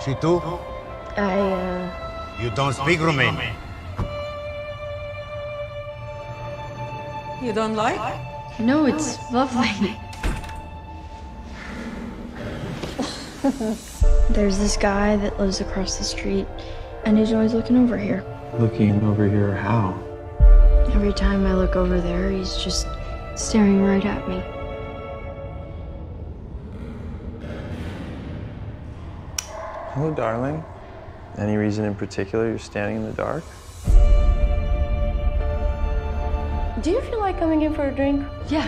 She too? You don't speak Romanian. You don't like? No, it's lovely. There's this guy that lives across the street, and he's always looking over here. Looking over here, how? Every time I look over there, he's just staring right at me. Hello, darling. Any reason in particular you're standing in the dark? Do you feel like coming in for a drink? Yeah.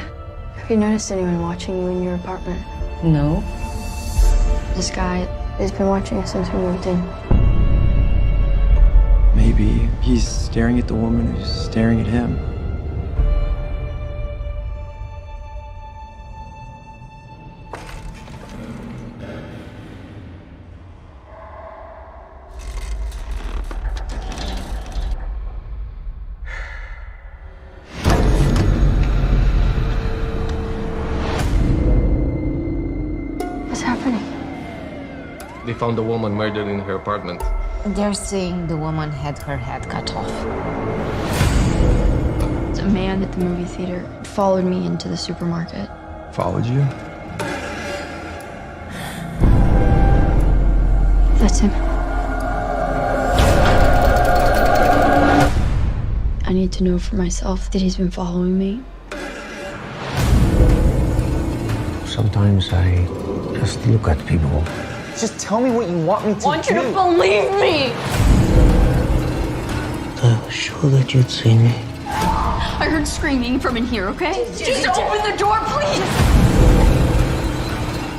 Have you noticed anyone watching you in your apartment? No. This guy has been watching us since we moved in. Maybe he's staring at the woman who's staring at him. What's happening? They found a woman murdered in her apartment. They're saying the woman had her head cut off. A man at the movie theater followed me into the supermarket. Followed you? That's him. I need to know for myself that he's been following me. Sometimes I just look at people. Just tell me what you want me to do. I want you to believe me! Sure that you'd see me. I heard screaming from in here, okay? Just open the door, please!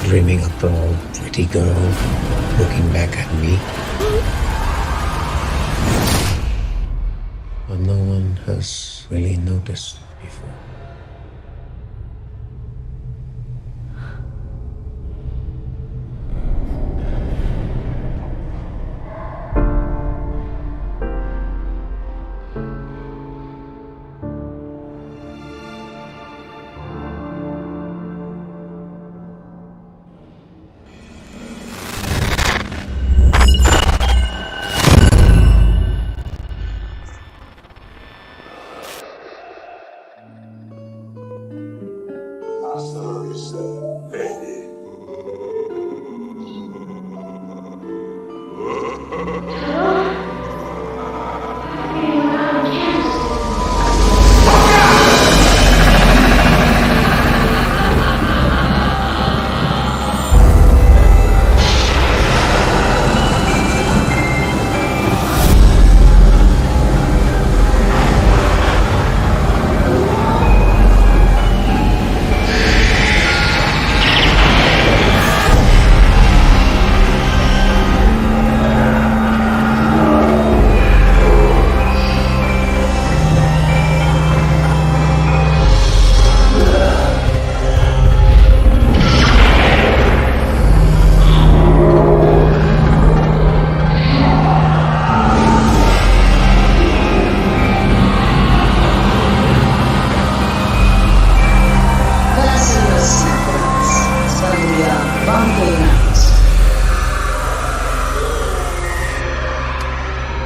Dreaming of a pretty girl looking back at me. But no one has really noticed before.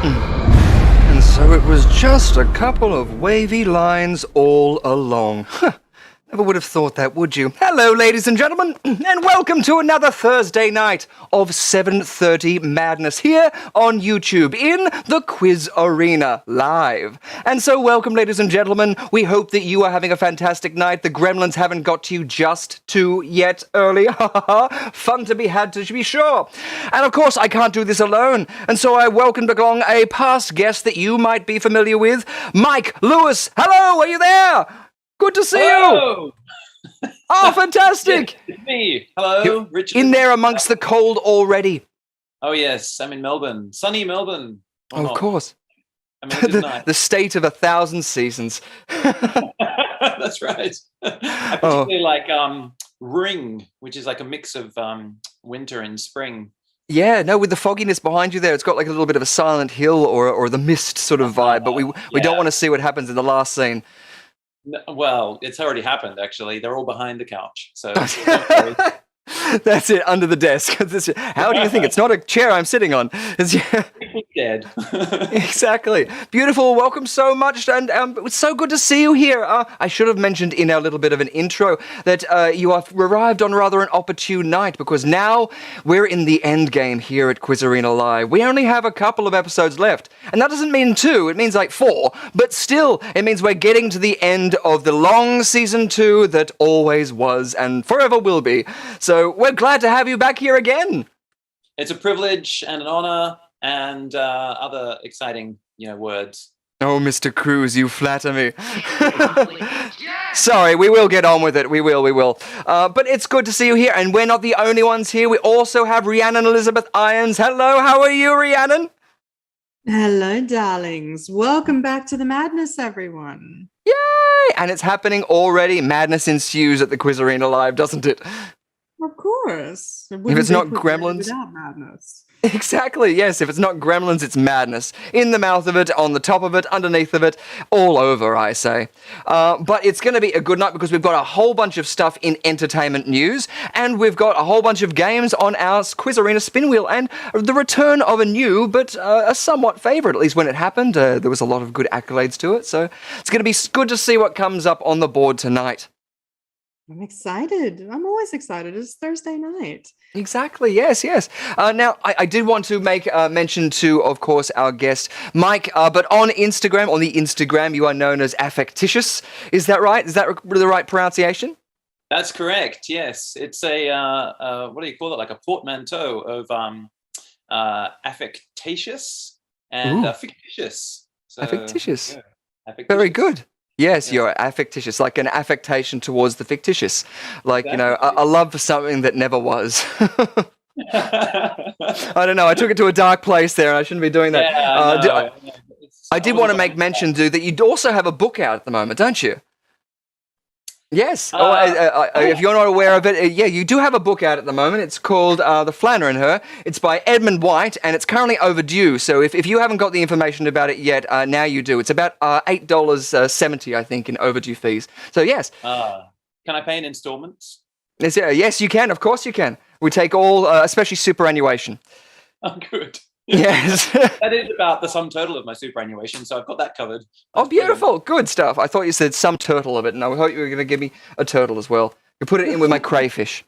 And so it was just a couple of wavy lines all along. Never would have thought that, would you? Hello, ladies and gentlemen, and welcome to another Thursday night of 7:30 Madness here on YouTube in the Quiz Arena Live. And so welcome, ladies and gentlemen. We hope that you are having a fantastic night. The gremlins haven't got to you just yet early. Fun to be had, to be sure. And of course, I can't do this alone. And so I welcomed along a past guest that you might be familiar with, Mike Lewis. Hello, are you there? Good to see you! Oh, fantastic! It's me. Hello, You're Richard. in there amongst the cold already. Oh, yes, I'm in Melbourne. Sunny Melbourne. Or Of not. course. I mean, it is nice. The state of 1,000 seasons. That's right. I particularly like Ring, which is like a mix of winter and spring. Yeah, no, with the fogginess behind you there, it's got like a little bit of a Silent Hill or the Mist sort of vibe, but we don't want to see what happens in the last scene. No, well, it's already happened, actually. They're all behind the couch. So don't worry. That's it, under the desk. How do you think? It's not a chair I'm sitting on. Dead. Exactly. Beautiful. Welcome so much. And it's so good to see you here. I should have mentioned in our little bit of an intro that you have arrived on rather an opportune night, because now we're in the end game here at QUIZarenaLIVE. We only have a couple of episodes left. And that doesn't mean 2, it means like 4. But still, it means we're getting to the end of the long season 2 that always was and forever will be. So we're glad to have you back here again. It's a privilege and an honor and other exciting, words. Oh, Mr. Cruz, you flatter me. Sorry, we will get on with it. We will. But it's good to see you here, and we're not the only ones here. We also have Rhiannon Elizabeth Irons. Hello, how are you, Rhiannon? Hello, darlings. Welcome back to the madness, everyone. Yay! And it's happening already. Madness ensues at the QUIZarenaLIVE, doesn't it? Of course. If it's not Gremlins. Without madness. Exactly, yes. If it's not Gremlins, it's madness. In the mouth of it, on the top of it, underneath of it, all over, I say. But it's going to be a good night because we've got a whole bunch of stuff in entertainment news, and we've got a whole bunch of games on our Quiz Arena spin wheel, and the return of a new, but a somewhat favourite, at least when it happened. There was a lot of good accolades to it, so it's going to be good to see what comes up on the board tonight. I'm excited. I'm always excited. It's Thursday night. Exactly, yes. Now, I did want to make mention to, of course, our guest, Mike, but on the Instagram, you are known as Affectitious. Is that right? Is that the right pronunciation? That's correct, yes. It's a, what do you call it, like a portmanteau of affectatious and fictitious. So, affectitious. Yeah, affectitious. Very good. Yes, you're affectitious, like an affectation towards the fictitious. Like, exactly. A love for something that never was. I don't know, I took it to a dark place there and I shouldn't be doing that. Yeah, I did want to make mention, that you also have a book out at the moment, don't you? Yes. If you're not aware of it, you do have a book out at the moment. It's called The Flanner and Her. It's by Edmund White, and it's currently overdue. So if you haven't got the information about it yet, now you do. It's about $8.70, I think, in overdue fees. So yes. Can I pay in installments? Yes, you can. Of course you can. We take all, especially superannuation. Oh, good. Yes. That is about the sum total of my superannuation, so I've got that covered. Oh, beautiful. Good stuff. I thought you said some turtle of it, and I thought you were going to give me a turtle as well. You put it in with my crayfish.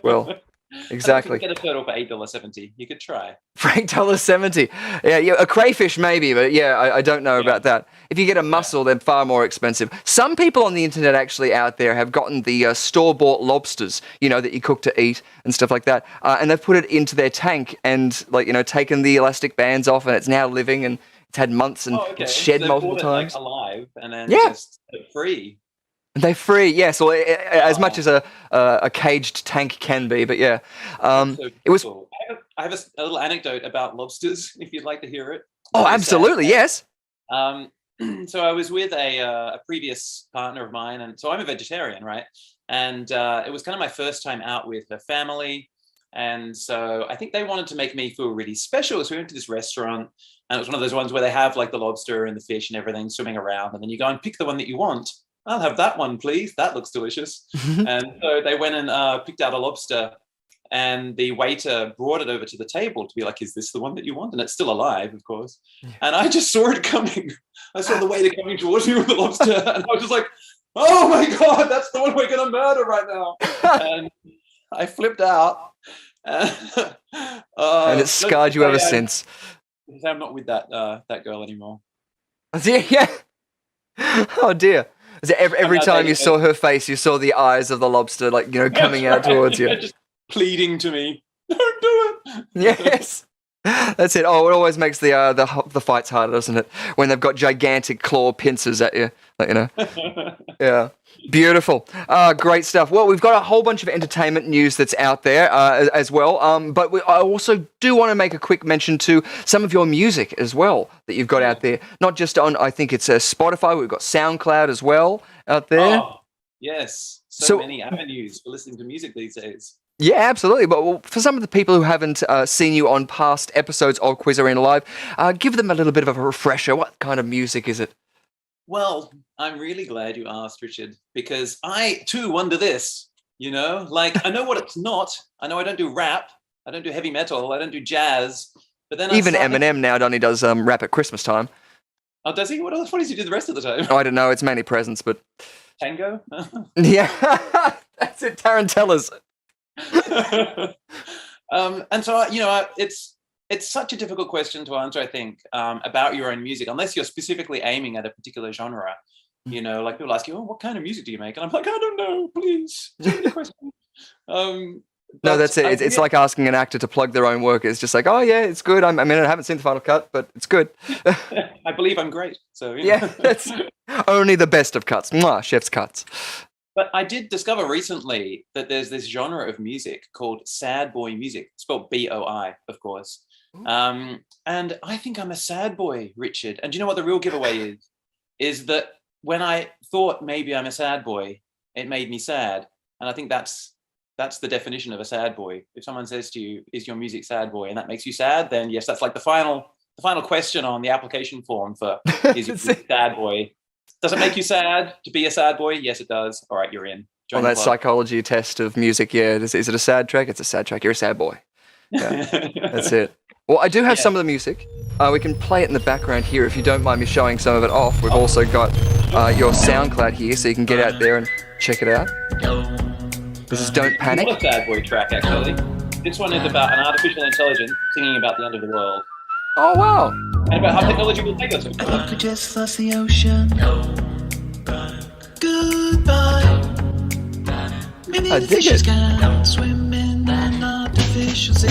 Well, exactly. You can get a turtle for $8.70. You could try. For $8.70. Yeah, a crayfish maybe, but I don't know about that. If you get a mussel, they're far more expensive. Some people on the internet actually out there have gotten the store-bought lobsters, that you cook to eat and stuff like that, and they've put it into their tank and, taken the elastic bands off, and it's now living, and it's had months and it's shed multiple times. Alive and then just free. They're free, yes, or as much as a caged tank can be, but yeah. It was. Cool. I have a little anecdote about lobsters, if you'd like to hear it. Oh, absolutely, yes. So I was with a previous partner of mine, and so I'm a vegetarian, right? And it was kind of my first time out with her family, and so I think they wanted to make me feel really special. So we went to this restaurant, and it was one of those ones where they have like the lobster and the fish and everything swimming around, and then you go and pick the one that you want. I'll have that one, please. That looks delicious. And so they went and picked out a lobster, and the waiter brought it over to the table to be like, is this the one that you want? And it's still alive, of course. Yeah. And I just saw it coming. I saw the waiter coming towards me with the lobster, and I was just like, oh my God, that's the one we're going to murder right now. And I flipped out. And it's scarred you ever since. I'm not with that girl anymore. Yeah. Oh dear. Every time you saw her face, you saw the eyes of the lobster, coming out towards you. Just pleading to me, don't do it. Yes. That's it. Oh, it always makes the fights harder, doesn't it? When they've got gigantic claw pincers at you, Yeah. Beautiful. Great stuff. Well, we've got a whole bunch of entertainment news that's out there as well. But I also do want to make a quick mention to some of your music as well that you've got out there. Not just on, I think it's Spotify. We've got SoundCloud as well out there. Oh, yes. So many avenues for listening to music these days. Yeah, absolutely. But for some of the people who haven't seen you on past episodes of QUIZarenaLIVE, give them a little bit of a refresher. What kind of music is it? Well, I'm really glad you asked, Richard, because I, too, wonder this. You know, like I know what it's not. I know I don't do rap. I don't do heavy metal. I don't do jazz. But then Even Eminem now only does rap at Christmas time. Oh, does he? What does he do the rest of the time? Oh, I don't know. It's mainly presents, but Tango. yeah, that's it. Tarantellas. And so it's such a difficult question to answer. I think about your own music, unless you're specifically aiming at a particular genre. You know, like people ask you, "Oh, what kind of music do you make?" And I'm like, "I don't know. Please, tell me the question." No, that's it. It's like asking an actor to plug their own work. It's just like, oh yeah, it's good. I mean, I haven't seen the final cut, but it's good. I believe I'm great. So yeah, that's only the best of cuts. Mwah, chef's cuts. But I did discover recently that there's this genre of music called sad boy music, spelled B-O-I, of course. And I think I'm a sad boy, Richard. And do you know what the real giveaway is? Is that when I thought maybe I'm a sad boy, it made me sad. And I think that's the definition of a sad boy. If someone says to you, "Is your music sad boy?" and that makes you sad, then yes, that's like the final question on the application form for "Is your music sad boy?" Does it make you sad to be a sad boy? Yes, it does. All right, you're in. Join on that psychology test of music, yeah. Is it a sad track? It's a sad track. You're a sad boy. Yeah, that's it. Well, I do have some of the music. We can play it in the background here if you don't mind me showing some of it off. We've also got your SoundCloud here, so you can get out there and check it out. This is Don't Panic. It's not a sad boy track, actually. This one is about an artificial intelligence singing about the end of the world. Oh, wow. And about how technology will take us. I could just floss the ocean. Goodbye. Maybe I the dig fishes it. can swim in an artificial sea.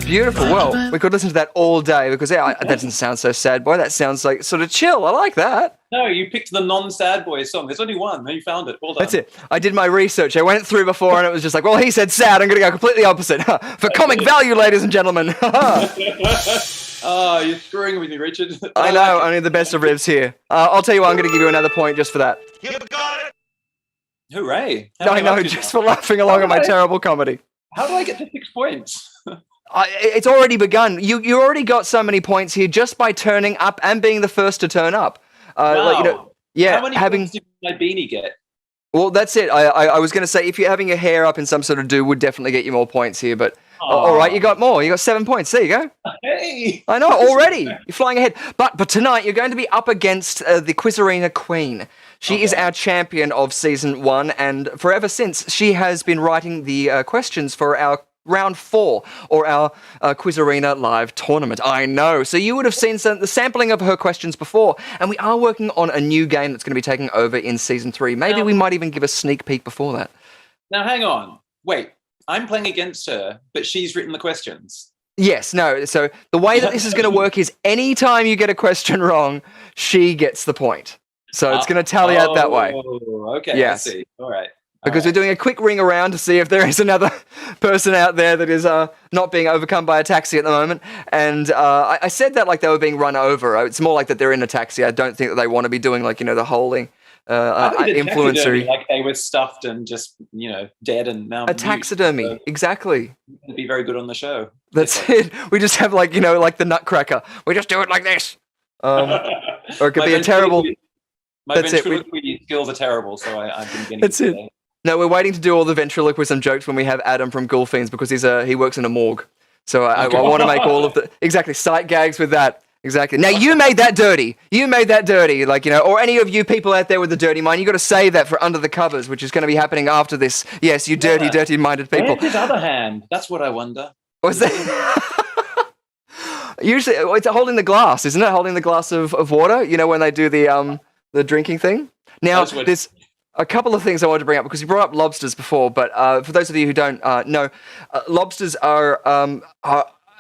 Beautiful. Well, we could listen to that all day because that doesn't sound so sad, boy. That sounds like sort of chill. I like that. No, you picked the non-sad boy song. There's only one. You found it. Well done. That's it. I did my research. I went through before and it was just like, well, he said sad. I'm going to go completely opposite. For comic value, ladies and gentlemen. Oh, you're screwing with me, Richard. I know. Only the best of ribs here. I'll tell you what. I'm going to give you another point just for that. You got it. Hooray. I know, just for laughing along at my terrible comedy. How do I get to 6 points? It's already begun. You already got so many points here just by turning up and being the first to turn up. Wow. Yeah, How many points did my beanie get? Well, that's it. I was going to say, if you're having your hair up in some sort of do, would definitely get you more points here. But all right, you got more. You got 7 points. There you go. Hey, I know already. You're flying ahead. But tonight you're going to be up against the QUIZarena Queen. She is our champion of season 1, and forever since she has been writing the questions for our round 4, or our QUIZarenaLIVE tournament. I know. So you would have seen the sampling of her questions before, and we are working on a new game that's going to be taking over in season 3. Maybe we might even give a sneak peek before that. Now, hang on. Wait, I'm playing against her, but she's written the questions. Yes, no. So the way that this is going to work is anytime you get a question wrong, she gets the point. So it's going to tally out that way. Oh, okay. Yes. I see. All right. Because we're doing a quick ring around to see if there is another person out there that is not being overcome by a taxi at the moment. And I said that like they were being run over. It's more like that they're in a taxi. I don't think that they want to be doing like, the whole influencer. Like they were stuffed and just, dead and now. A taxidermy, so exactly. It'd be very good on the show. That's it. We just have like, like the Nutcracker. We just do it like this. Or it could be a terrible... My ventriloquy skills are terrible, so I've been getting That's it. No, we're waiting to do all the ventriloquism jokes when we have Adam from Ghoul Fiends because he works in a morgue. So I want to make all of the... Exactly, sight gags with that. Exactly. Now, you made that dirty. You made that dirty. Like, or any of you people out there with the dirty mind, you got to save that for Under the Covers, which is going to be happening after this. Yes, you dirty-minded people. Where's his other hand? That's what I wonder. What's that? Usually, it's holding the glass, isn't it? Holding the glass of water, when they do the drinking thing. Now, there's a couple of things I wanted to bring up because you brought up lobsters before, but for those of you who don't know, lobsters are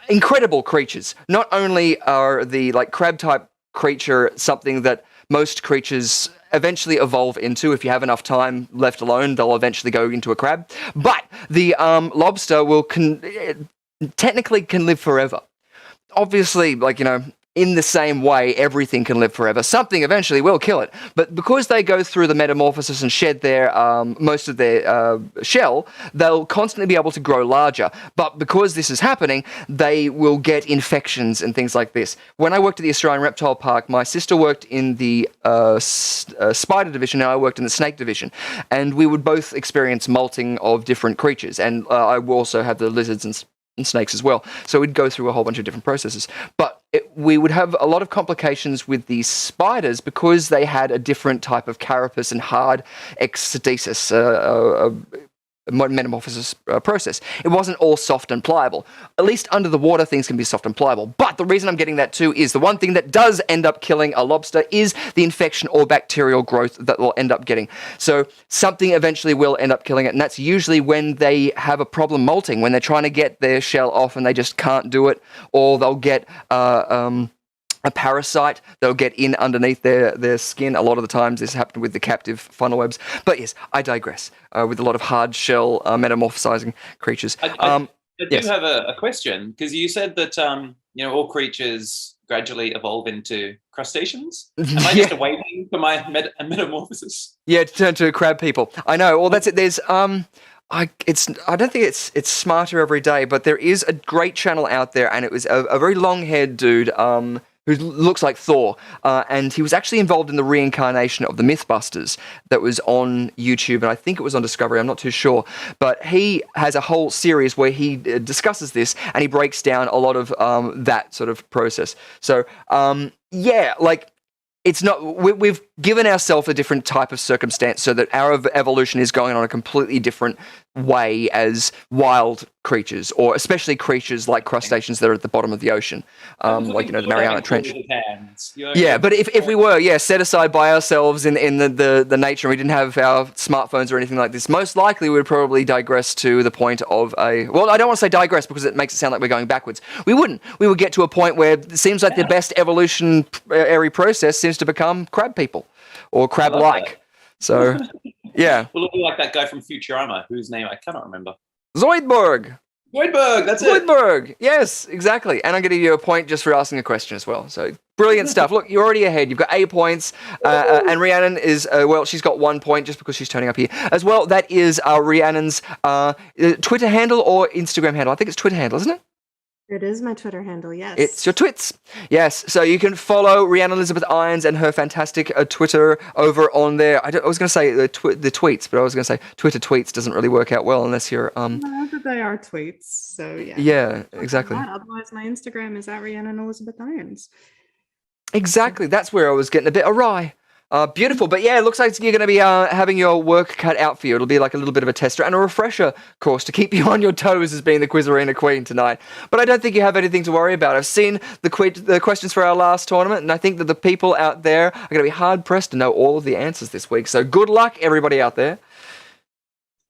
incredible creatures. Not only are the crab-type creature something that most creatures eventually evolve into. If you have enough time left alone, they'll eventually go into a crab. But the lobster will technically can live forever. Obviously, in the same way, everything can live forever. Something eventually will kill it. But because they go through the metamorphosis and shed their most of their shell, they'll constantly be able to grow larger. But because this is happening, they will get infections and things like this. When I worked at the Australian Reptile Park, my sister worked in the spider division and I worked in the snake division. And we would both experience molting of different creatures. And I also have the lizards and snakes as well. So we'd go through a whole bunch of different processes. But we would have a lot of complications with these spiders because they had a different type of carapace and hard exedesis, metamorphosis process. It wasn't all soft and pliable. At least under the water, things can be soft and pliable. But the reason I'm getting that too is the one thing that does end up killing a lobster is the infection or bacterial growth that will end up getting. So something eventually will end up killing it, and that's usually when they have a problem molting, when they're trying to get their shell off and they just can't do it, or they'll get a parasite that'll get in underneath their skin. A lot of the times this happened with the captive funnel webs. But yes, I digress. With a lot of hard shell metamorphosizing creatures. I do yes. have a question, because you said that all creatures gradually evolve into crustaceans. Am I just waiting for my metamorphosis? Yeah, to turn to crab people. I know. Well, that's it. There's I don't think it's smarter every day, but there is a great channel out there, and it was a very long-haired dude who looks like Thor, and he was actually involved in the reincarnation of the Mythbusters that was on YouTube, and I think it was on Discovery, I'm not too sure, but he has a whole series where he discusses this, and he breaks down a lot of that sort of process. So, yeah, like, it's not, we've given ourselves a different type of circumstance so that our evolution is going on a completely different way as wild creatures, or especially creatures like crustaceans that are at the bottom of the ocean, like, the Mariana Trench. Yeah, but if we were, set aside by ourselves in the nature, and we didn't have our smartphones or anything like this, most likely we would probably digress to the point of well, I don't want to say digress because it makes it sound like we're going backwards. We wouldn't. We would get to a point where it seems like the best evolutionary process seems to become crab people, or crab-like. So, yeah. We'll look like that guy from Futurama, whose name I cannot remember. Zoidberg, that's it. Zoidberg, yes, exactly. And I'm going to give you a point just for asking a question as well. So, brilliant stuff. Look, you're already ahead. You've got 8 points. And Rhiannon is, she's got 1 point just because she's turning up here. As well, that is Rhiannon's Twitter handle or Instagram handle. I think it's Twitter handle, isn't it? It is my Twitter handle, yes. It's your twits. Yes, so you can follow Rhiannon Elizabeth Irons and her fantastic Twitter over on there. I was going to say the tweets, but I was going to say Twitter tweets doesn't really work out well unless you're... No, but they are tweets, so yeah. Yeah, exactly. Otherwise, my Instagram is at Rhiannon Elizabeth Irons. Exactly, that's where I was getting a bit awry. Beautiful, but yeah, it looks like you're going to be having your work cut out for you. It'll be like a little bit of a tester and a refresher course to keep you on your toes as being the Quiz Arena Queen tonight. But I don't think you have anything to worry about. I've seen the questions for our last tournament, and I think that the people out there are going to be hard-pressed to know all of the answers this week. So good luck, everybody out there.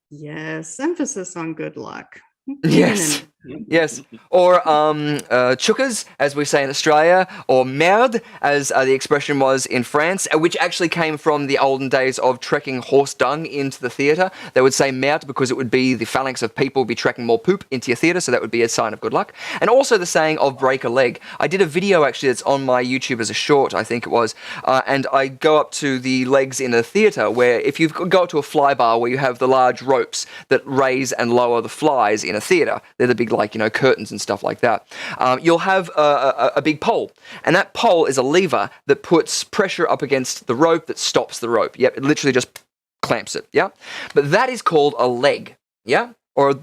Yes, emphasis on good luck. Yes. Yes. Or chukas, as we say in Australia, or merde, as the expression was in France, which actually came from the olden days of trekking horse dung into the theatre. They would say merde because it would be the phalanx of people be trekking more poop into your theatre, so that would be a sign of good luck. And also the saying of break a leg. I did a video actually that's on my YouTube as a short, I think it was, and I go up to the legs in a theatre where if you go up to a fly bar where you have the large ropes that raise and lower the flies in a theatre, they're the big curtains and stuff like that. You'll have a big pole, and that pole is a lever that puts pressure up against the rope that stops the rope. Yep, it literally just clamps it. Yeah, but that is called a leg. Yeah, or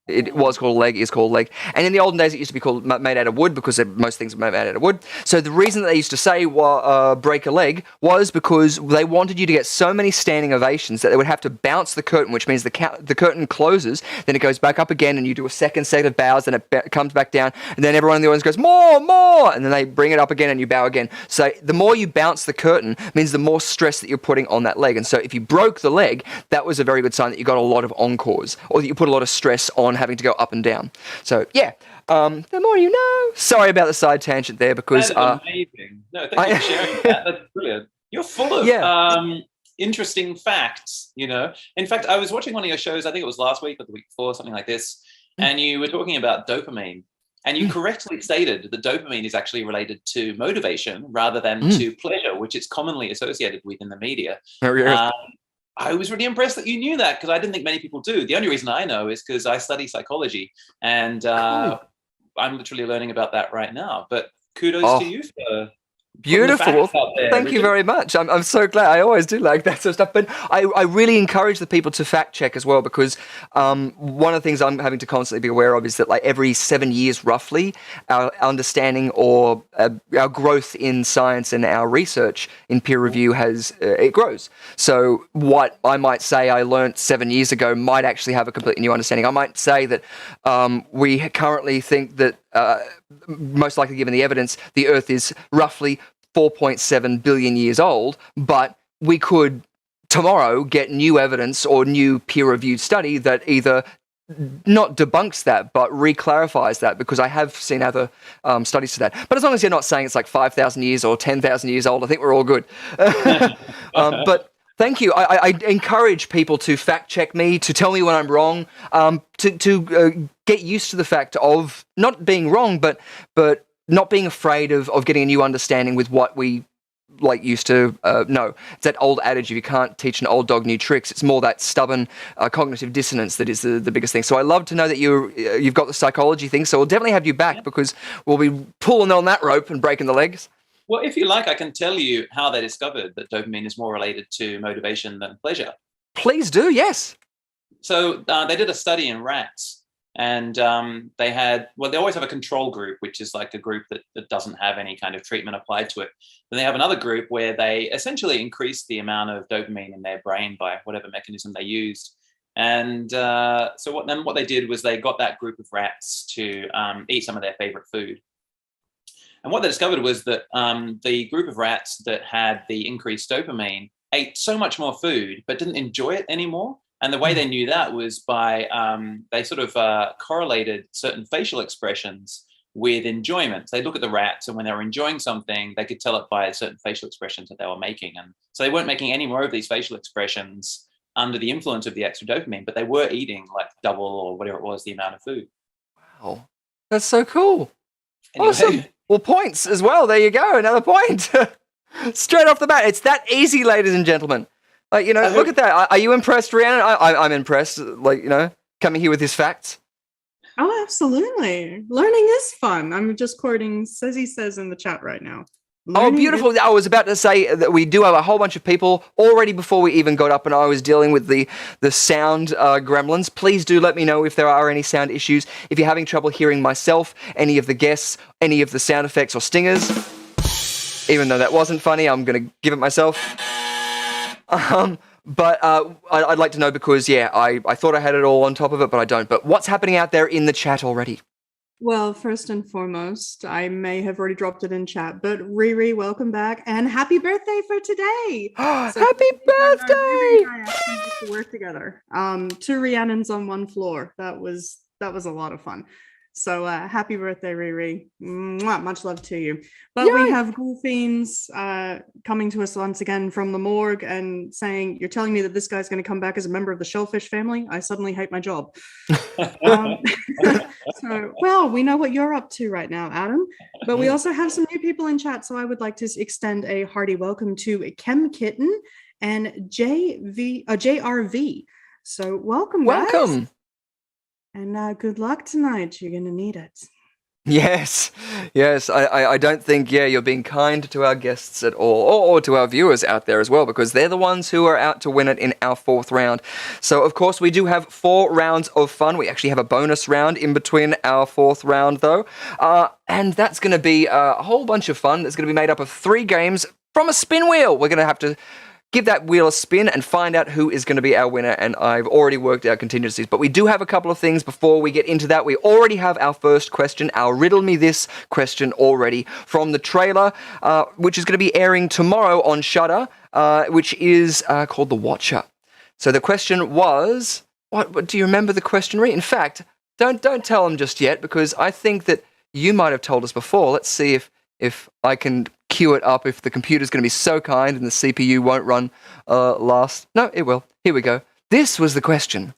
it was called a leg, is called a leg. And in the olden days, it used to be called made out of wood because most things were made out of wood. So the reason that they used to say break a leg was because they wanted you to get so many standing ovations that they would have to bounce the curtain, which means the curtain closes, then it goes back up again, and you do a second set of bows, then it comes back down, and then everyone in the audience goes, more, more, and then they bring it up again and you bow again. So the more you bounce the curtain means the more stress that you're putting on that leg. And so if you broke the leg, that was a very good sign that you got a lot of encores, or that you put a lot of stress on having to go up and down. So yeah, the more you know. Sorry about the side tangent there, because that is amazing. No, thank you for sharing that. That's brilliant. You're full of interesting facts. In fact, I was watching one of your shows. I think it was last week or the week before, something like this, and you were talking about dopamine. And you correctly stated that dopamine is actually related to motivation rather than to pleasure, which it's commonly associated with in the media. I was really impressed that you knew that, because I didn't think many people do. The only reason I know is because I study psychology, and I'm literally learning about that right now. But kudos to you for beautiful. Thank you very much. I'm so glad. I always do like that sort of stuff. But I really encourage the people to fact check as well, because one of the things I'm having to constantly be aware of is that like every 7 years roughly, our understanding or our growth in science and our research in peer review it grows. So what I might say I learnt 7 years ago might actually have a completely new understanding. I might say that we currently think that most likely given the evidence, the Earth is roughly 4.7 billion years old, but we could tomorrow get new evidence or new peer-reviewed study that either not debunks that, but re-clarifies that, because I have seen other studies to that. But as long as you're not saying it's like 5,000 years or 10,000 years old, I think we're all good. But thank you. I encourage people to fact check me, to tell me when I'm wrong, to get used to the fact of not being wrong, but not being afraid of getting a new understanding with what we like used to know. It's that old adage, if you can't teach an old dog new tricks, it's more that stubborn cognitive dissonance that is the biggest thing. So I love to know that you've got the psychology thing, so we'll definitely have you back, because we'll be pulling on that rope and breaking the legs. Well, if you like, I can tell you how they discovered that dopamine is more related to motivation than pleasure. Please do, yes. So they did a study in rats, and they always have a control group, which is like a group that doesn't have any kind of treatment applied to it. Then they have another group where they essentially increase the amount of dopamine in their brain by whatever mechanism they used. And so what they did was they got that group of rats to eat some of their favorite food. And what they discovered was that the group of rats that had the increased dopamine ate so much more food, but didn't enjoy it anymore. And the way they knew that was by they sort of correlated certain facial expressions with enjoyment. They'd look at the rats, and when they were enjoying something, they could tell it by certain facial expressions that they were making. And so they weren't making any more of these facial expressions under the influence of the extra dopamine, but they were eating like double or whatever it was the amount of food. Wow, that's so cool. Anyway. Awesome. Well, points as well. There you go. Another point. Straight off the bat. It's that easy, ladies and gentlemen. Like, look at that. Are you impressed, Rhiannon? I'm impressed. Like, coming here with his facts. Oh, absolutely. Learning is fun. I'm just quoting Cezzy says in the chat right now. Oh, beautiful. I was about to say that we do have a whole bunch of people already before we even got up, and I was dealing with the sound gremlins. Please do let me know if there are any sound issues. If you're having trouble hearing myself, any of the guests, any of the sound effects or stingers. Even though that wasn't funny, I'm going to give it myself. But I'd like to know, because, I thought I had it all on top of it, but I don't. But what's happening out there in the chat already? Well, first and foremost, I may have already dropped it in chat, but Riri, welcome back, and happy birthday for today! Happy birthday! Riri and I actually used to work together. 2 Rhiannons on one floor. That was a lot of fun. So happy birthday, Riri. Mwah, much love to you. But we have Ghoul Fiends coming to us once again from the morgue and saying, you're telling me that this guy's going to come back as a member of the shellfish family? I suddenly hate my job. So, well, we know what you're up to right now, Adam. But we also have some new people in chat. So I would like to extend a hearty welcome to Chem Kitten and JRV. So welcome, guys. Welcome. And good luck tonight. You're going to need it. Yes. I don't think, you're being kind to our guests at all, or to our viewers out there as well, because they're the ones who are out to win it in our 4th round. So, of course, we do have 4 rounds of fun. We actually have a bonus round in between our 4th round, though. And that's going to be a whole bunch of fun. It's going to be made up of 3 games from a spin wheel. We're going to have to give that wheel a spin and find out who is going to be our winner, and I've already worked out contingencies. But we do have a couple of things before we get into that. We already have our first question, our Riddle Me This question already, from the trailer, which is going to be airing tomorrow on Shudder, which is called The Watcher. So the question was, what do you remember the question, Rhea? In fact, don't tell them just yet, because I think that you might have told us before. Let's see if I can queue it up, if the computer's going to be so kind and the CPU won't run last. No, it will. Here we go. This was the question.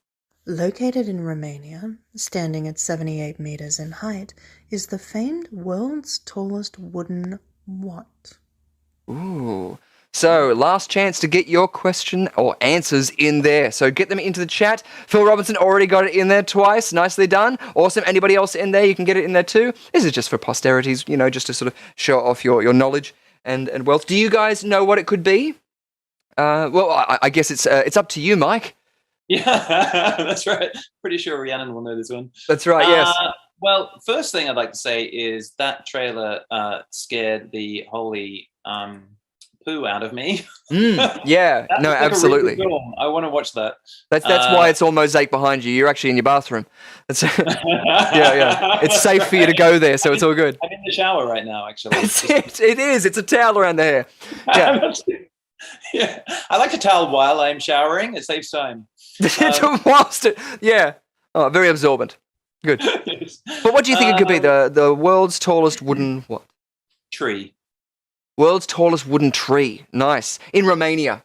Located in Romania, standing at 78 meters in height, is the famed world's tallest wooden what? Ooh. So, last chance to get your question or answers in there. So get them into the chat. Phil Robinson already got it in there twice. Nicely done. Awesome. Anybody else in there, you can get it in there too. This is just for posterity's, just to sort of show off your knowledge and wealth. Do you guys know what it could be? I guess it's up to you, Mike. Yeah, that's right. Pretty sure Rhiannon will know this one. That's right, yes. Well, first thing I'd like to say is that trailer scared the holy poo out of me. Yeah, no, like absolutely. A really good film. I want to watch that. That's why it's all mosaic behind you. You're actually in your bathroom. Yeah. It's safe for you to go there, so it's all good. I'm in the shower right now, actually. It is. It's a towel around the hair. Yeah. Yeah, I like to towel while I'm showering. It saves time. Yeah. Oh, very absorbent. Good. Yes. But what do you think it could be? The world's tallest wooden what? Tree. World's tallest wooden tree. Nice. In Romania.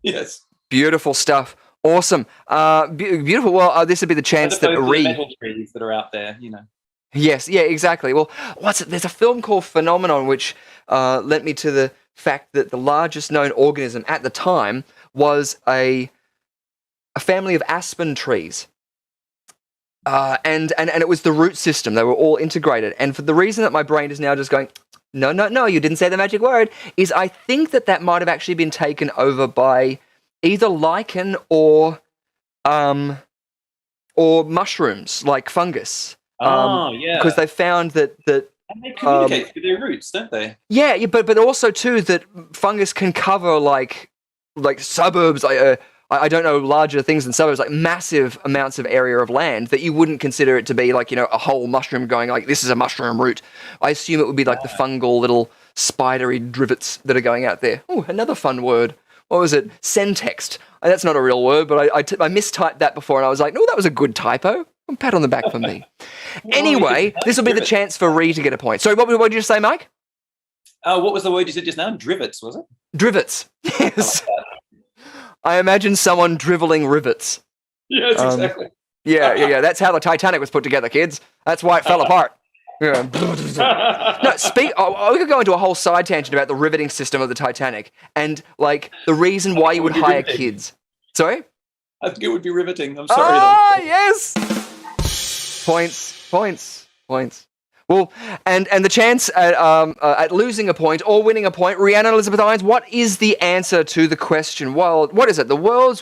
Yes. Beautiful stuff. Awesome. Beautiful. Well, this would be the chance that metal trees that are out there, Yes. Yeah. Exactly. Well, there's a film called Phenomenon, which led me to the fact that the largest known organism at the time was a family of aspen trees. And it was the root system. They were all integrated. And for the reason that my brain is now just going, no, you didn't say the magic word, is I think that might have actually been taken over by either lichen or mushrooms, like fungus. Yeah. Because they found that and they communicate through their roots, don't they? Yeah, but also too that fungus can cover like suburbs. I don't know larger things than suburbs, like massive amounts of area of land that you wouldn't consider it to be like a whole mushroom going like this is a mushroom root. I assume it would be like the fungal little spidery drivets that are going out there. Oh, another fun word. What was it? Sentext. That's not a real word, but I mistyped that before and I was like, no, that was a good typo. A pat on the back for me. Anyway, this will be the chance for Ree to get a point. Sorry, what did you say, Mike? What was the word you said just now? Drivets, was it? Drivets. Yes. I imagine someone driveling rivets. Yes, exactly. Yeah. That's how the Titanic was put together, kids. That's why it fell apart. Yeah. No, we could go into a whole side tangent about the riveting system of the Titanic and like the reason why you would hire kids. Sorry? I think it would be riveting. I'm sorry. Yes. Points. Well, and the chance at losing a point or winning a point, Rhiannon Elizabeth Irons, what is the answer to the question? Well, what is it? The world's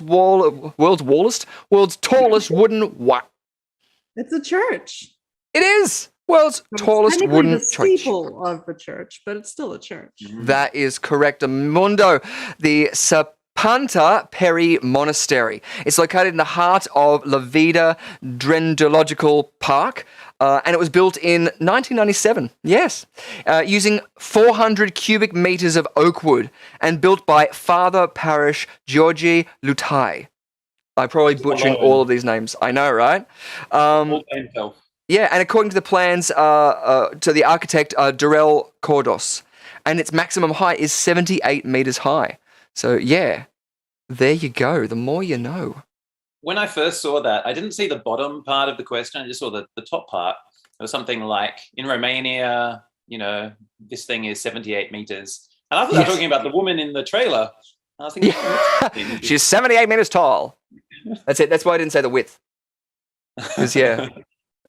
tallest wooden what? It's a church. It is world's tallest wooden church. The steeple of the church, but it's still a church. That is correct, Mundo. The Panta Peri Monastery. It's located in the heart of La Vida Dendrological Park, and it was built in 1997, yes, using 400 cubic meters of oak wood and built by Father Parish Georgi Lutai. I'm probably butchering all of these names. I know, right? Yeah, and according to the plans to the architect Durel Kordos, and its maximum height is 78 meters high. So, yeah, there you go. The more you know. When I first saw that, I didn't see the bottom part of the question. I just saw the top part. It was something like, in Romania, this thing is 78 meters. And I thought they were talking about the woman in the trailer. I was thinking, she's 78 meters tall. That's it. That's why I didn't say the width. Because, yeah,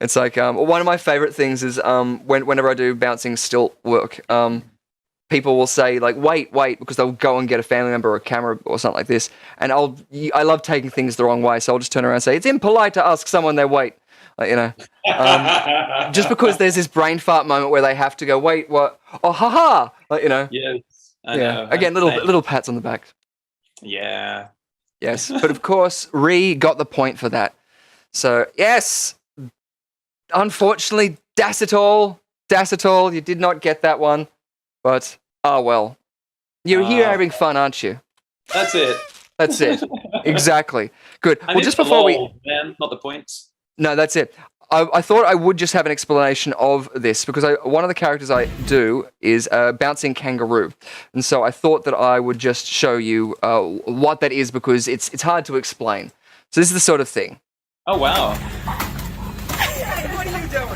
it's like one of my favorite things is whenever I do bouncing stilt work, people will say like, wait, because they'll go and get a family member or a camera or something like this. And I love taking things the wrong way. So I'll just turn around and say, it's impolite to ask someone their weight, just because there's this brain fart moment where they have to go, wait, what? Oh, haha. Yes. I yeah. know. Again, little pats on the back. Yeah. Yes. But of course, Ree got the point for that. So yes, unfortunately, that's it all. You did not get that one. But, well. You're here having fun, aren't you? That's it. That's it. Exactly. Good. I Well, just before man, not the points. No, that's it. I thought I would just have an explanation of this because one of the characters I do is a bouncing kangaroo. And so I thought that I would just show you what that is because it's hard to explain. So this is the sort of thing. Oh wow. Hey, what are you doing?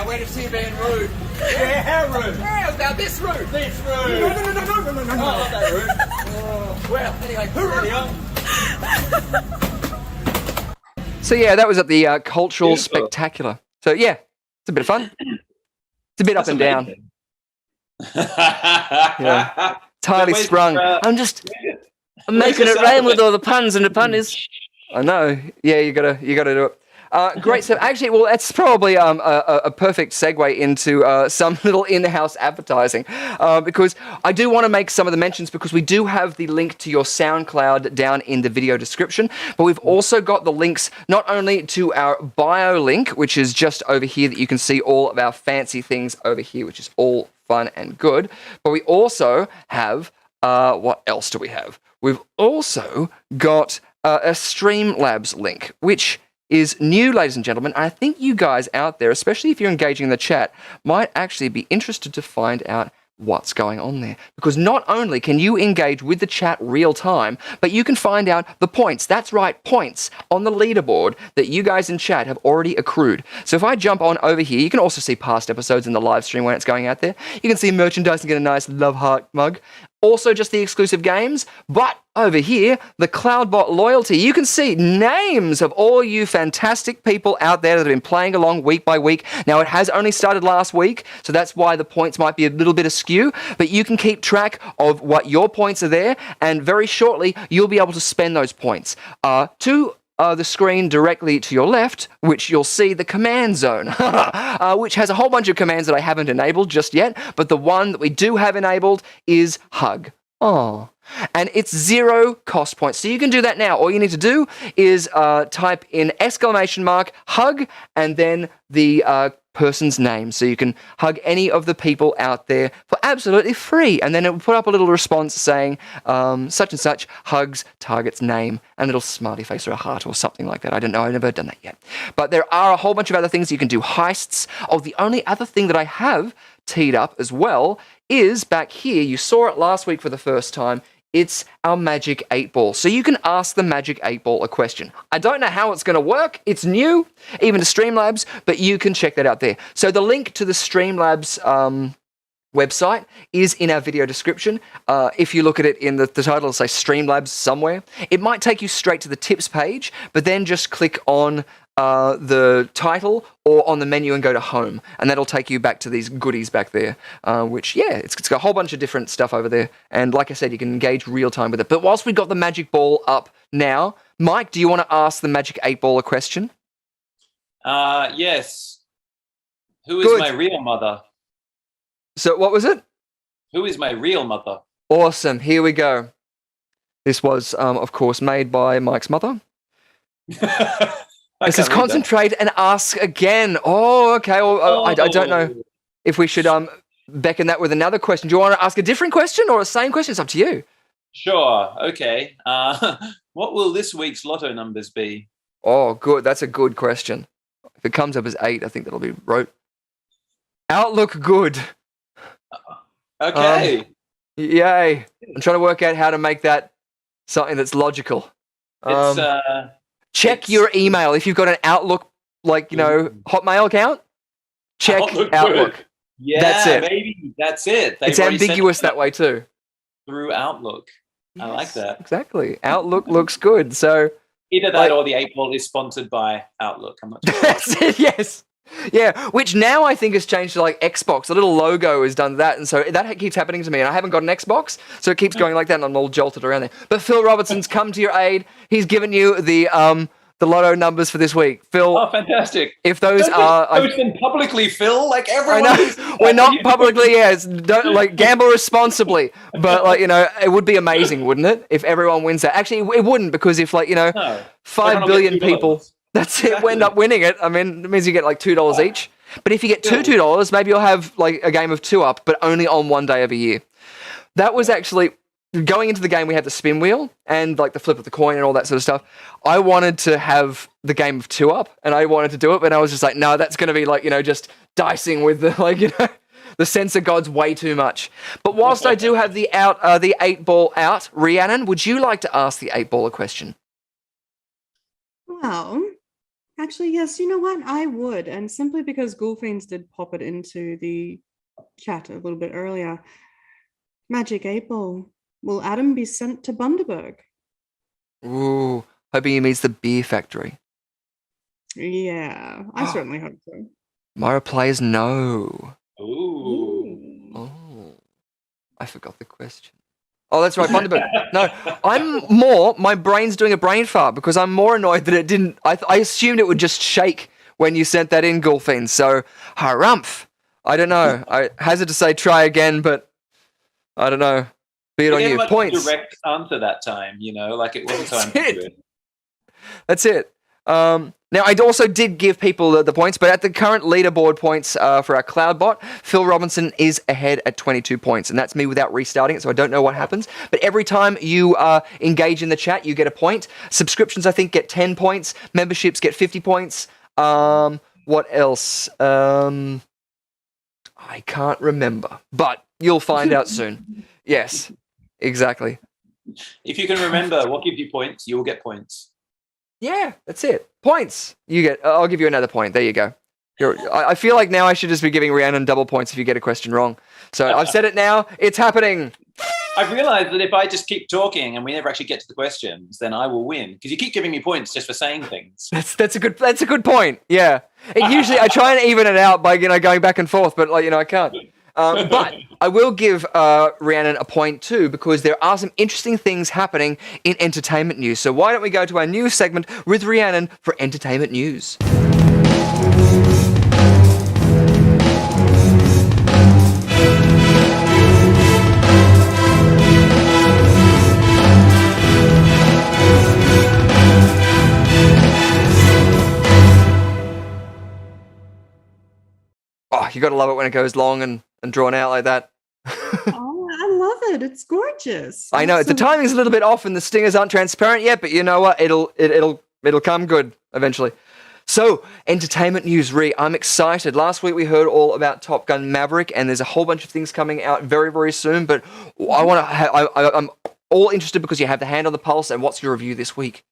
Where does he being rude? Yeah, how rude? How about this rude? This rude. No. Oh, not that rude. Well, anyway, So yeah, that was at the Cultural Spectacular. So yeah, it's a bit of fun. It's a bit up and down. Yeah. It's highly sprung. I'm making it rain with all the puns and the punners. I know. Yeah, you gotta do it. Great. So actually, well, that's probably a perfect segue into some little in-house advertising because I do want to make some of the mentions because we do have the link to your SoundCloud down in the video description, but we've also got the links not only to our bio link, which is just over here that you can see all of our fancy things over here, which is all fun and good, but we also have, what else do we have? We've also got a Streamlabs link, which is new, ladies and gentlemen. I think you guys out there, especially if you're engaging in the chat, might actually be interested to find out what's going on there. Because not only can you engage with the chat real time, but you can find out the points. That's right, points on the leaderboard that you guys in chat have already accrued. So if I jump on over here, you can also see past episodes in the live stream when it's going out there. You can see merchandise and get a nice love heart mug. Also just the exclusive games, but over here, the Cloudbot loyalty. You can see names of all you fantastic people out there that have been playing along week by week. Now, it has only started last week, so that's why the points might be a little bit askew, but you can keep track of what your points are there, and very shortly, you'll be able to spend those points to the screen directly to your left, which you'll see the command zone, which has a whole bunch of commands that I haven't enabled just yet, but the one that we do have enabled is hug. Oh, and it's 0 cost points. So you can do that now. All you need to do is type in !hug and then the person's name. So you can hug any of the people out there for absolutely free. And then it will put up a little response saying such and such hugs target's name and a little smiley face or a heart or something like that. I don't know. I've never done that yet. But there are a whole bunch of other things. You can do heists. Oh, the only other thing that I have teed up as well is back here. You saw it last week for the first time. It's our Magic 8-Ball. So you can ask the Magic 8-Ball a question. I don't know how it's going to work. It's new, even to Streamlabs, but you can check that out there. So the link to the Streamlabs website is in our video description. If you look at it in the title, it'll say Streamlabs somewhere. It might take you straight to the tips page, but then just click on the title or on the menu and go to home, and that'll take you back to these goodies back there, which, yeah, it's got a whole bunch of different stuff over there, and like I said, you can engage real time with it. But whilst we've got the Magic Ball up now, Mike, do you want to ask the Magic 8-Ball a question? Yes. Who is my real mother? So what was it? Who is my real mother? Awesome, here we go. This was, of course, made by Mike's mother. It says concentrate and ask again. Oh, okay. Well, I don't know if we should beckon that with another question. Do you want to ask a different question or the same question? It's up to you. Sure. Okay. What will this week's lotto numbers be? Oh, good. That's a good question. If it comes up as 8, I think that'll be wrote. Outlook good. Okay. Yay. I'm trying to work out how to make that something that's logical. Check your email. If you've got an Outlook, Hotmail account, check Outlook. Yeah, that's it. Maybe that's it. It's ambiguous that way too. Through Outlook. Yes, I like that. Exactly. Outlook looks good. So either that or the 8-Ball is sponsored by Outlook. I'm not sure. That's it, yes. Yeah, which now I think has changed to Xbox. The little logo has done that, and so that keeps happening to me, and I haven't got an Xbox, so it keeps going like that, and I'm all jolted around there. But Phil Robertson's come to your aid. He's given you the lotto numbers for this week. Phil. Oh, fantastic. If those post them publicly, Phil, like everyone. I know. We're not publicly, don't gamble responsibly. But it would be amazing, wouldn't it? If everyone wins that. Actually, it wouldn't, because if 5 billion people, that's it, end up winning it. I mean, it means you get $2 each. But if you get $2, maybe you'll have a game of 2-up, but only on one day of a year. That was actually going into the game. We had the spin wheel and the flip of the coin and all that sort of stuff. I wanted to have the game of 2-up, and I wanted to do it, but I was just no, that's going to be just dicing with the the censor gods way too much. But whilst I do have the 8-Ball out, Rhiannon, would you like to ask the 8-Ball a question? Well, Actually, yes, you know what? I would. And simply because Ghoulfiends did pop it into the chat a little bit earlier. Magic 8 Ball. Will Adam be sent to Bundaberg? Ooh, hoping he meets the beer factory. Yeah, I certainly hope so. My reply is no. Ooh. Oh, I forgot the question. Oh, that's right, Bundaberg. No, my brain's doing a brain fart because I'm more annoyed that it didn't. I assumed it would just shake when you sent that in, Ghoulfiend. So, harumph. I don't know. I hazard to say try again, but I don't know. Be it on you. Points. Direct answer that time, like it wasn't so ambiguous. That's it. Now, I also did give people the points, but at the current leaderboard points for our Cloudbot, Phil Robinson is ahead at 22 points, and that's me without restarting it, so I don't know what happens. But every time you engage in the chat, you get a point. Subscriptions, I think, get 10 points. Memberships get 50 points. What else? I can't remember, but you'll find out soon. Yes, exactly. If you can remember what gives you points, you will get points. Yeah, that's it. Points. I'll give you another point. There you go. I feel like now I should just be giving Rhiannon double points if you get a question wrong. So I've said it now. It's happening. I've realized that if I just keep talking and we never actually get to the questions, then I will win because you keep giving me points just for saying things. That's a good point. Yeah. Usually I try and even it out by going back and forth, but I can't. But I will give Rhiannon a point too because there are some interesting things happening in entertainment news. So why don't we go to our news segment with Rhiannon for entertainment news? Oh, you gotta love it when it goes long and drawn out like that. Oh, I love it. It's gorgeous. I know the timing's a little bit off and the stingers aren't transparent yet, but you know what? It'll come good eventually. So, entertainment news, Rhi. I'm excited. Last week we heard all about Top Gun Maverick, and there's a whole bunch of things coming out very, very soon. But I'm all interested because you have the hand on the pulse. And what's your review this week?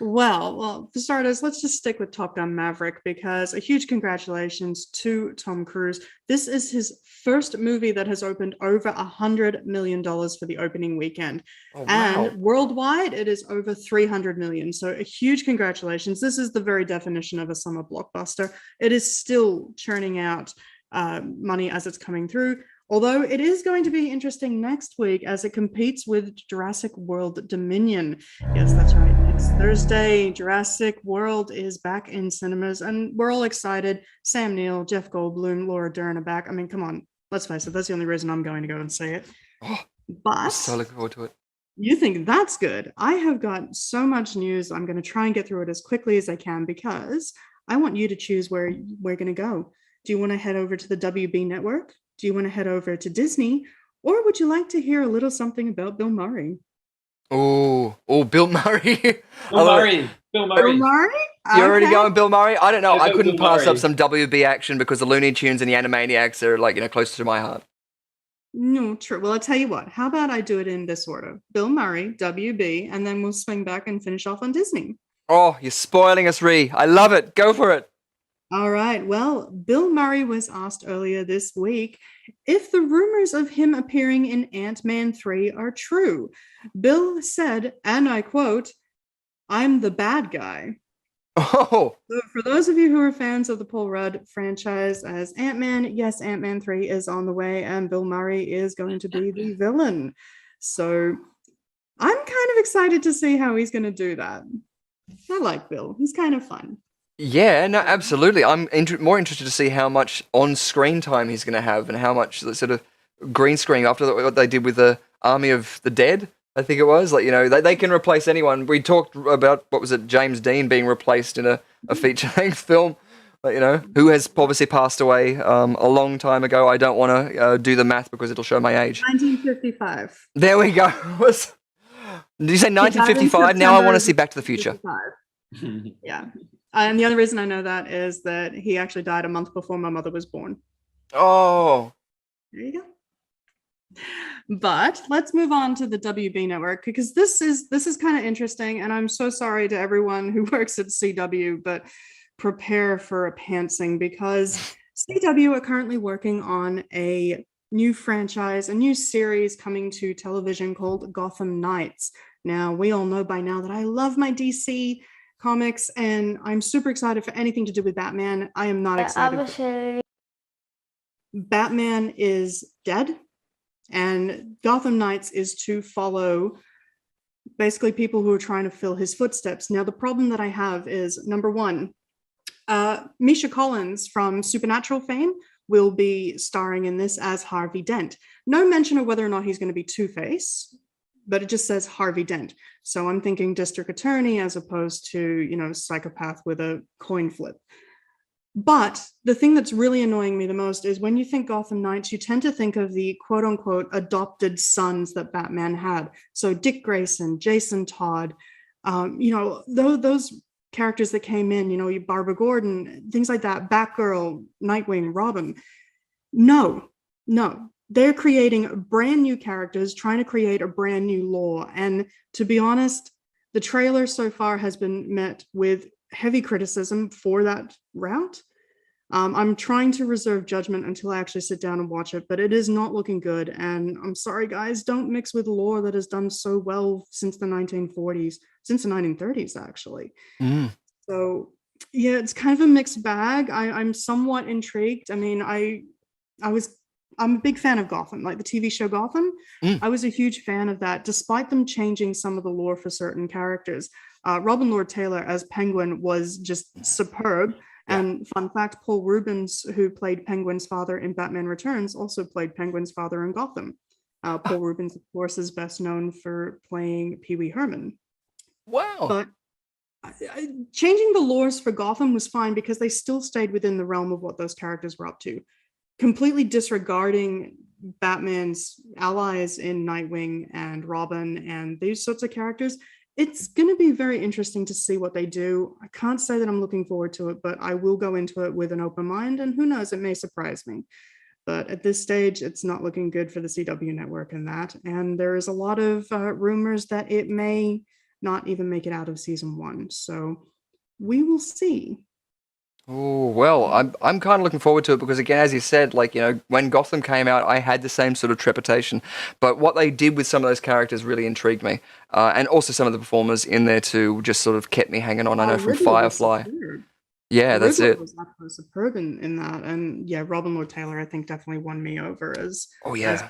Well, for starters, let's just stick with Top Gun Maverick because a huge congratulations to Tom Cruise. This is his first movie that has opened over $100 million for the opening weekend. Oh, wow. And worldwide, it is over 300 million. So a huge congratulations. This is the very definition of a summer blockbuster. It is still churning out money as it's coming through. Although it is going to be interesting next week as it competes with Jurassic World Dominion. Yes, that's right. It's Thursday. Jurassic World is back in cinemas, and we're all excited. Sam Neill, Jeff Goldblum, Laura Dern are back. I mean, come on. Let's face it. That's the only reason I'm going to go and see it. But I'm so looking forward to it. You think that's good? I have got so much news. I'm going to try and get through it as quickly as I can because I want you to choose where we're going to go. Do you want to head over to the WB network? Do you want to head over to Disney? Or would you like to hear a little something about Bill Murray? Oh, Bill Murray. Bill Murray. Bill Murray? You're already going Bill Murray? I don't know. I couldn't Bill pass Murray. up some WB action because the Looney Tunes and the Animaniacs are closer to my heart. No, true. Well, I'll tell you what. How about I do it in this order? Bill Murray, WB, and then we'll swing back and finish off on Disney. Oh, you're spoiling us, Rhi. I love it. Go for it. All right. Well, Bill Murray was asked earlier this week if the rumors of him appearing in Ant-Man 3 are true. Bill said, and I quote, "I'm the bad guy." Oh. So for those of you who are fans of the Paul Rudd franchise as Ant-Man, yes, Ant-Man 3 is on the way, and Bill Murray is going to be the villain. So I'm kind of excited to see how he's going to do that. I like Bill. He's kind of fun. Yeah, no, absolutely. I'm more interested to see how much on-screen time he's going to have and how much sort of green screen after what they did with the Army of the Dead, I think it was. They can replace anyone. We talked about, James Dean being replaced in a feature-length film, who has obviously passed away a long time ago. I don't want to do the math because it'll show my age. 1955. There we go. Did you say 1955? Now I want to see Back to the Future. Yeah. And the other reason I know that is that he actually died a month before my mother was born. Oh. There you go. But let's move on to the WB network, because this is kind of interesting, and I'm so sorry to everyone who works at CW, but prepare for a pantsing, because CW are currently working on a new franchise, a new series coming to television called Gotham Knights. Now, we all know by now that I love my DC comics, and I'm super excited for anything to do with Batman. I am not excited. Batman is dead, and Gotham Knights is to follow basically people who are trying to fill his footsteps. Now, the problem that I have is, number one, Misha Collins from Supernatural fame will be starring in this as Harvey Dent. No mention of whether or not he's going to be Two-Face, but it just says Harvey Dent. So I'm thinking district attorney as opposed to, you know, psychopath with a coin flip. But the thing that's really annoying me the most is when you think Gotham Knights, you tend to think of the quote unquote adopted sons that Batman had. So Dick Grayson, Jason Todd, you know, those characters that came in, you know, Barbara Gordon, things like that, Batgirl, Nightwing, Robin. No, they're creating brand new characters, trying to create a brand new lore. And to be honest, the trailer so far has been met with heavy criticism for that route. I'm trying to reserve judgment until I actually sit down and watch it, but it is not looking good. And I'm sorry, guys, don't mix with lore that has done so well since the 1940s, since the 1930s, actually. So yeah, it's kind of a mixed bag. I'm somewhat intrigued. I mean, I'm a big fan of Gotham, like the TV show Gotham. I was a huge fan of that, despite them changing some of the lore for certain characters. Robin Lord Taylor as Penguin was just superb. And fun fact, Paul Rubens, who played Penguin's father in Batman Returns, also played Penguin's father in Gotham. Paul Rubens, of course, is best known for playing Pee Wee Herman. Wow. But changing the lores for Gotham was fine because they still stayed within the realm of what those characters were up to. Completely disregarding Batman's allies in Nightwing and Robin and these sorts of characters, it's going to be very interesting to see what they do. I can't say that I'm looking forward to it, but I will go into it with an open mind, and who knows, it may surprise me. But at this stage, it's not looking good for the CW network in that. And there is a lot of rumors that it may not even make it out of season 1. So we will see. Oh, well, I'm kind of looking forward to it because, again, as you said, like, you know, when Gotham came out, I had the same sort of trepidation. But what they did with some of those characters really intrigued me. And also some of the performers in there, too, just sort of kept me hanging on. I know from Firefly. Yeah, that's it. Was absolutely superb in that. And yeah, Robin Lord Taylor, I think, definitely won me over as. Oh, yeah.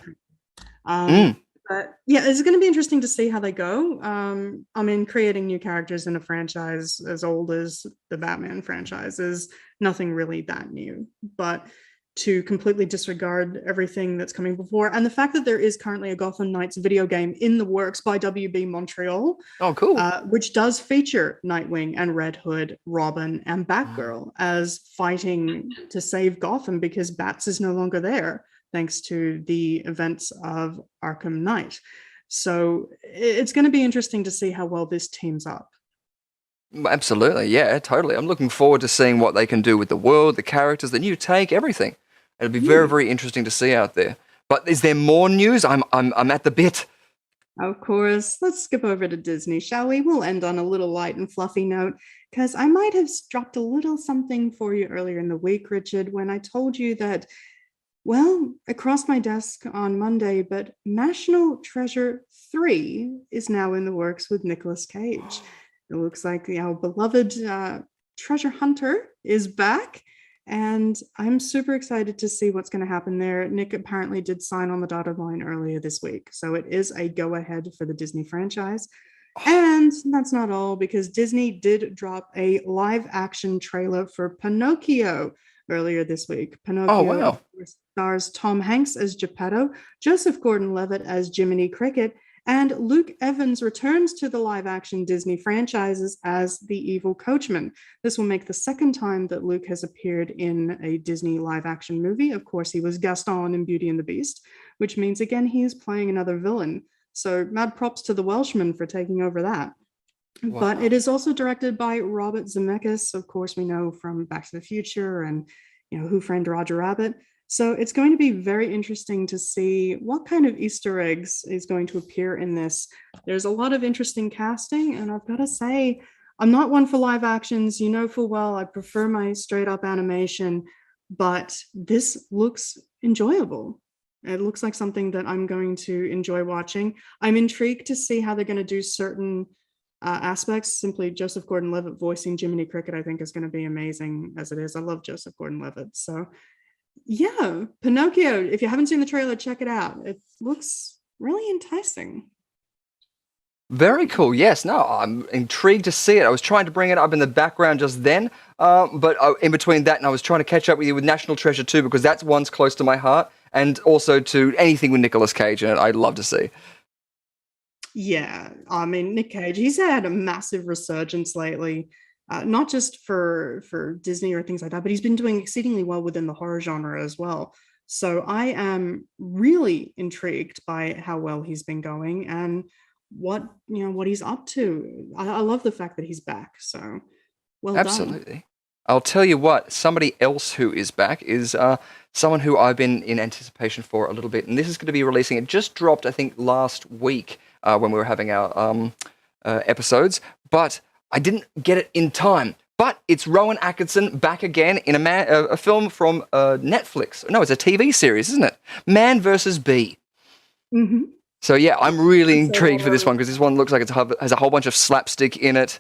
But yeah, it's going to be interesting to see how they go. I mean, creating new characters in a franchise as old as the Batman franchise is nothing really that new. But to completely disregard everything that's coming before, and the fact that there is currently a Gotham Knights video game in the works by WB Montreal. Oh, cool. Which does feature Nightwing and Red Hood, Robin, and Batgirl as fighting to save Gotham because Bats is no longer there, thanks to the events of Arkham Knight. So it's going to be interesting to see how well this teams up. Absolutely, yeah, totally. I'm looking forward to seeing what they can do with the world, the characters, the new take, everything. It'll be very, very interesting to see out there. But is there more news? I'm at the bit. Of course. Let's skip over to Disney, shall we? We'll end on a little light and fluffy note, because I might have dropped a little something for you earlier in the week, Richard, when I told you that, well, across my desk on Monday, but National Treasure 3 is now in the works with Nicolas Cage. It looks like our beloved treasure hunter is back, and I'm super excited to see what's going to happen there. Nick apparently did sign on the dotted line earlier this week, so it is a go-ahead for the Disney franchise. And that's not all, because Disney did drop a live-action trailer for Pinocchio earlier this week. Pinocchio stars Tom Hanks as Geppetto, Joseph Gordon-Levitt as Jiminy Cricket, and Luke Evans returns to the live-action Disney franchises as the evil coachman. This will make the second time that Luke has appeared in a Disney live-action movie. Of course, he was Gaston in Beauty and the Beast, which means, again, he is playing another villain. So mad props to the Welshman for taking over that. Wow. But it is also directed by Robert Zemeckis. Of course, we know from Back to the Future and, you know, Who Framed Roger Rabbit. So it's going to be very interesting to see what kind of Easter eggs is going to appear in this. There's a lot of interesting casting, and I've got to say, I'm not one for live actions. You know full well I prefer my straight up animation, but this looks enjoyable. It looks like something that I'm going to enjoy watching. I'm intrigued to see how they're going to do certain aspects. Simply Joseph Gordon-Levitt voicing Jiminy Cricket, I think, is going to be amazing as it is. I love Joseph Gordon-Levitt. So yeah, Pinocchio, if you haven't seen the trailer, check it out. It looks really enticing. Very cool. Yes, no, I'm intrigued to see it. I was trying to bring it up in the background just then, but in between that and I was trying to catch up with you with National Treasure 2 because that's one's close to my heart, and also to anything with Nicolas Cage in it, I'd love to see. Yeah, I mean, Nick Cage, he's had a massive resurgence lately, not just for Disney or things like that, but he's been doing exceedingly well within the horror genre as well. So I am really intrigued by how well he's been going and what he's up to. I love the fact that he's back. So well done. Absolutely. I'll tell you what, somebody else who is back is someone who I've been in anticipation for a little bit, and this is going to be releasing. It just dropped, I think, last week when we were having our episodes, but I didn't get it in time. But it's Rowan Atkinson back again in a film from Netflix. No, it's a TV series, isn't it? Man vs. Bee. Mm-hmm. So yeah, I'm really intrigued for this one because this one looks like it has a whole bunch of slapstick in it.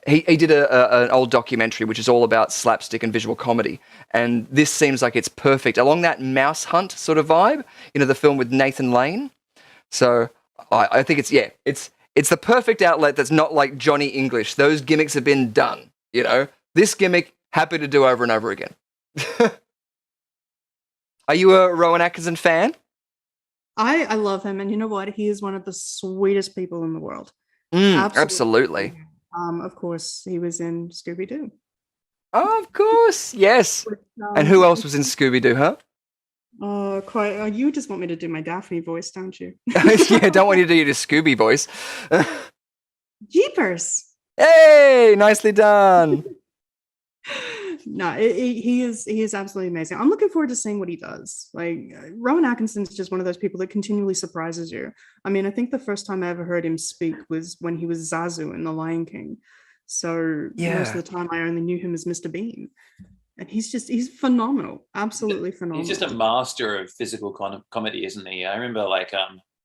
He did an old documentary which is all about slapstick and visual comedy, and this seems like it's perfect along that Mouse Hunt sort of vibe. You know, the film with Nathan Lane. So I think it's the perfect outlet that's not like Johnny English. Those gimmicks have been done. You know, this gimmick happy to do over and over again. Are you a Rowan Atkinson fan? I love him, and you know what? He is one of the sweetest people in the world. Absolutely. Of course, he was in Scooby-Doo. Oh, of course, yes. And who else was in Scooby-Doo, huh? Quite. You just want me to do my Daphne voice, don't you? Yeah, don't want you to do your Scooby voice. Jeepers! Hey, nicely done. No, he is absolutely amazing. I'm looking forward to seeing what he does. Like, Rowan Atkinson's just one of those people that continually surprises you. I mean, I think the first time I ever heard him speak was when he was Zazu in The Lion King. So most of the time I only knew him as Mr. Bean. And he's phenomenal. Absolutely phenomenal. He's just a master of physical comedy, isn't he? I remember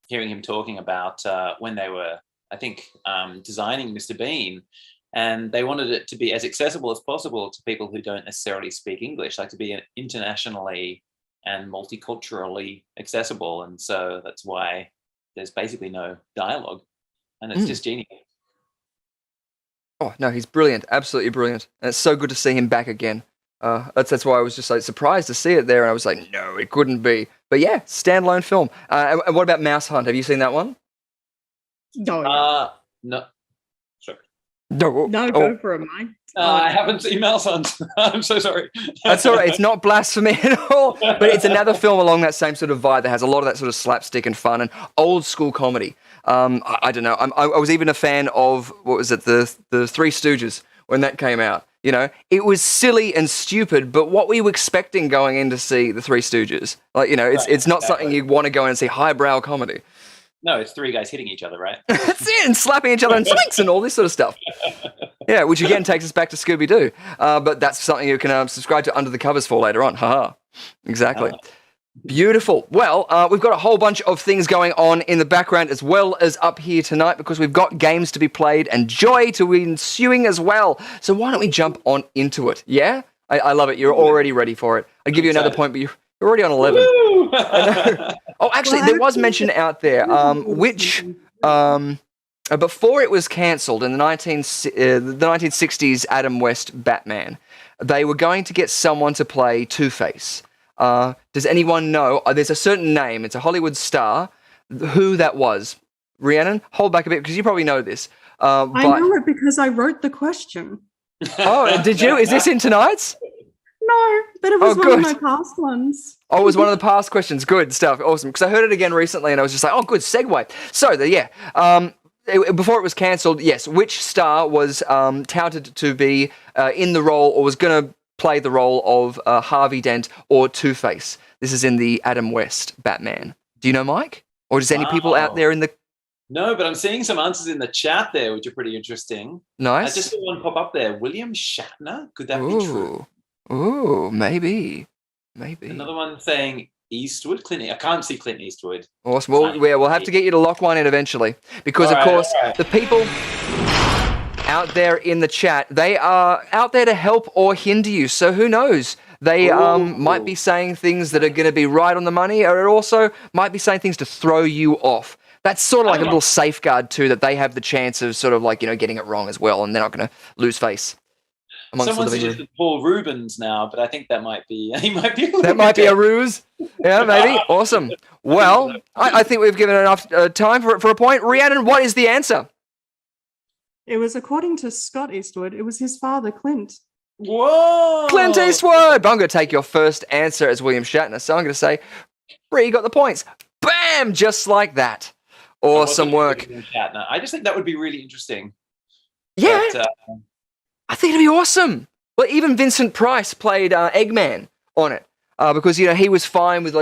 hearing him talking about when they were, I think, designing Mr. Bean. And they wanted it to be as accessible as possible to people who don't necessarily speak English, like to be internationally and multiculturally accessible. And so that's why there's basically no dialogue. And it's just genius. Oh, no, he's brilliant. Absolutely brilliant. And it's so good to see him back again. That's why I was just like surprised to see it there. And I was like, no, it couldn't be. But yeah, standalone film. And what about Mouse Hunt? Have you seen that one? No. No. Sure. No, go for it, Mike. I haven't seen Mouse Hunt. I'm so sorry. That's all right. It's not blasphemy at all. But it's another film along that same sort of vibe that has a lot of that sort of slapstick and fun and old school comedy. I don't know. I was even a fan of, what was it, the Three Stooges when that came out. You know, it was silly and stupid, but what were you expecting going in to see the Three Stooges? Like, you know, it's not something you want to go in and see highbrow comedy. No, it's three guys hitting each other, right? That's it, and slapping each other and swings and all this sort of stuff. Yeah, which again takes us back to Scooby-Doo. But that's something you can subscribe to Under the Covers for later on. Haha. Exactly. Beautiful. Well, we've got a whole bunch of things going on in the background as well as up here tonight because we've got games to be played and joy to be ensuing as well. So why don't we jump on into it? Yeah? I love it. You're already ready for it. I'll give you another point, but you're already on 11. Oh, actually, there was mention out there, which before it was cancelled in the 1960s Adam West Batman, they were going to get someone to play Two-Face. Does anyone know? There's a certain name. It's a Hollywood star. Who that was? Rhiannon, hold back a bit because you probably know this. I know it because I wrote the question. Oh, did you? Is this in tonight's? No, but it was one of my past ones. Oh, it was one of the past questions. Good stuff. Awesome. Because I heard it again recently and I was just like, oh, good segue. So, before it was cancelled, yes, which star was touted to be in the role or was going to play the role of Harvey Dent or Two-Face. This is in the Adam West Batman. Do you know Mike? Or does any people out there in the... No, but I'm seeing some answers in the chat there, which are pretty interesting. Nice. I just saw one pop up there. William Shatner? Could that be true? Ooh, maybe. Another one saying Eastwood. I can't see Clint Eastwood. Awesome. Well, we'll have to get you to lock one in eventually. Because, of course, the people out there in the chat, they are out there to help or hinder you. So who knows? They might be saying things that are going to be right on the money, or it also might be saying things to throw you off. That's sort of like a little safeguard too, that they have the chance of sort of like, getting it wrong as well, and they're not going to lose face. Someone suggested Paul Rubens now, but I think that might be a ruse. Yeah, maybe. Awesome. Well, I think we've given enough time for a point. Rhiannon, what is the answer? It was, according to Scott Eastwood, it was his father, Clint. Whoa! Clint Eastwood! But I'm going to take your first answer as William Shatner, so I'm going to say, Bree got the points. Bam! Just like that. Awesome work. I just think that would be really interesting. Yeah. But, I think it'd be awesome. Well, even Vincent Price played Eggman on it because, he was fine with,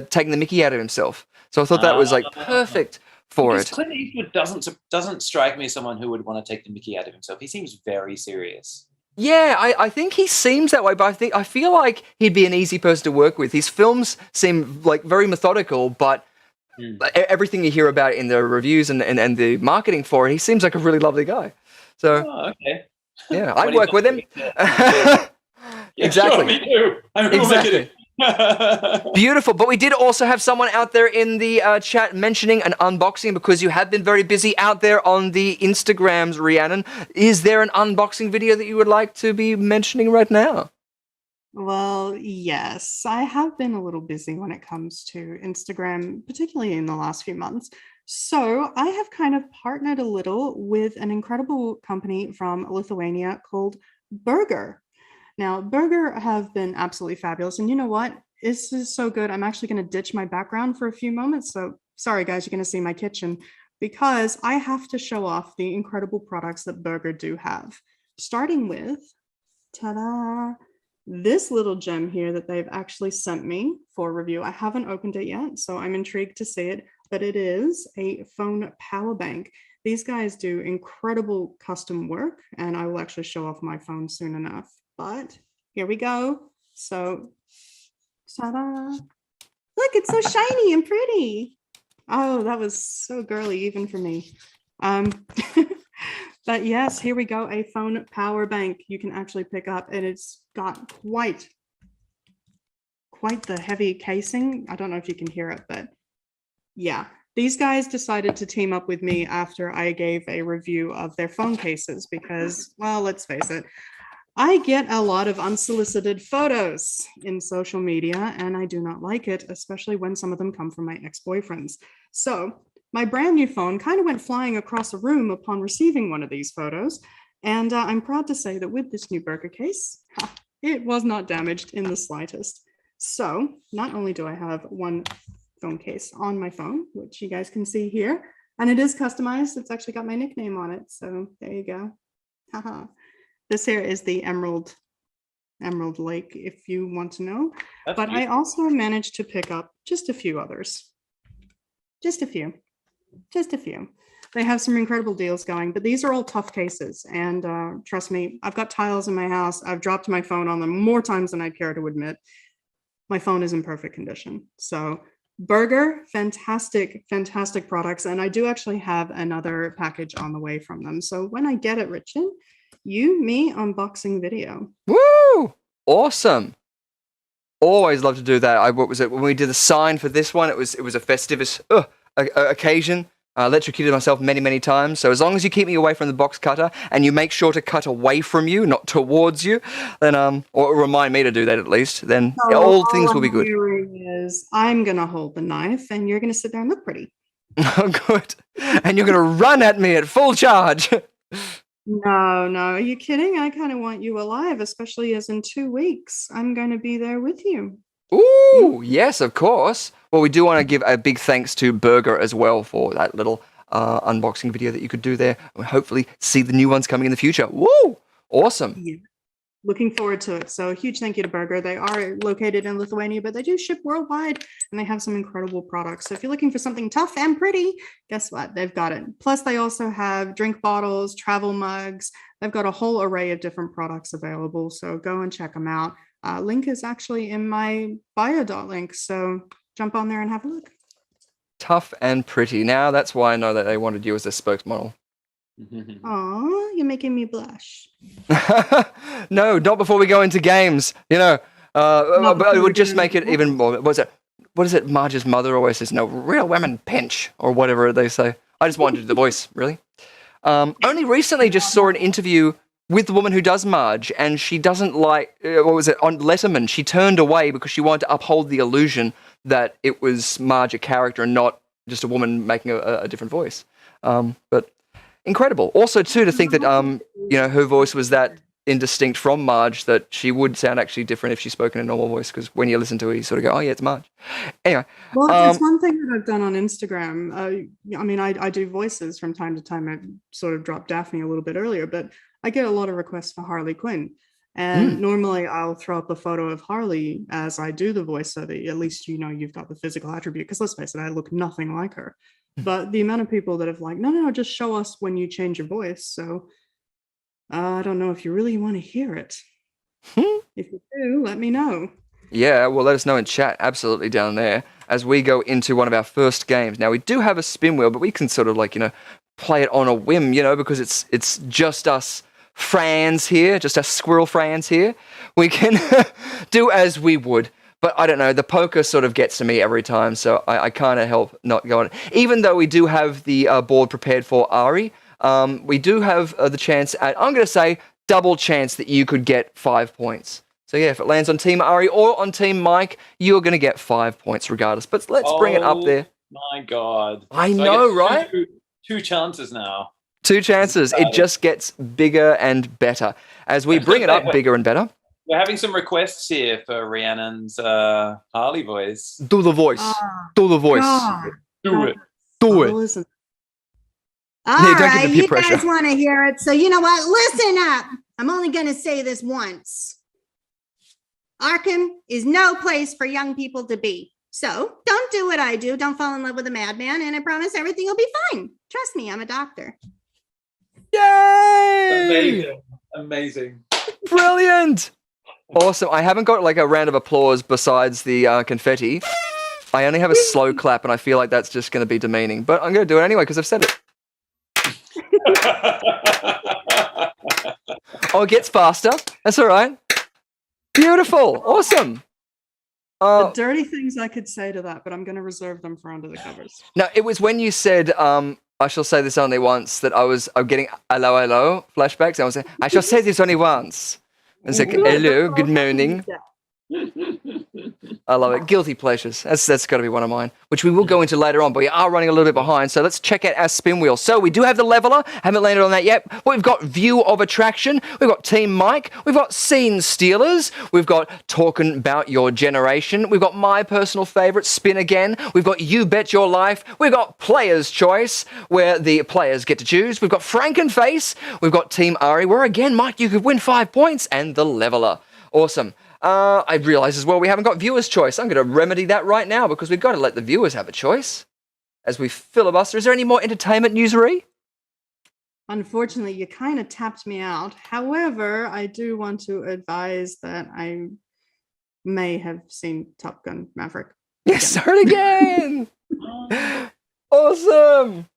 taking the mickey out of himself. So I thought that was, perfect for it. Clint Eastwood doesn't strike me as someone who would want to take the mickey out of himself. He seems very serious. Yeah, I think he seems that way, but I feel like he'd be an easy person to work with. His films seem, very methodical, but... everything you hear about in the reviews and the marketing for it, he seems like a really lovely guy. So, okay. Yeah, I'd work with him. Exactly. Sure, me too. Exactly. Beautiful. But we did also have someone out there in the chat mentioning an unboxing because you have been very busy out there on the Instagrams, Rhiannon. Is there an unboxing video that you would like to be mentioning right now? Well, yes, I have been a little busy when it comes to Instagram, particularly in the last few months. So I have kind of partnered a little with an incredible company from Lithuania called Burger. Now, Burger have been absolutely fabulous. And you know what? This is so good. I'm actually going to ditch my background for a few moments. So sorry, guys, you're going to see my kitchen because I have to show off the incredible products that Burger do have. Starting with, ta-da! This little gem here that they've actually sent me for review. I haven't opened it yet, so I'm intrigued to see it, but it is a phone power bank. These guys do incredible custom work, and I will actually show off my phone soon enough. But here we go. So, ta-da! Look, it's so shiny and pretty. Oh, that was so girly, even for me. But yes, here we go, a phone power bank you can actually pick up, and it's got quite the heavy casing. I don't know if you can hear it, but yeah. These guys decided to team up with me after I gave a review of their phone cases because, well, let's face it, I get a lot of unsolicited photos in social media, and I do not like it, especially when some of them come from my ex-boyfriends. So my brand new phone kind of went flying across a room upon receiving one of these photos. And I'm proud to say that with this new Burger case, it was not damaged in the slightest. So not only do I have one phone case on my phone, which you guys can see here, and it is customized. It's actually got my nickname on it. So there you go. Haha. This here is the Emerald Lake, if you want to know. But I also managed to pick up just a few others. Just a few. They have some incredible deals going, but these are all tough cases. And trust me, I've got tiles in my house. I've dropped my phone on them more times than I care to admit. My phone is in perfect condition. So Burger, fantastic products. And I do actually have another package on the way from them. So when I get it, Richard, me unboxing video. Woo! Awesome. Always love to do that. What was it? When we did the sign for this one, it was a festivus occasion. I electrocuted myself many times. So as long as you keep me away from the box cutter and you make sure to cut away from you, not towards you, then or remind me to do that at least, then all things will be good. Is I'm gonna hold the knife and you're gonna sit there and look pretty. Oh, good. And you're gonna run at me at full charge. No, are you kidding? I kind of want you alive, especially as in 2 weeks. I'm going to be there with you. Ooh, yes, of course. Well, we do want to give a big thanks to Burger as well for that little unboxing video that you could do there. We'll hopefully see the new ones coming in the future. Woo! Awesome. Yeah. looking forward to it. So a huge thank you to Burger. They are located in Lithuania, but they do ship worldwide and they have some incredible products. So if you're looking for something tough and pretty, guess what? They've got it. Plus, they also have drink bottles, travel mugs. They've got a whole array of different products available. So go and check them out. Link is actually in my bio.link. So jump on there and have a look. Tough and pretty. Now that's why I know that they wanted you as a spokesmodel. Aw, you're making me blush. No, not before we go into games. You know, but it would just make it even more. What is it? Marge's mother always says, "No, real women pinch," or whatever they say. I just wanted to do the voice, really. Only recently just saw an interview with the woman who does Marge, and she doesn't like, what was it, on Letterman, she turned away because she wanted to uphold the illusion that it was Marge a character and not just a woman making a different voice. But incredible. Also, too, to think that, you know, her voice was that indistinct from Marge that she would sound actually different if she spoke in a normal voice, because when you listen to her, you sort of go, oh, yeah, it's Marge. Anyway. Well, it's one thing that I've done on Instagram. I mean, I do voices from time to time. I sort of dropped Daphne a little bit earlier, but I get a lot of requests for Harley Quinn. And normally I'll throw up a photo of Harley as I do the voice so that at least you know you've got the physical attribute. Because let's face it, I look nothing like her. But the amount of people that have like, no, just show us when you change your voice. So I don't know if you really want to hear it. If you do, let me know. Yeah, well, let us know in chat, absolutely, down there, as we go into one of our first games. Now, we do have a spin wheel, but we can sort of like, you know, play it on a whim, you know, because it's just us friends here, just us squirrel friends here. We can do as we would. But I don't know, the poker sort of gets to me every time, so I can't help not going. Even though we do have the board prepared for Ari, we do have the chance at, I'm going to say, double chance that you could get 5 points. So yeah, if it lands on Team Ari or on Team Mike, you're going to get 5 points regardless. But let's bring it up there. My God. I know, right? Two chances now. 2 chances. It just gets bigger and better. As we bring it up bigger and better. We're having some requests here for Rhiannon's Harley voice. Do the voice. Do the voice. God. Do it. Do it. Listen. All right, you guys want to hear it. So you know what? Listen up. I'm only going to say this once. Arkham is no place for young people to be. So don't do what I do. Don't fall in love with a madman. And I promise everything will be fine. Trust me, I'm a doctor. Yay! Amazing. Amazing. Brilliant. Awesome. I haven't got like a round of applause besides the confetti. I only have a slow clap, and I feel like that's just going to be demeaning. But I'm going to do it anyway because I've said it. Oh, it gets faster. That's all right. Beautiful. Awesome. The dirty things I could say to that, but I'm going to reserve them for under the covers. No, it was when you said, I shall say this only once, that I'm getting hello flashbacks. I was saying, I shall say this only once. It's like, hello, good morning. I love it. Guilty pleasures. That's got to be one of mine, which we will go into later on, but we are running a little bit behind. So let's check out our spin wheel. So we do have the leveler. Haven't landed on that yet. But we've got view of attraction. We've got Team Mike. We've got scene stealers. We've got talking about your generation. We've got my personal favorite, spin again. We've got you bet your life. We've got player's choice, where the players get to choose. We've got Frankenface. We've got Team Ari, where again, Mike, you could win 5 points, and the leveler. Awesome. I realise as well we haven't got viewer's choice. I'm going to remedy that right now because we've got to let the viewers have a choice as we filibuster. Is there any more entertainment newsery? Unfortunately, you kind of tapped me out. However, I do want to advise that I may have seen Top Gun Maverick. Yes, heard again. Awesome.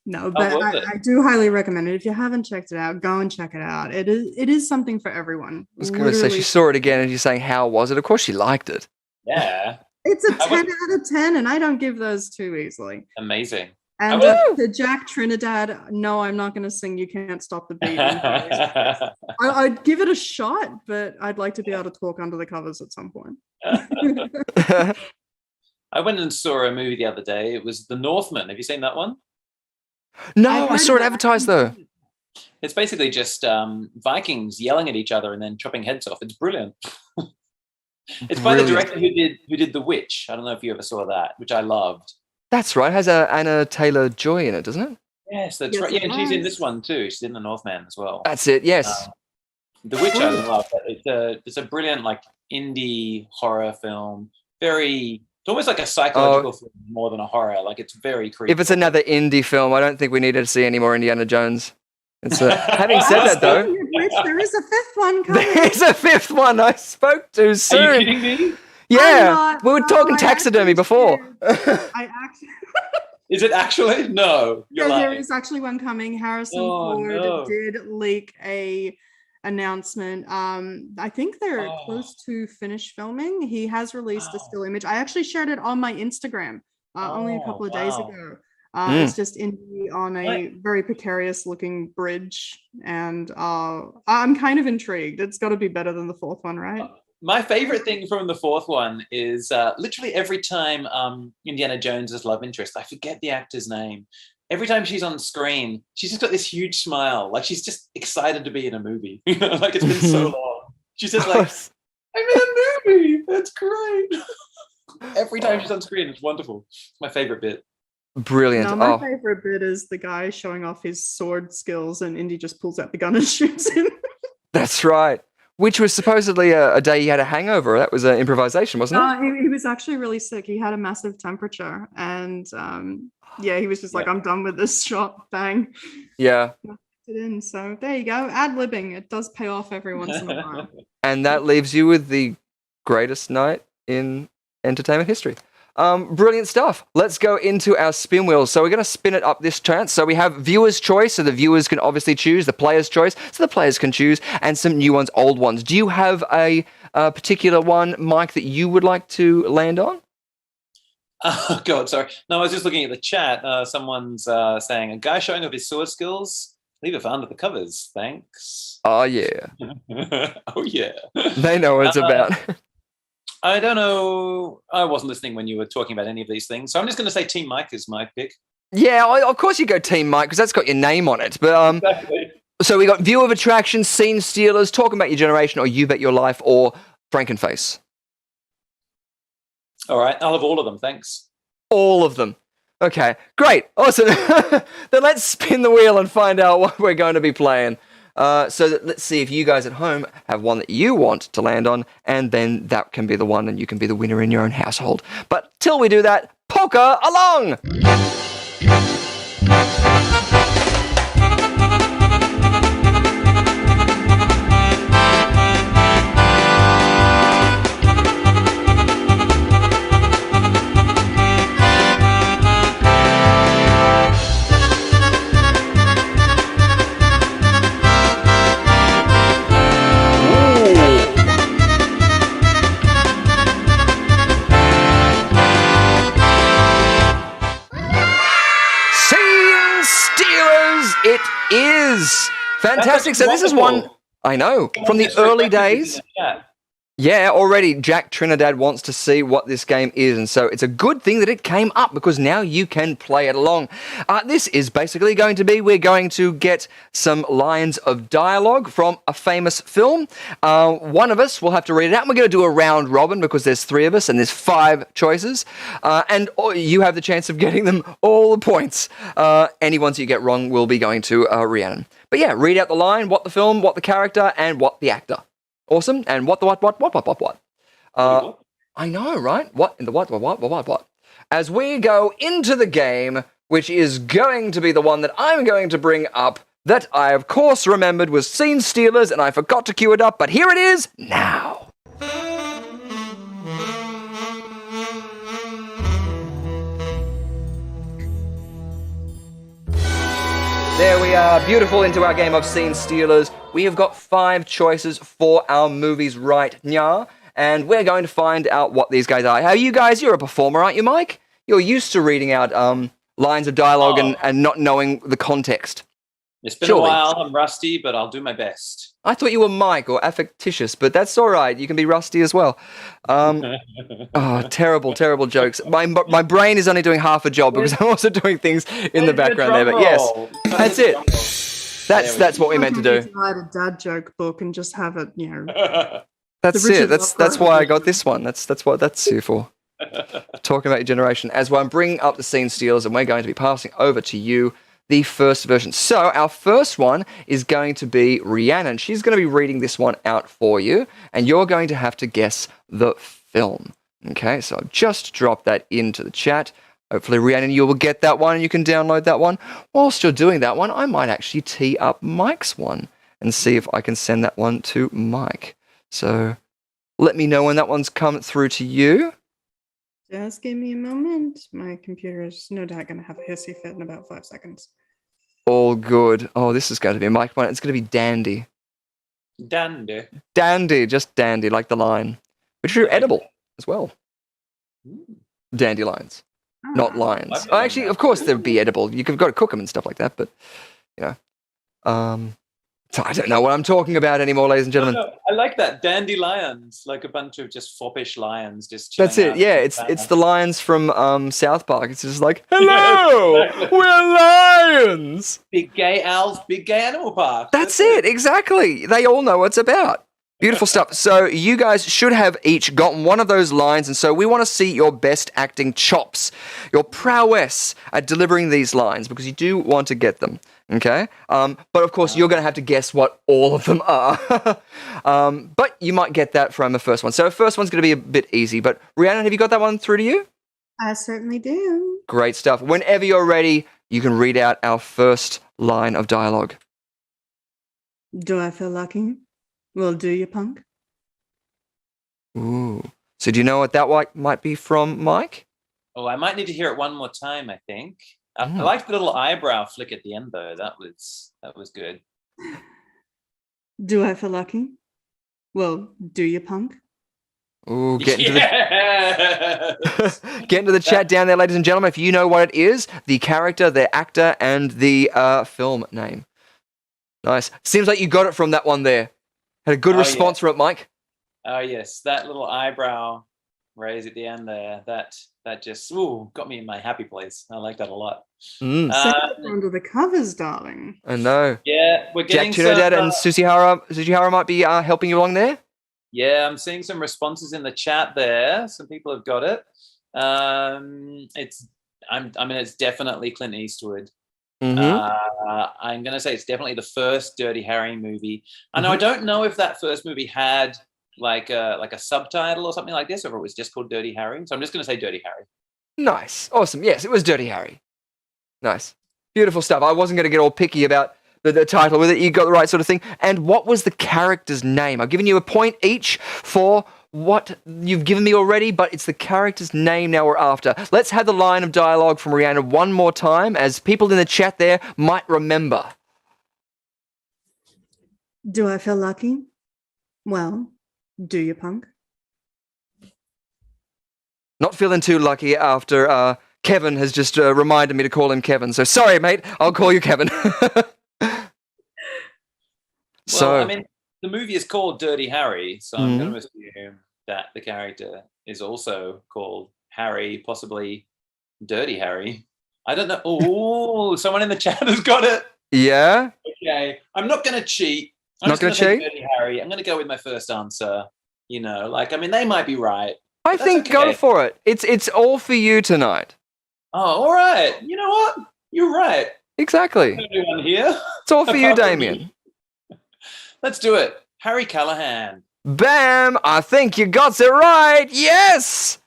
No, but I do highly recommend it. If you haven't checked it out, go and check it out. It is something for everyone. I was going to say, she saw it again and you're saying, how was it? Of course she liked it. Yeah. It's a 10 out of 10, and I don't give those too easily. Amazing. And the Jack Trinidad, no, I'm not going to sing You Can't Stop the Beat. I'd give it a shot, but I'd like to be able to talk under the covers at some point. I went and saw a movie the other day. It was The Northman. Have you seen that one? No, I saw it advertised though. It's basically just Vikings yelling at each other and then chopping heads off. It's brilliant. It's by the director who did The Witch. I don't know if you ever saw that, which I loved. That's right. It has Anna Taylor-Joy in it, doesn't it? Yes, that's right. Yeah, and she's in this one too. She's in The Northman as well. That's it. Yes. The Witch I love. It's a brilliant like indie horror film. It's almost like a psychological film more than a horror. Like it's very creepy. If it's another indie film, I don't think we need to see any more Indiana Jones. Having said that, though, there is a fifth one coming. There's a fifth one. I spoke too soon. Are you kidding me? Yeah, we were talking taxidermy before. I actually. Is it actually? No, you're lying. There is actually one coming. Harrison Ford did leak a announcement. I think they're close to finish filming. He has released a still image. I actually shared it on my Instagram only a couple of days ago. It's just Indy on a very precarious looking bridge, and I'm kind of intrigued. It's got to be better than the fourth one, right? My favorite thing from the fourth one is literally every time Indiana Jones's love interest, I forget the actor's name. Every time she's on screen, she's just got this huge smile. Like she's just excited to be in a movie. Like it's been so long. She's just like, I'm in a movie. That's great. Every time she's on screen, it's wonderful. It's my favorite bit. Brilliant. No, my favorite bit is the guy showing off his sword skills, and Indy just pulls out the gun and shoots him. That's right. Which was supposedly a day he had a hangover. That was an improvisation, wasn't it? He was actually really sick. He had a massive temperature, and he was just like, I'm done with this shot. Bang. Yeah. It in. So there you go. Ad-libbing. It does pay off every once in a while. And that leaves you with the greatest night in entertainment history. Brilliant stuff. Let's go into our spin wheel. So we're going to spin it up this chance. So we have viewer's choice, so the viewers can obviously choose, the player's choice, so the players can choose, and some new ones, old ones. Do you have a particular one, Mike, that you would like to land on? Oh, God, sorry. No, I was just looking at the chat. Someone's saying, a guy showing off his sword skills, leave it for under the covers. Thanks. Oh, yeah. Oh, yeah. They know what it's about. I don't know. I wasn't listening when you were talking about any of these things. So I'm just going to say Team Mike is my pick. Yeah, of course you go Team Mike, because that's got your name on it. But Exactly. So we got view of attraction, scene stealers, talking about your generation, or you bet your life, or Frankenface. All right. I'll have all of them. Thanks. All of them. Okay, great. Awesome. Then let's spin the wheel and find out what we're going to be playing. Let's see if you guys at home have one that you want to land on, and then that can be the one, and you can be the winner in your own household. But till we do that, poker along! It is fantastic. So this is one, I know, from the early days. Yeah, already Jack Trinidad wants to see what this game is, and so it's a good thing that it came up, because now you can play it along. This is basically going to be, we're going to get some lines of dialogue from a famous film. One of us will have to read it out, and we're going to do a round robin, because there's 3 of us, and there's 5 choices, and you have the chance of getting them all the points. Any ones you get wrong will be going to Rhiannon. But yeah, read out the line, what the film, what the character, and what the actor. Awesome. And what? I know, right? What in the what? As we go into the game, which is going to be the one that I'm going to bring up, that I, of course, remembered was Scene Stealers, and I forgot to queue it up, but here it is now. There we are, beautiful, into our game of Scene Stealers. We have got 5 choices for our movies right now, and we're going to find out what these guys are. How you guys, you're a performer, aren't you, Mike? You're used to reading out lines of dialogue and not knowing the context. It's been a while, I'm rusty, but I'll do my best. I thought you were Mike or affectitious, but that's all right. You can be rusty as well. Terrible jokes. My brain is only doing half a job because I'm also doing things in the background there. But yes, that's it. That's what we meant to do. Write a dad joke book and just have it, That's it. That's why I got this one. That's what that's here for. Talking about your generation. As well, I'm bringing up the Scene Stealers, and we're going to be passing over to you the first version. So our first one is going to be Rhiannon. She's going to be reading this one out for you, and you're going to have to guess the film. Okay, so I've just dropped that into the chat. Hopefully, Rhiannon, you will get that one and you can download that one. Whilst you're doing that one, I might actually tee up Mike's one and see if I can send that one to Mike. So let me know when that one's come through to you. Just give me a moment. My computer is no doubt going to have a hissy fit in about 5 seconds. All good. Oh, this is going to be Mike one. It's going to be Dandy. Dandy. Dandy, just dandy, like the line. Which are edible as well. Dandelions. Not lions. Oh, actually, of course, they'd be edible. You've got to cook them and stuff like that, but, you know. So I don't know what I'm talking about anymore, ladies and gentlemen. No, I like that. Dandelions, like a bunch of just foppish lions just chilling That's it. out. Yeah, it's the lions from South Park. It's just like, hello, Yeah, exactly. we're lions. Big gay owls, big gay animal park. That's it, exactly. They all know what it's about. Beautiful stuff. So you guys should have each gotten one of those lines, and so we want to see your best acting chops, your prowess at delivering these lines, because you do want to get them, okay? But of course, you're going to have to guess what all of them are. But you might get that from the first one. So the first one's going to be a bit easy, but Rhiannon, have you got that one through to you? I certainly do. Great stuff. Whenever you're ready, you can read out our first line of dialogue. Do I feel lucky? Well, do you, punk? Ooh. So do you know what that might be from, Mike? Oh, I might need to hear it one more time, I think. I liked the little eyebrow flick at the end, though. That was good. Do I feel lucky? Well, do you, punk? Ooh, get into the chat down there, ladies and gentlemen. If you know what it is, the character, the actor, and the film name. Nice. Seems like you got it from that one there. Had a good response from it, Mike. Oh yes, that little eyebrow raise at the end there. That just got me in my happy place. I like that a lot. Under the covers, darling. I know. Yeah, we're getting Jack Tunodad and Susihara might be helping you along there. Yeah, I'm seeing some responses in the chat there. Some people have got it. It's definitely Clint Eastwood. I'm going to say it's definitely the first Dirty Harry movie. I don't know if that first movie had like a subtitle or something like this, or if it was just called Dirty Harry. So I'm just going to say Dirty Harry. Nice. Awesome. Yes, it was Dirty Harry. Nice. Beautiful stuff. I wasn't going to get all picky about the title with it. You got the right sort of thing. And what was the character's name? I've given you a point each for what you've given me already, but it's the character's name now we're after. Let's have the line of dialogue from Rhiannon one more time, as people in the chat there might remember. Do I feel lucky? Well, do you, punk? Not feeling too lucky after Kevin has just reminded me to call him Kevin. So sorry, mate. I'll call you Kevin. Well, I mean, the movie is called Dirty Harry, so I'm going to assume that the character is also called Harry, possibly Dirty Harry. I don't know. Oh, someone in the chat has got it. Yeah? Okay. I'm not going to cheat. I'm not going to cheat? Dirty Harry. I'm going to go with my first answer. You know, they might be right. I think go for it. It's all for you tonight. Oh, all right. You know what? You're right. Exactly. Everyone here. It's all for you, Damien. Let's do it. Harry Callahan. Bam! I think you got it right. Yes!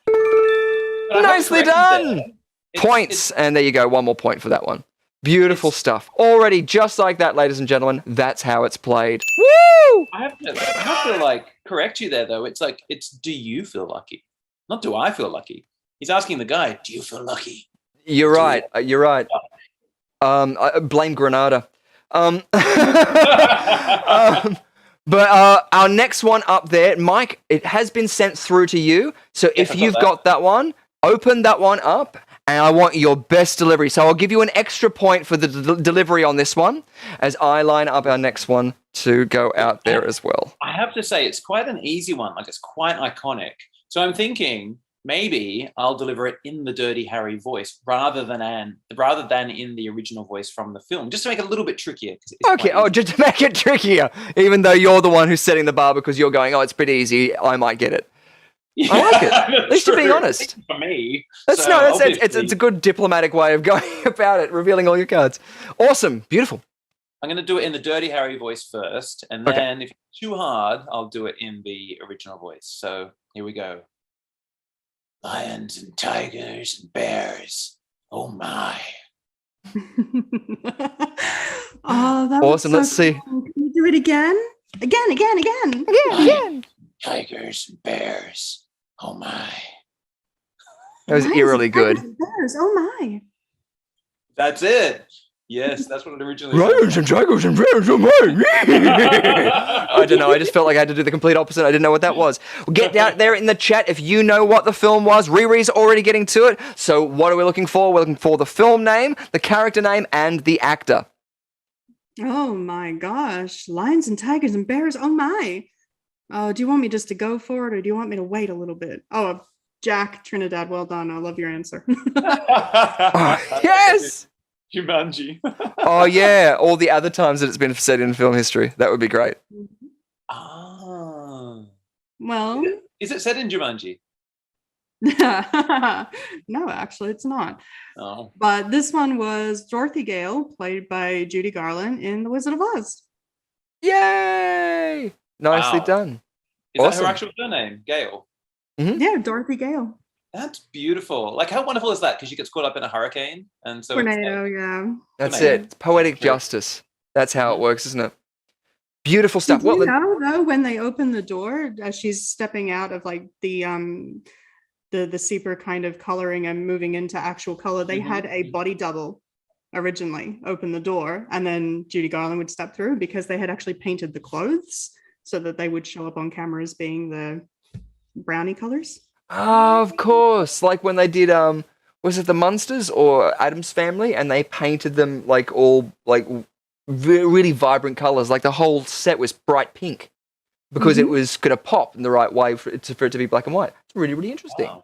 Nicely done. Points. And there you go. One more point for that one. Beautiful stuff. Already, just like that, ladies and gentlemen, that's how it's played. Woo! I have to correct you there, though. It's do you feel lucky? Not do I feel lucky. He's asking the guy, do you feel lucky? You're right. You're right. I blame Granada. But our next one up there, Mike, it has been sent through to you. So if you've got that one, open that one up, and I want your best delivery. So I'll give you an extra point for the delivery on this one, as I line up our next one to go out there as well. I have to say, it's quite an easy one. It's quite iconic. So I'm thinking maybe I'll deliver it in the Dirty Harry voice rather than in the original voice from the film, just to make it a little bit trickier. Okay, just to make it trickier, even though you're the one who's setting the bar because you're going, oh, it's pretty easy, I might get it. I like it. At least you're being honest. For me. It's a good diplomatic way of going about it, revealing all your cards. Awesome. Beautiful. I'm going to do it in the Dirty Harry voice first, and then if it's too hard, I'll do it in the original voice. So here we go. Lions and tigers and bears. Oh my. Oh, that awesome. Let's see. Can you do it again? Again. Tigers and bears. Oh my. That was eerily good. Bears. Oh my. That's it. Yes, that's what it originally Lions and tigers and bears. Oh my. I don't know. I just felt like I had to do the complete opposite. I didn't know what that was. Get out there in the chat if you know what the film was. Riri's already getting to it. So what are we looking for? We're looking for the film name, the character name, and the actor. Oh my gosh. Lions and tigers and bears. Oh my. Oh, do you want me just to go for it, or do you want me to wait a little bit? Oh, Jack Trinidad, well done. I love your answer. Yes! Jumanji. Oh, yeah. All the other times that it's been said in film history. That would be great. Well. Is it said in Jumanji? No, actually, it's not. Oh. But this one was Dorothy Gale, played by Judy Garland in The Wizard of Oz. Yay! Nicely done. Is that her actual surname, Gale? Mm-hmm. Yeah, Dorothy Gale. That's beautiful. Like, how wonderful is that? Because she gets caught up in a hurricane, and so Tornado, yeah. That's it. It's poetic justice. That's how it works, isn't it? Beautiful stuff. Did you know, though, when they open the door, as she's stepping out of like the sepia kind of coloring and moving into actual color, they had a body double originally open the door, and then Judy Garland would step through because they had actually painted the clothes so that they would show up on camera as being the brownie colors. Oh, of course. Like when they did, was it the Munsters or Addams Family? And they painted them like all like really vibrant colors. Like the whole set was bright pink because it was going to pop in the right way for it to be black and white. It's really, really interesting. Wow.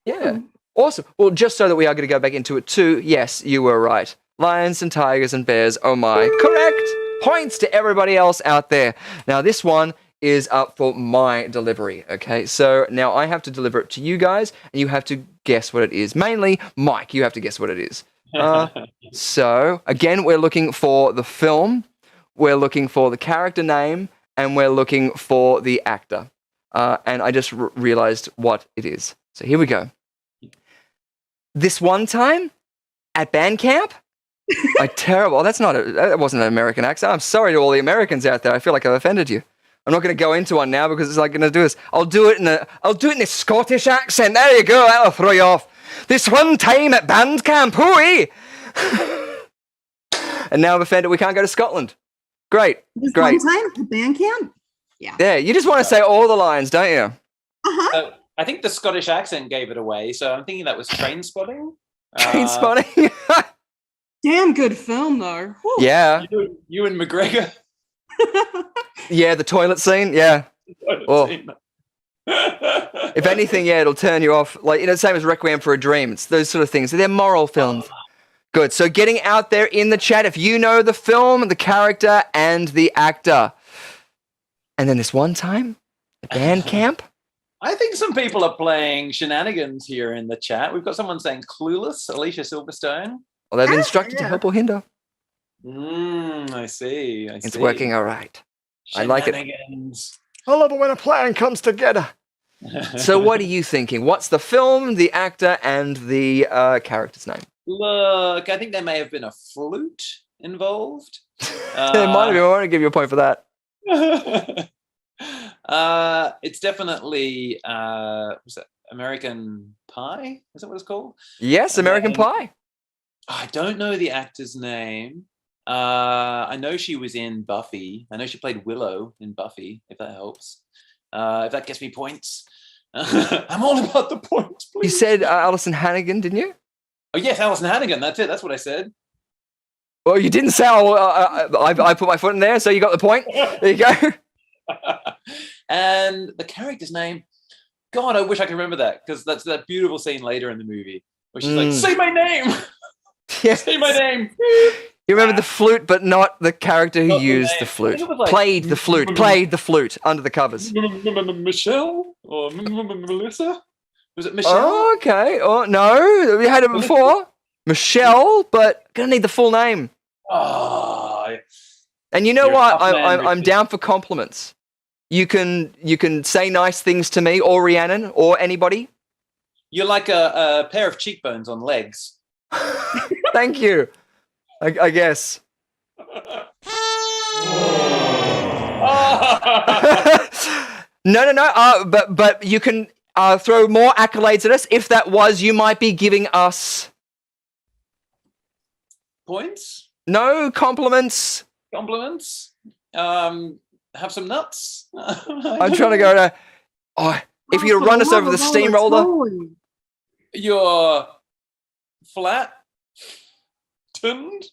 Yeah. Awesome. Well, just so that we are going to go back into it too. Yes, you were right. Lions and tigers and bears. Oh my. Correct. Points to everybody else out there. Now this one is up for my delivery. Okay, so now I have to deliver it to you guys, and you have to guess what it is. Mainly, Mike, you have to guess what it is. So again, we're looking for the film, we're looking for the character name, and we're looking for the actor. And I just realized what it is. So here we go. This one time at band camp. Terrible. That wasn't an American accent. I'm sorry to all the Americans out there. I feel like I've offended you. I'm not going to go into one now because it's like going to do this. I'll do it in a Scottish accent. There you go. That'll throw you off. This one time at band camp, hooey! And now I'm offended we can't go to Scotland. Great. This great. one time at band camp? Yeah. Yeah, you just want to say all the lines, don't you? Uh-huh. I think the Scottish accent gave it away, so I'm thinking that was Train Spotting. Train Spotting? Damn good film, though. Whew. Yeah. You and McGregor. Yeah, the toilet scene. Yeah. If anything, yeah, it'll turn you off. Like, same as Requiem for a Dream. It's those sort of things. They're moral films. Good. So getting out there in the chat, if you know the film, the character, and the actor. And then this one time, at band camp. I think some people are playing shenanigans here in the chat. We've got someone saying Clueless, Alicia Silverstone. Well, they've been instructed to help or hinder. I see. It's working all right. I like it. I love it when a plan comes together. So what are you thinking? What's the film, the actor, and the character's name? Look, I think there may have been a flute involved. There might have been. I want to give you a point for that. It's definitely was that American Pie? Is that what it's called? Yes, American Pie. I don't know the actor's name. I know she was in Buffy. I know she played Willow in Buffy, if that helps. If that gets me points. I'm all about the points, please. You said Alison Hannigan, didn't you? Oh, yes, Alison Hannigan. That's it. That's what I said. Well, you didn't say, I put my foot in there, so you got the point. There you go. And the character's name, God, I wish I could remember that, because that's that beautiful scene later in the movie where she's like, say my name. Yes. Say my name. You remember the flute, but not the character who Not the used name. the I flute. think it was like- Played the flute under the covers. Michelle or Melissa? Was it Michelle? Oh, okay. Oh, no, we had it before. Michelle, but gonna need the full name. Oh, And you know You're a what? tough man, I'm Richard. down for compliments. You can say nice things to me or Rhiannon or anybody. you're like a pair of cheekbones on legs. Thank you. I guess. No. But you can throw more accolades at us. If that was, you might be giving us Points? no compliments. Compliments? Have some nuts? I'm trying to go to. Oh, if you run us over the steamroller. You're flat. Tuned.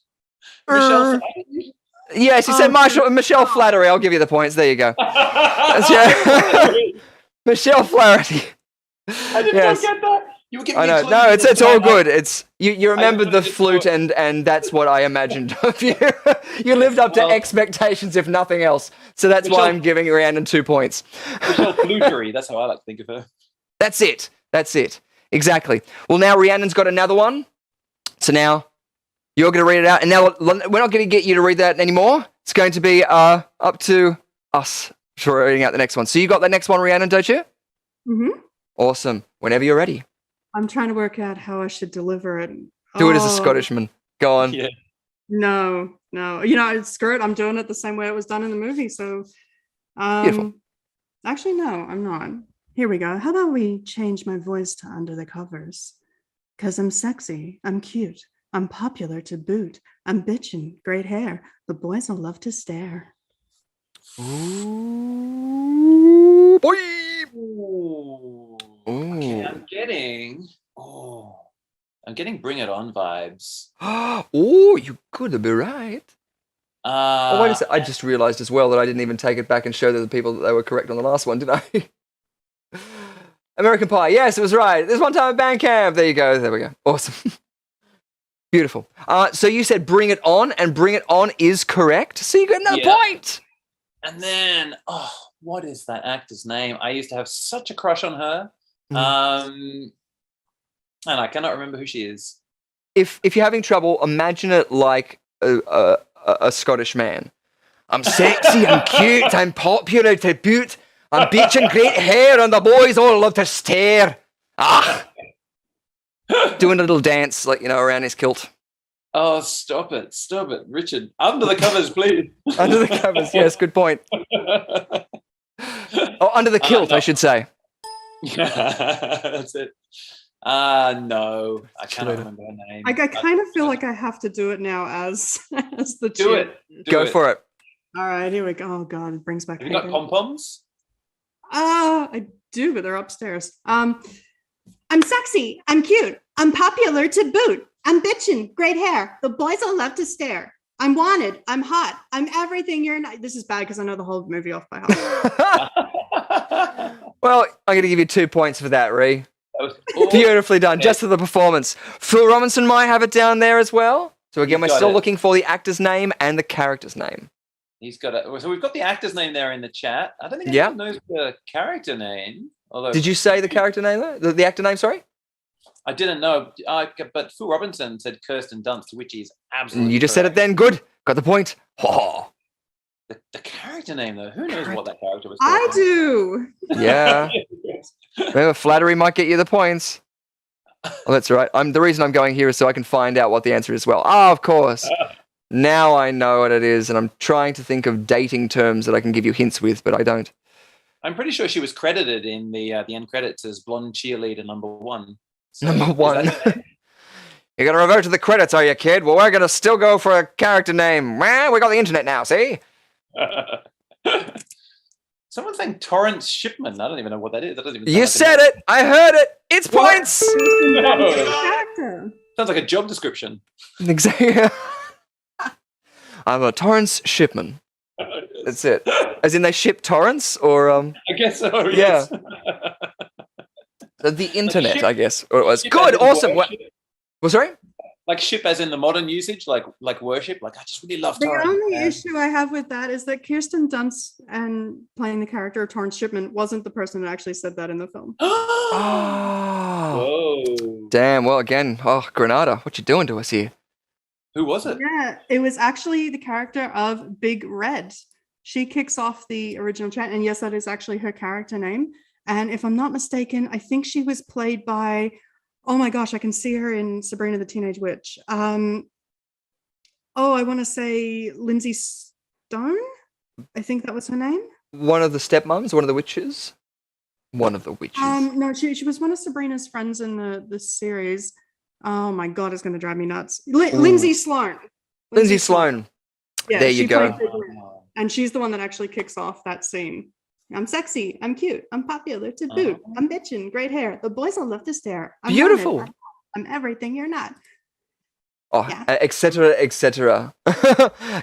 Michelle Flattery? Yes, you said Michelle Flattery. I'll give you the points. There you go. Michelle Flaherty. I did not get that. You were giving I me know. clues No, it's this all time. good. It's you remembered the just flute thought- and that's what I imagined of you. You lived up to Well- expectations, if nothing else. So that's why Michelle- I'm giving Rhiannon 2 points. Michelle Flutery. That's how I like to think of her. That's it. Exactly. Well, now Rhiannon's got another one. So now you're going to read it out. And now we're not going to get you to read that anymore. It's going to be up to us for reading out the next one. So you got the next one, Rhiannon, don't you? Mm-hmm. Awesome. Whenever you're ready. I'm trying to work out how I should deliver it. Do it as a Oh, Scottishman. Go on. Yeah. No. Screw it. I'm doing it the same way it was done in the movie. So, Beautiful. actually, no, I'm not. Here we go. How about we change my voice to Under the Covers? Because I'm sexy, I'm cute, I'm popular to boot, I'm bitchin', great hair. The boys will love to stare. Ooh, boy. Ooh. Ooh. Okay, I'm getting Bring It On vibes. Oh, you could be right. Oh, wait a sec. I just realized as well that I didn't even take it back and show the people that they were correct on the last one, did I? American Pie. Yes, it was right. This one time at band camp. There you go. There we go. Awesome. Beautiful. So you said Bring It On, and Bring It On is correct. So you got another point. And then, what is that actor's name? I used to have such a crush on her. And I cannot remember who she is. If you're having trouble, imagine it like a Scottish man. I'm sexy, I'm cute, I'm popular to boot, I'm bitchin' great hair, and the boys all love to stare. Doing a little dance, around his kilt. Oh, stop it, Richard. Under the covers, please. Under the covers, yes, good point. Oh, under the kilt, I should say. That's it. No, I cannot remember her name. I kind of feel like I have to do it now as the Do chip. it. Go for it. All right, here we go. Oh God, it brings back. Have you got pom-poms? I do, but they're upstairs. I'm sexy. I'm cute. I'm popular to boot. I'm bitchin', great hair. The boys all love to stare. I'm wanted. I'm hot. I'm everything you're not. This is bad because I know the whole movie off by heart. Well, I'm going to give you 2 points for that, Ree. That was Beautifully done, just for the performance. Phil Robinson might have it down there as well. So again, we're He's got still it. looking for the actor's name and the character's name. He's got it. So we've got the actor's name there in the chat. I don't think Yeah. anyone knows the character name. Although Did you say the character name there? The actor name, sorry? I didn't know, but Phil Robinson said Kirsten Dunst, which is absolutely. You just said it then. Good. Got the point. Oh. The character name, though, who knows what that character was? I called? do. Yeah. Remember, flattery might get you the points. Well, that's right. The reason I'm going here is so I can find out what the answer is as well. Of course. Now I know what it is, and I'm trying to think of dating terms that I can give you hints with, but I don't. I'm pretty sure she was credited in the end credits as blonde cheerleader number 1. So, Number 1. is that her name? You're going to revert to the credits, are you, kid? Well, we're going to still go for a character name. Well, we got the internet now, see? Someone's saying Torrance Shipman. I don't even know what that is. That doesn't even. You said it. I heard it. It's What? points. Character. Sounds like a job description. Exactly. I'm a Torrance shipman. That's it. As in they ship torrents, or I guess so. Yeah. Yes. The internet, ship- I guess. Or it was ship good, as in awesome. what? Well, sorry. Like ship as in the modern usage, like worship. Like I just really love The Torrance. only issue I have with that is that Kirsten Dunst and playing the character of Torrance Shipman wasn't the person that actually said that in the film. Oh. Damn. Well, again, Granada, what you doing to us here? Who was it? Yeah, it was actually the character of Big Red. She kicks off the original chat, and yes, that is actually her character name. And if I'm not mistaken, I think she was played by, oh my gosh, I can see her in Sabrina the Teenage Witch. I want to say Lindsay Stone. I think that was her name. One of the stepmoms, one of the witches. One of the witches. No, she was one of Sabrina's friends in the series. Oh my god, it's going to drive me nuts. Lindsay Sloan. Lindsay Sloan. Yeah, there you go. And she's the one that actually kicks off that scene. I'm sexy, I'm cute, I'm popular to boot, I'm bitchin', great hair. The boys all love to stare. I'm Beautiful. wanted. I'm everything you're not. Etc., etc.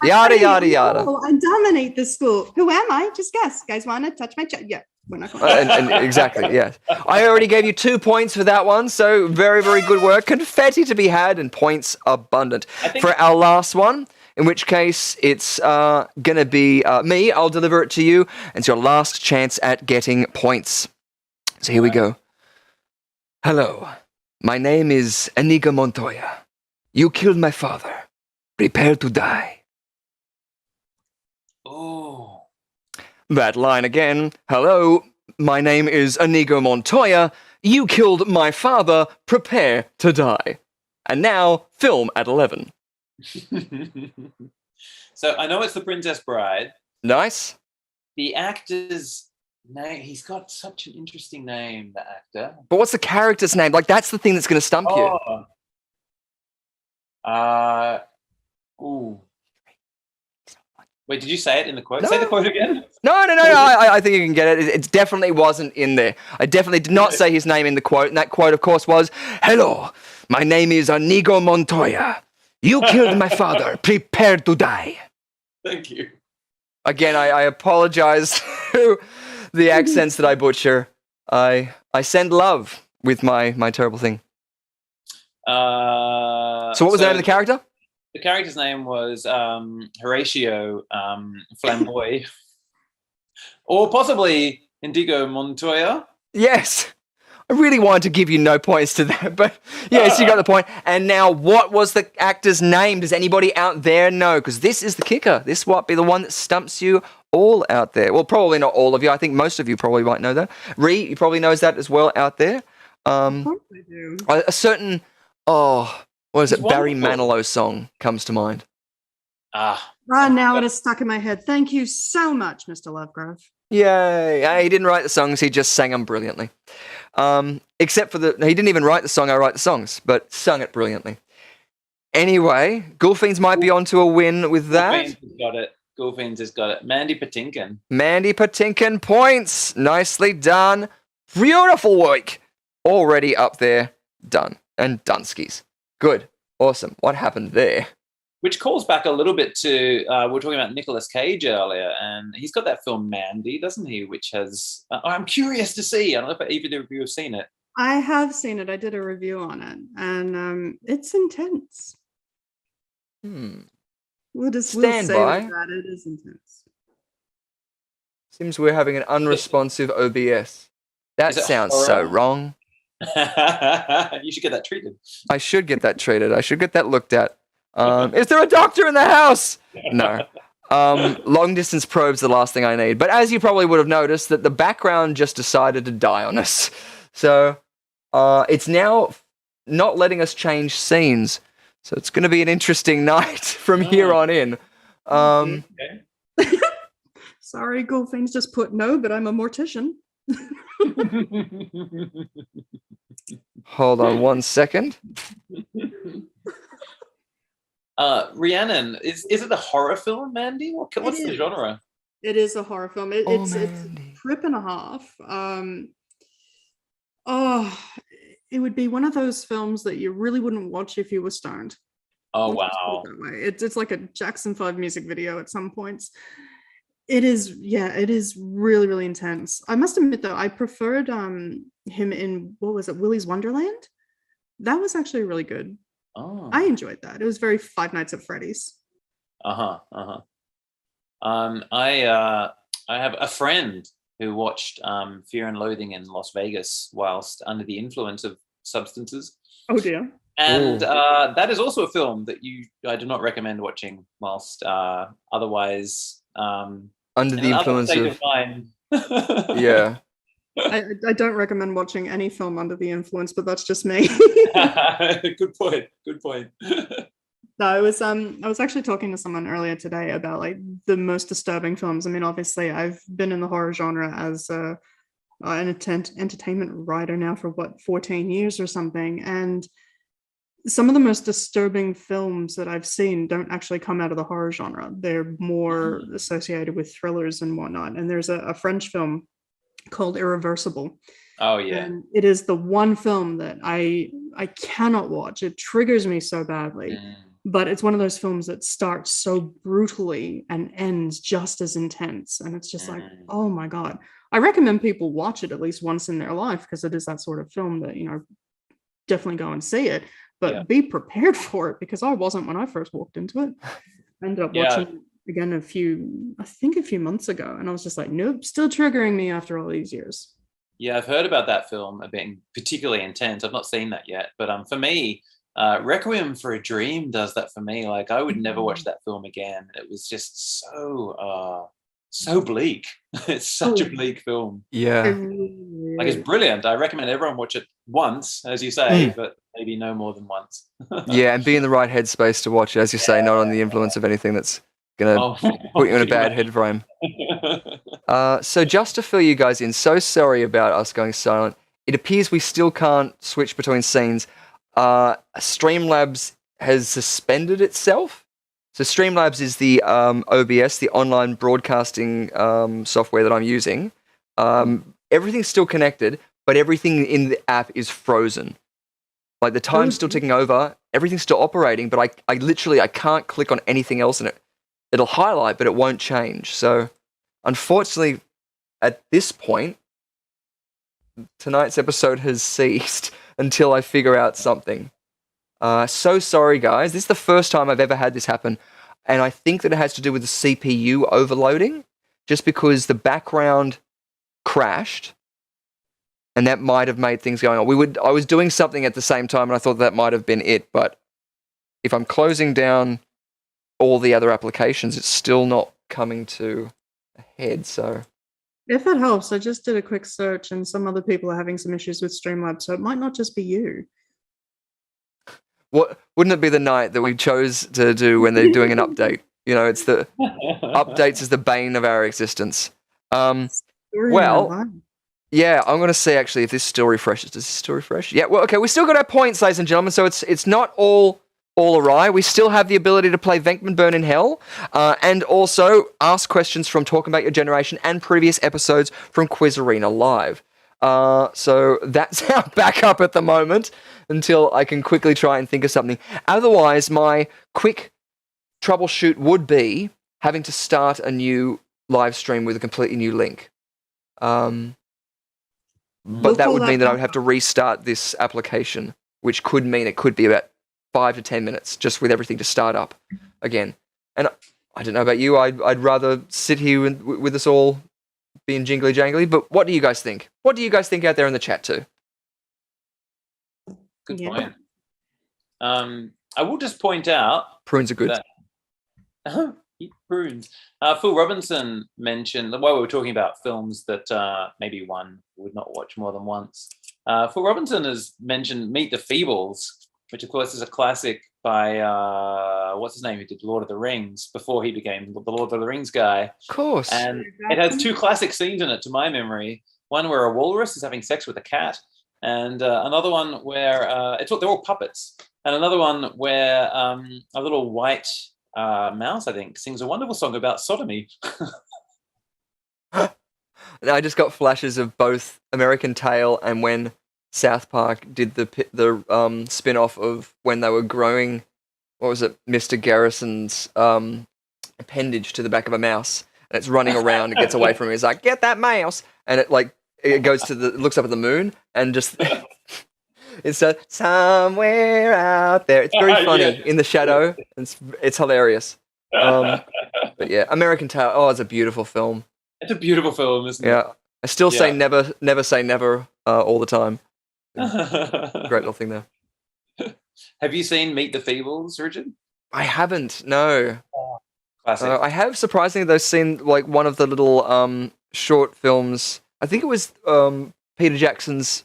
Yada, yada, yada. Oh, I dominate this school. Who am I? Just guess. Guys want to touch my chest? Yeah, we're not going and exactly, yes. I already gave you 2 points for that one, so very, very good work. Confetti to be had and points abundant. For our last one, in which case it's going to be me. I'll deliver it to you. And it's your last chance at getting points. So here we go. Hello, my name is Inigo Montoya. You killed my father. Prepare to die. Oh. That line again. Hello, my name is Inigo Montoya. You killed my father. Prepare to die. And now, film at 11. So I know it's The Princess Bride. Nice. The actor's name, he's got such an interesting name, the actor. But what's the character's name? Like, that's the thing that's going to stump you. Ooh. Wait, did you say it in the quote? No. Say the quote again. No. I think you can get it. It definitely wasn't in there. I definitely did not say his name in the quote. And that quote, of course, was, "Hello, my name is Inigo Montoya. You killed my father. Prepare to die." Thank you. Again, I apologize to the accents that I butcher. I send love with my terrible thing. So what was the name of the character? The character's name was Horatio Flamboy. Or possibly Indigo Montoya. Yes. I really wanted to give you no points to that, but yes, you got the point. And now, what was the actor's name? Does anybody out there know? Because this is the kicker. This might be the one that stumps you all out there. Well, probably not all of you. I think most of you probably might know that. Ree, you probably knows that as well out there. Of course I do. A certain, what is it? Barry Manilow song comes to mind. Now it is stuck in my head. Thank you so much, Mr. Lovegrove. Yay. He didn't write the songs, he just sang them brilliantly. Except for he didn't even write the song, I write the songs, but sung it brilliantly. Anyway, Gulfiends might be onto a win with that. Gulfiends has got it. Gulfiends has got it. Mandy Patinkin. Mandy Patinkin points. Nicely done. Beautiful work. Already up there. Done. And Dunskies. Good. Awesome. What happened there? Which calls back a little bit to, we were talking about Nicolas Cage earlier, and he's got that film Mandy, doesn't he? Which has, I'm curious to see. I don't know if either of you have seen it. I have seen it. I did a review on it, and it's intense. We'll say that it is intense. Seems we're having an unresponsive OBS. That sounds so wrong. You should get that treated. I should get that treated. I should get that looked at. Is there a doctor in the house? No. Long distance probe's the last thing I need. But as you probably would have noticed, that the background just decided to die on us. So it's now not letting us change scenes. So it's going to be an interesting night from here on in. Sorry, Gulfiends just put no, but I'm a mortician. Hold on 1 second. Rhiannon, is it a horror film, Mandy? What's the genre? It is a horror film. It's a trip and a half. It would be one of those films that you really wouldn't watch if you were stoned. Oh, wow. It's like a Jackson 5 music video at some points. It is really, really intense. I must admit, though, I preferred him in, what was it, Willy's Wonderland? That was actually really good. Oh. I enjoyed that. It was very Five Nights at Freddy's. I have a friend who watched Fear and Loathing in Las Vegas whilst under the influence of substances. Oh dear. And that is also a film that I do not recommend watching whilst otherwise under the influence of mind. Yeah. I don't recommend watching any film under the influence, but that's just me. Good point. No, I was actually talking to someone earlier today about like the most disturbing films. I mean, obviously, I've been in the horror genre as an entertainment writer now for 14 years or something, and some of the most disturbing films that I've seen don't actually come out of the horror genre. They're more associated with thrillers and whatnot. And there's a French film called Irreversible. Oh yeah. And it is the one film that I cannot watch. It triggers me so badly. But it's one of those films that starts so brutally and ends just as intense. And it's just like, oh my God. I recommend people watch it at least once in their life because it is that sort of film that, definitely go and see it. But be prepared for it because I wasn't when I first walked into it. I ended up watching it again a few months ago. And I was just like, nope, still triggering me after all these years. Yeah, I've heard about that film being particularly intense. I've not seen that yet. But for me, Requiem for a Dream does that for me. Like I would never watch that film again. It was just so bleak. It's such a bleak film. Yeah. Like it's brilliant. I recommend everyone watch it once, as you say, but maybe no more than once. Yeah, and be in the right headspace to watch it, as you say, not on the influence of anything that's gonna put you in a bad head frame. So just to fill you guys in, so sorry about us going silent. It appears we still can't switch between scenes. Streamlabs has suspended itself. So Streamlabs is the OBS, the online broadcasting software that I'm using. Everything's still connected, but everything in the app is frozen. Like the time's still ticking over, everything's still operating, but I literally can't click on anything else in it. It'll highlight, but it won't change. So unfortunately, at this point, tonight's episode has ceased until I figure out something. So sorry, guys. This is the first time I've ever had this happen, and I think that it has to do with the CPU overloading, just because the background crashed, and that might have made things going on. I was doing something at the same time, and I thought that might have been it, but if I'm closing down all the other applications, it's still not coming to a head, so... If it helps, I just did a quick search and some other people are having some issues with Streamlabs, so it might not just be you. Wouldn't it be the night that we chose to do when they're doing an update? It's the updates is the bane of our existence. Yeah, I'm going to see actually if this still refreshes. Does this still refresh? Yeah, well, okay, we still got our points, ladies and gentlemen, so it's not all awry. We still have the ability to play Venkman Burn in Hell, and also ask questions from Talking About Your Generation and previous episodes from Quiz Arena Live. So that's our backup at the moment until I can quickly try and think of something. Otherwise, my quick troubleshoot would be having to start a new live stream with a completely new link. But that would mean that I would have to restart this application, which could mean it could be about 5 to 10 minutes just with everything to start up again. And I don't know about you, I'd rather sit here with us all being jingly jangly, but what do you guys think? What do you guys think out there in the chat too? Good point. I will just point out prunes are good. Eat prunes. Phil Robinson mentioned, while we were talking about films that maybe one would not watch more than once, Phil Robinson has mentioned Meet the Feebles, which of course is a classic by, what's his name, who did Lord of the Rings before he became the Lord of the Rings guy. Of course. And it has two classic scenes in it, to my memory. One where a walrus is having sex with a cat, and another one where, they're all puppets. And another one where a little white mouse, I think, sings a wonderful song about sodomy. I just got flashes of both American Tail and when South Park did the spin-off of when they were growing, what was it, Mr. Garrison's appendage to the back of a mouse, and it's running around and gets away from him. He's like, "Get that mouse!" And it looks up at the moon and just It's somewhere out there. It's very funny in the shadow. It's hilarious. But yeah, American Tail. Oh, it's a beautiful film. It's a beautiful film, isn't it? Yeah, I still say never say never all the time. Great little thing there. Have you seen Meet the Feebles, Richard? I haven't. No. Classic. I have surprisingly though seen like one of the little short films. I think it was Peter Jackson's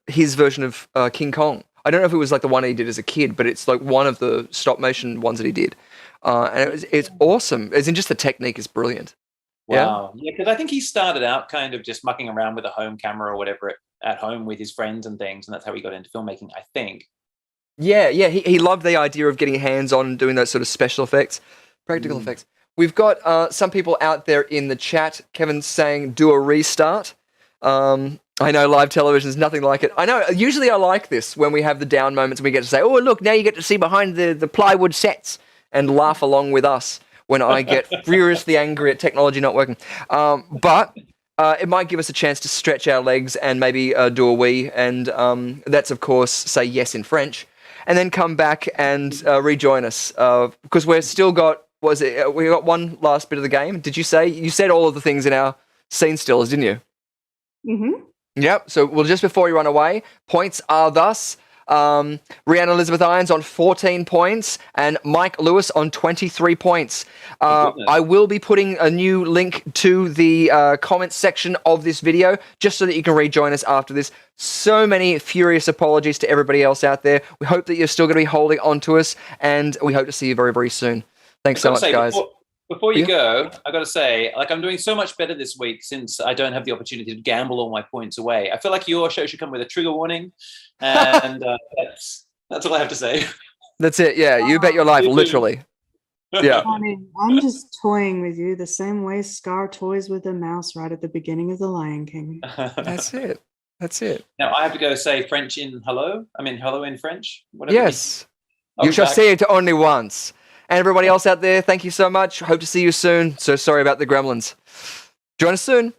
his version of King Kong. I don't know if it was like the one he did as a kid, but it's like one of the stop motion ones that he did, and it's awesome. As in, just the technique is brilliant. Wow. Yeah, because I think he started out kind of just mucking around with a home camera or whatever at home with his friends and things, and that's how he got into filmmaking, I think. Yeah. He loved the idea of getting hands on and doing those sort of special effects, practical effects. We've got some people out there in the chat. Kevin's saying, do a restart. I know live television is nothing like it. I know, usually I like this when we have the down moments and we get to say, oh, look, now you get to see behind the plywood sets and laugh along with us when I get furiously angry at technology not working. But it might give us a chance to stretch our legs and maybe do a wee. And that's, of course, say yes in French. And then come back and rejoin us. Because we've still got, we got one last bit of the game. Did you say? You said all of the things in our scene stills, didn't you? Mm-hmm. Yep. So, well, just before you run away, points are thus: Rhiannon Elizabeth Irons on 14 points and Mike Lewis on 23 points. I will be putting a new link to the comments section of this video just so that you can rejoin us after this. So many furious apologies to everybody else out there. We hope that you're still going to be holding on to us, and we hope to see you very, very soon. Thanks so much, guys. Before you go, I got to say, like, I'm doing so much better this week since I don't have the opportunity to gamble all my points away. I feel like your show should come with a trigger warning, and that's all I have to say. That's it. Yeah, you bet your life, literally. Yeah. I mean, I'm just toying with you the same way Scar toys with the mouse right at the beginning of The Lion King. That's it. That's it. Now I have to go say French in hello. I mean, hello in French. Whatever. Yes. You shall say it only once. And everybody else out there, thank you so much. Hope to see you soon. So sorry about the gremlins. Join us soon.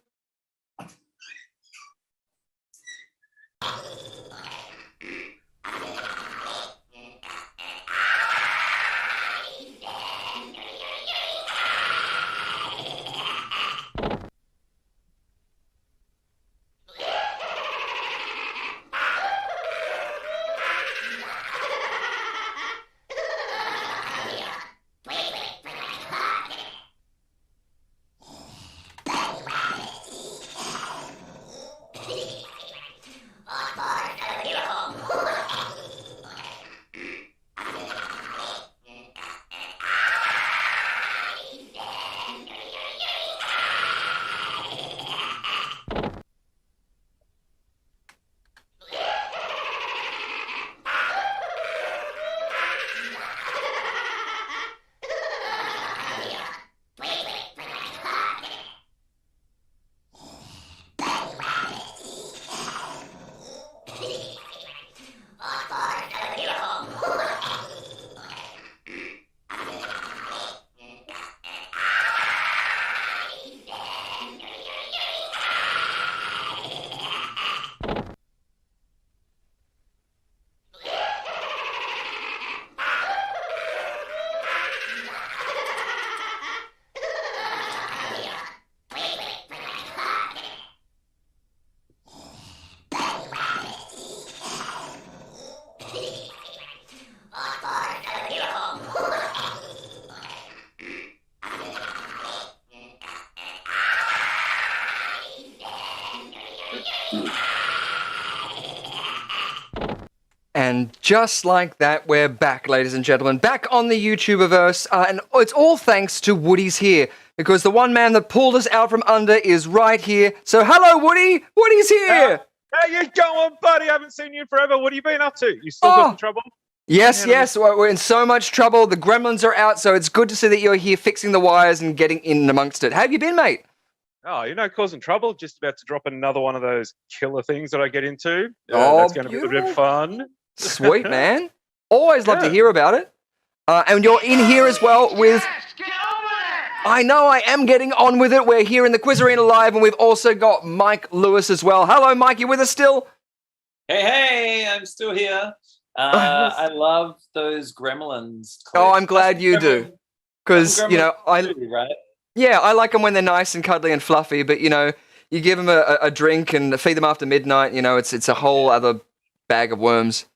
And just like that, we're back, ladies and gentlemen, back on the YouTuberverse, and it's all thanks to Woody's here, because the one man that pulled us out from under is right here. So hello, Woody! Woody's here! How you going, buddy? I haven't seen you forever. What have you been up to? You still got in trouble? Yes, we're in so much trouble. The gremlins are out, so it's good to see that you're here fixing the wires and getting in amongst it. How have you been, mate? Oh, causing trouble. Just about to drop another one of those killer things that I get into. Oh, that's going to be a little bit of fun. Sweet, man. Always love to hear about it. And you're in here as well with... I know, I am getting on with it. We're here in the QUIZarenaLIVE, and we've also got Mike Lewis as well. Hello, Mike. You with us still? Hey, I'm still here. I love those Gremlins. Oh, I'm glad you do. Because, you know, right? Yeah, I like them when they're nice and cuddly and fluffy, but, you know, you give them a drink and feed them after midnight, you know, it's a whole other bag of worms,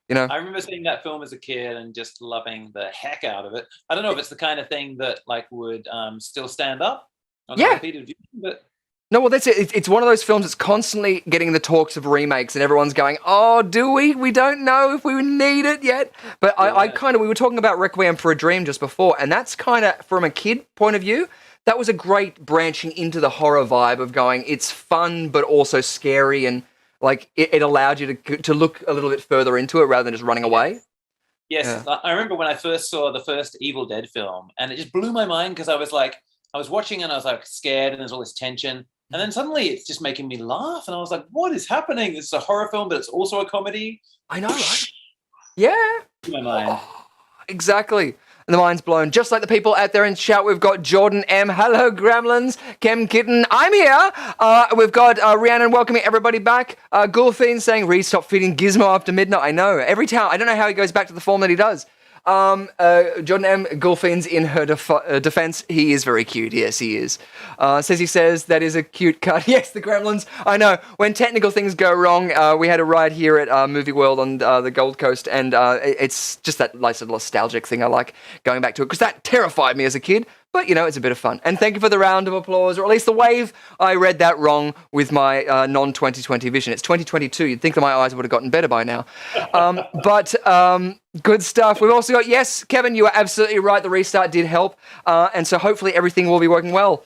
you know? I remember seeing that film as a kid and just loving the heck out of it. I don't know if it's the kind of thing that, like, would still stand up on a repeated view, but... No, well, that's it. It's one of those films that's constantly getting the talks of remakes, and everyone's going, "Oh, do we? We don't know if we need it yet." But I kind of, we were talking about Requiem for a Dream just before, and that's kind of, from a kid point of view, that was a great branching into the horror vibe of going, it's fun but also scary, and like it allowed you to look a little bit further into it rather than just running away. Yes, yeah. I remember when I first saw the first Evil Dead film, and it just blew my mind because I was watching and I was like scared, and there's all this tension. And then suddenly it's just making me laugh. And I was like, what is happening? It's a horror film, but it's also a comedy. I know, right? Yeah. My mind. Oh, exactly. And the mind's blown. Just like the people out there in chat, we've got Jordan M. Hello, Gremlins. Kem Kitten. I'm here. We've got Rhiannon welcoming everybody back. Gulfin saying, Reed, stop feeding Gizmo after midnight. I know. Every time. I don't know how he goes back to the form that he does. Jordan M. Gulfin's in her defense. He is very cute. Yes, he is. Says that is a cute cut. Yes, the Gremlins. I know. When technical things go wrong, we had a ride here at Movie World on the Gold Coast, and it's just that nice little nostalgic thing I like going back to it, because that terrified me as a kid. But, you know, it's a bit of fun. And thank you for the round of applause, or at least the wave. I read that wrong with my non-2020 vision. It's 2022. You'd think that my eyes would have gotten better by now. But good stuff. We've also got, yes, Kevin, you are absolutely right. The restart did help. And so hopefully everything will be working well.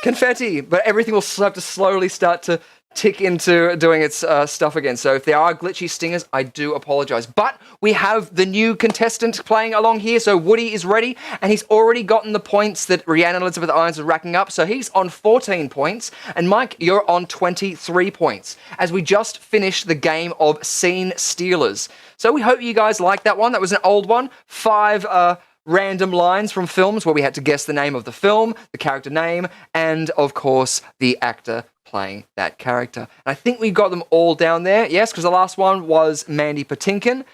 Confetti. But everything will have to slowly start to tick into doing its stuff again. So if there are glitchy stingers, I do apologize. But we have the new contestant playing along here. So Woody is ready, and he's already gotten the points that Rhiannon Elizabeth Irons is racking up. So he's on 14 points. And Mike, you're on 23 points as we just finished the game of Scene Stealers. So we hope you guys liked that one. That was an old one. 5 random lines from films where we had to guess the name of the film, the character name, and of course the actor playing that character. And I think we got them all down there, yes, because the last one was Mandy Patinkin,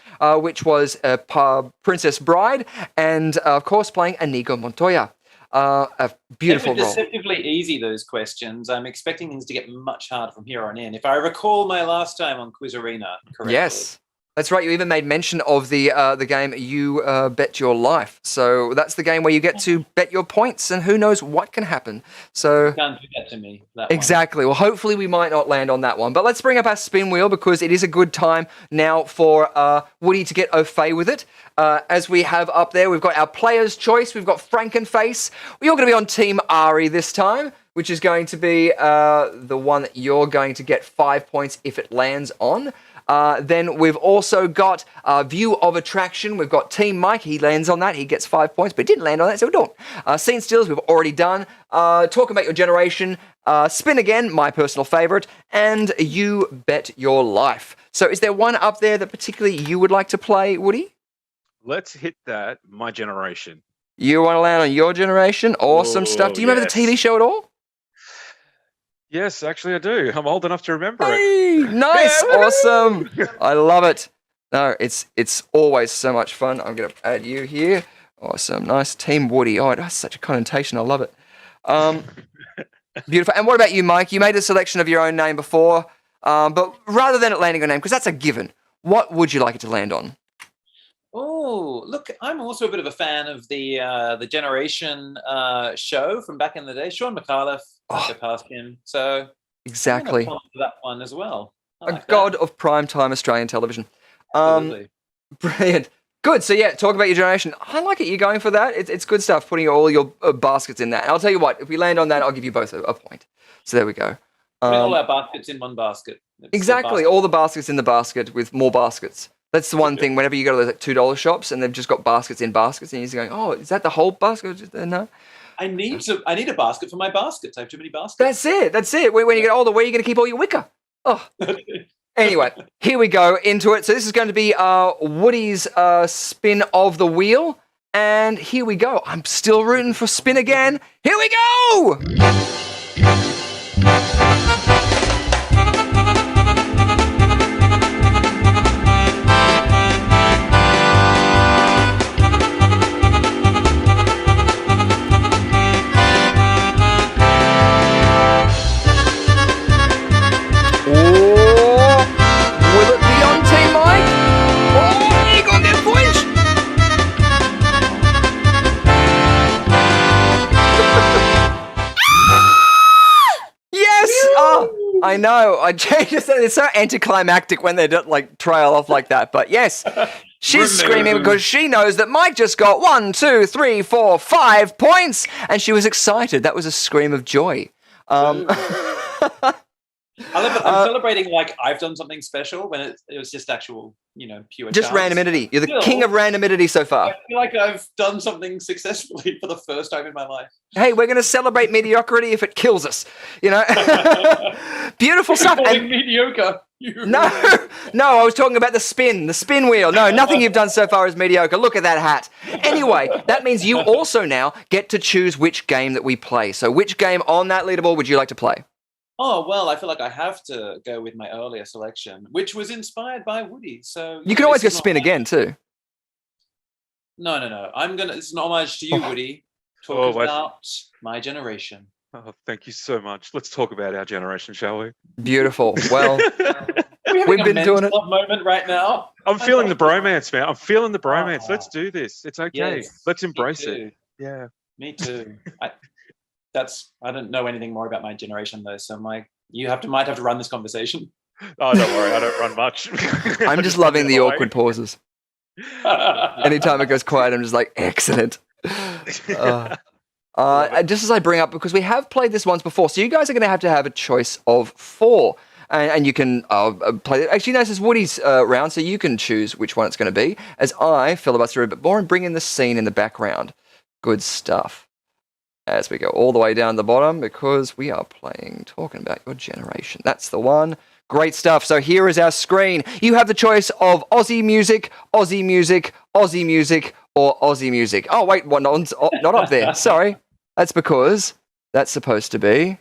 which was Princess Bride, and of course playing Inigo Montoya. A beautiful role. They're deceptively easy, those questions. I'm expecting things to get much harder from here on in. If I recall my last time on Quiz Arena correctly. Yes. That's right, you even made mention of the game You Bet Your Life. So that's the game where you get to bet your points, and who knows what can happen. So you can't do that to me. Exactly. Well, hopefully we might not land on that one. But let's bring up our spin wheel, because it is a good time now for Woody to get au fait with it. As we have up there, we've got our player's choice. We've got Frankenface. You're going to be on Team Ari this time, which is going to be the one that you're going to get 5 points if it lands on. Then we've also got View of Attraction. We've got Team Mike. He lands on that. He gets 5 points, but he didn't land on that, so we don't. Scene Stealers, we've already done. Talk About Your Generation. Spin Again, my personal favourite. And You Bet Your Life. So is there one up there that particularly you would like to play, Woody? Let's hit that. My Generation. You want to land on Your Generation? Awesome stuff. Do you remember the TV show at all? Yes, actually I do. I'm old enough to remember it. Nice, awesome. I love it. No, it's always so much fun. I'm going to add you here. Awesome, nice. Team Woody. Oh, it has such a connotation. I love it. Beautiful. And what about you, Mike? You made a selection of your own name before, but rather than it landing on name, because that's a given, what would you like it to land on? Oh, look, I'm also a bit of a fan of the Generation show from back in the day. Sean McAuliffe, go past him. So exactly, that one as well. A god of primetime Australian television. Brilliant. Good. So yeah, Talk About Your Generation. I like it. You're going for that. It's good stuff. Putting all your baskets in that. And I'll tell you what. If we land on that, I'll give you both a point. So there we go. Putting all our baskets in one basket. Exactly. All the baskets in the basket with more baskets. That's the one thing. Whenever you go to those $2 shops and they've just got baskets in baskets, and you're going, "Oh, is that the whole basket?" No. I need a basket for my baskets. I have too many baskets. That's it. When you get older, where are you going to keep all your wicker? Oh. Anyway, here we go into it. So this is going to be Woody's spin of the wheel. And here we go. I'm still rooting for Spin Again. Here we go! I know. It's so anticlimactic when they like trail off like that. But yes, she's screaming because she knows that Mike just got 1, 2, 3, 4, 5 points, and she was excited. That was a scream of joy. I love it. I'm celebrating like I've done something special when it was just actual, pure just chance. randomity. You're the king of randomity so far. I feel like I've done something successfully for the first time in my life. Hey, we're going to celebrate mediocrity if it kills us. Beautiful stuff. And mediocre. No, I was talking about the spin wheel. No, nothing you've done so far is mediocre. Look at that hat. Anyway, that means you also now get to choose which game that we play. So which game on that leaderboard would you like to play? Oh, well, I feel like I have to go with my earlier selection, which was inspired by Woody. So you can always go spin again too. No. It's an homage to you, Woody. Talk about my generation. Oh, thank you so much. Let's talk about our generation, shall we? Beautiful. Well, we've been doing it. Moment right now. I'm feeling the bromance, man. I'm feeling the bromance. Let's do this. It's okay. Yes, let's embrace it. Yeah. Me too. I don't know anything more about my generation though, so might have to run this conversation. Oh, don't worry, I don't run much. I'm just loving the awkward pauses. Anytime it goes quiet, I'm just like, excellent. Just as I bring up, because we have played this once before, so you guys are going to have a choice of 4. And you can play it. Actually, no, this is Woody's round, so you can choose which one it's going to be, as I filibuster a bit more and bring in the scene in the background. Good stuff. As we go all the way down the bottom, because we are talking about your generation. That's the one. Great stuff. So here is our screen. You have the choice of Aussie music, Aussie music, Aussie music, or Aussie music. Oh, wait, not up there. Sorry. That's because that's supposed to be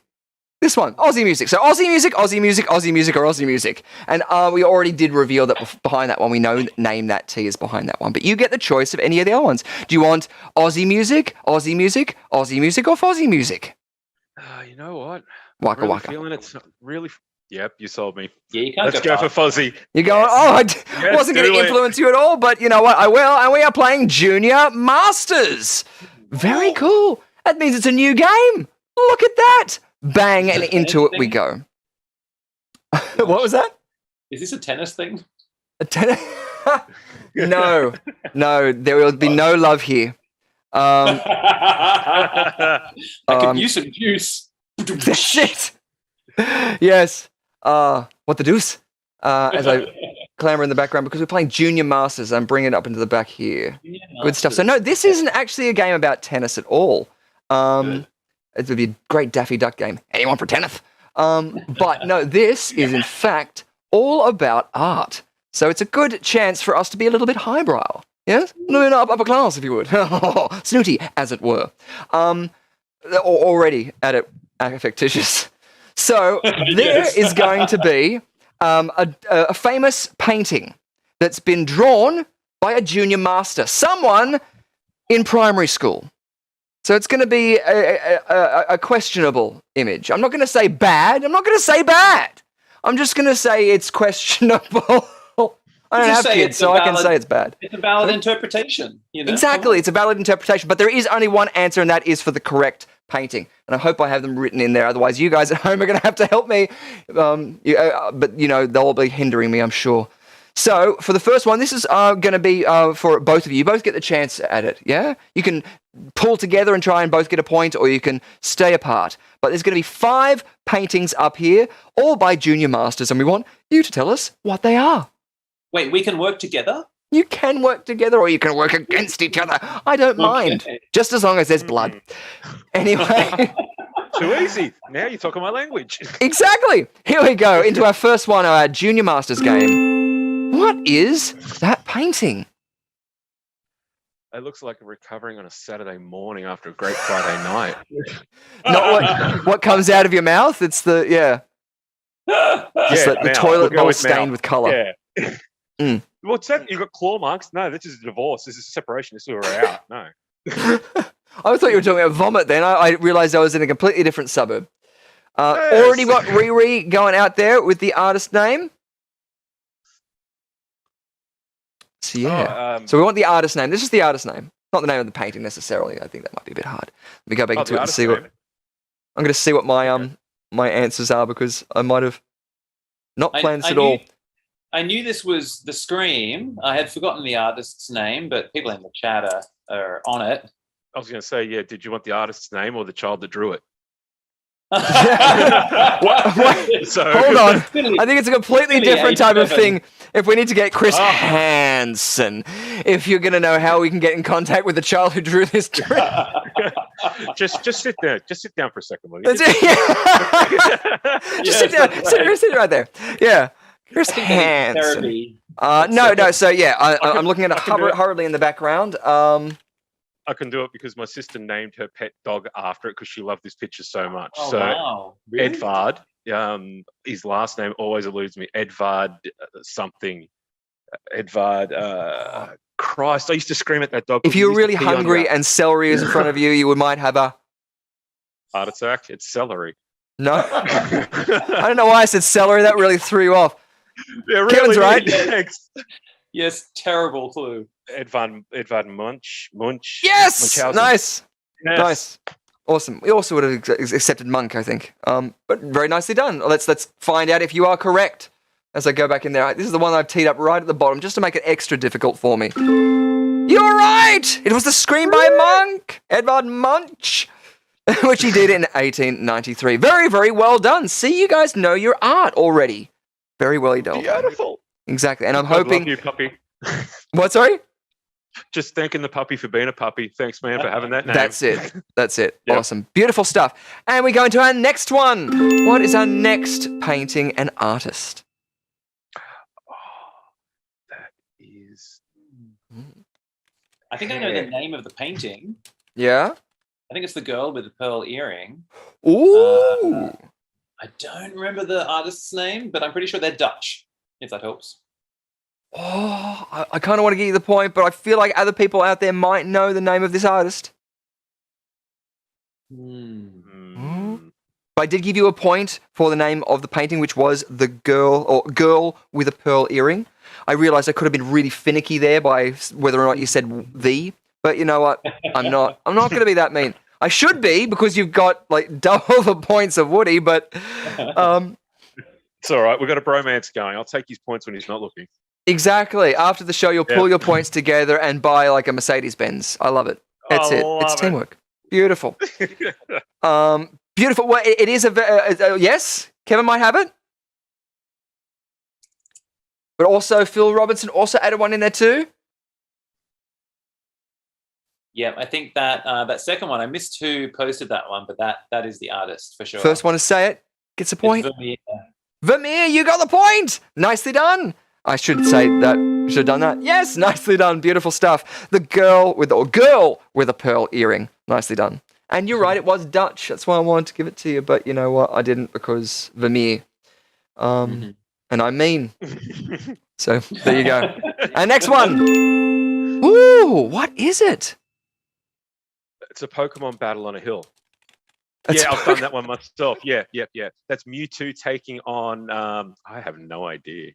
this one, Aussie music. So Aussie music, Aussie music, Aussie music, or Aussie music. And we already did reveal that behind that one. We name that T is behind that one. But you get the choice of any of the other ones. Do you want Aussie music, Aussie music, Aussie music, or Fozzie music? You know what? Waka really waka. Feeling it's really. Yep, you sold me. Yeah, you can't Let's go for Fozzie. You're going, I wasn't going to influence you at all, but you know what? I will. And we are playing Junior Masters. Very cool. That means it's a new game. Look at that. Bang, and into it we go. What was that? Is this a tennis thing? A tennis? No, there will be no love here. I could use some juice. Shit. Yes. What the deuce? As I clamor in the background, because we're playing Junior Masters. I'm bringing it up into the back here. Good stuff. So no, this isn't actually a game about tennis at all. It would be a great Daffy Duck game. Anyone for tennis? But no, this is in fact all about art. So it's a good chance for us to be a little bit highbrow. Yes? A little bit upper class, if you would. Snooty, as it were. Already at it, affectitious. So there is going to be a famous painting that's been drawn by a junior master, someone in primary school. So it's going to be a questionable image. I'm not going to say bad. I'm just going to say it's questionable. I don't have kids, so I can say it's bad. It's a valid interpretation. Exactly, it's a valid interpretation. But there is only one answer, and that is for the correct painting. And I hope I have them written in there. Otherwise, you guys at home are going to have to help me. But, they'll be hindering me, I'm sure. So, for the first one, this is going to be for both of you. You both get the chance at it, yeah? You can pull together and try and both get a point, or you can stay apart. But there's going to be 5 paintings up here, all by junior masters, and we want you to tell us what they are. Wait, we can work together? You can work together, or you can work against each other. I don't mind, just as long as there's blood. Anyway. Too easy. Now you're talking my language. Exactly. Here we go, into our first one, our Junior Masters game. What is that painting? It looks like recovering on a Saturday morning after a great Friday night. Not what comes out of your mouth? It's the, Just the toilet bowl stained with colour. Yeah. What's that? You've got claw marks? No, this is a divorce. This is a separation. This is where we're out. No. I thought you were talking about vomit then. I realised I was in a completely different suburb. Already got Riri going out there with the artist name. So so we want the artist name. This is the artist name, not the name of the painting necessarily. I think that might be a bit hard. Let me go back into it and see what. I'm going to see what my my answers are because I might have not planned this at all. I knew this was The Scream. I had forgotten the artist's name, but people in the chat are on it. I was going to say, yeah, did you want the artist's name or the child that drew it? What? So, hold on. I think it's a completely different type of thing. If we need to get Chris Hansen, if you're going to know how we can get in contact with the child who drew this dream. just sit there. Just sit down for a second, will you? Just sit down. Sit right there. Yeah. Chris Hansen. No. So yeah, I'm looking at it hurriedly in the background. I can do it because my sister named her pet dog after it because she loved this picture so much. Oh, so wow. Really? Edvard, his last name always eludes me. Edvard something. Edvard. Christ, I used to scream at that dog. If you're really hungry and celery is in front of you, you might have a heart attack. It's celery. No, I don't know why I said celery. That really threw you off. Yeah, really, Kevin's right. Yes, terrible clue. Edvard Munch. Yes, Munchausen. nice, Yes. nice, awesome. We also would have accepted Monk, I think. But very nicely done. Let's find out if you are correct as I go back in there. This is the one I've teed up right at the bottom just to make it extra difficult for me. You're right. It was The Scream by Monk, Edvard Munch, which he did in 1893. Very, very well done. See, you guys know your art already. Very well done. Beautiful. Exactly, and I'm God hoping. love you, puppy. What? Sorry. Just thanking the puppy for being a puppy. Thanks, man, for having that name. That's it. That's it. Yep. Awesome. Beautiful stuff. And we go into our next one. What is our next painting and artist? That is. I think I know the name of the painting. Yeah? I think it's the girl with the pearl earring. Ooh. I don't remember the artist's name, but I'm pretty sure they're Dutch, if that helps. Oh, I kind of want to give you the point, but I feel like other people out there might know the name of this artist. But I did give you a point for the name of the painting, which was the girl with a pearl earring. I realized I could have been really finicky there by whether or not you said the, but you know what? I'm not going to be that mean. I should be because you've got like double the points of Woody, but It's all right. We've got a bromance going. I'll take his points when he's not looking. Exactly. After the show, you'll pull your points together and buy like a Mercedes-Benz. I love it. That's it. It's teamwork. Beautiful. Beautiful. Well, it is yes. Kevin might have it, but also Phil Robinson also added one in there too. Yeah, I think that that second one, I missed who posted that one, but that is the artist for sure. First one to say it gets a point. It's Vermeer. Vermeer, you got the point. Nicely done. I should say that. Should have done that. Yes, nicely done. Beautiful stuff. The girl with a pearl earring. Nicely done. And you're right, it was Dutch. That's why I wanted to give it to you. But you know what? I didn't because Vermeer. And I mean. So there you go. And next one. Ooh, what is it? It's a Pokemon battle on a hill. That's I've done that one myself. Yeah. That's Mewtwo taking on. I have no idea.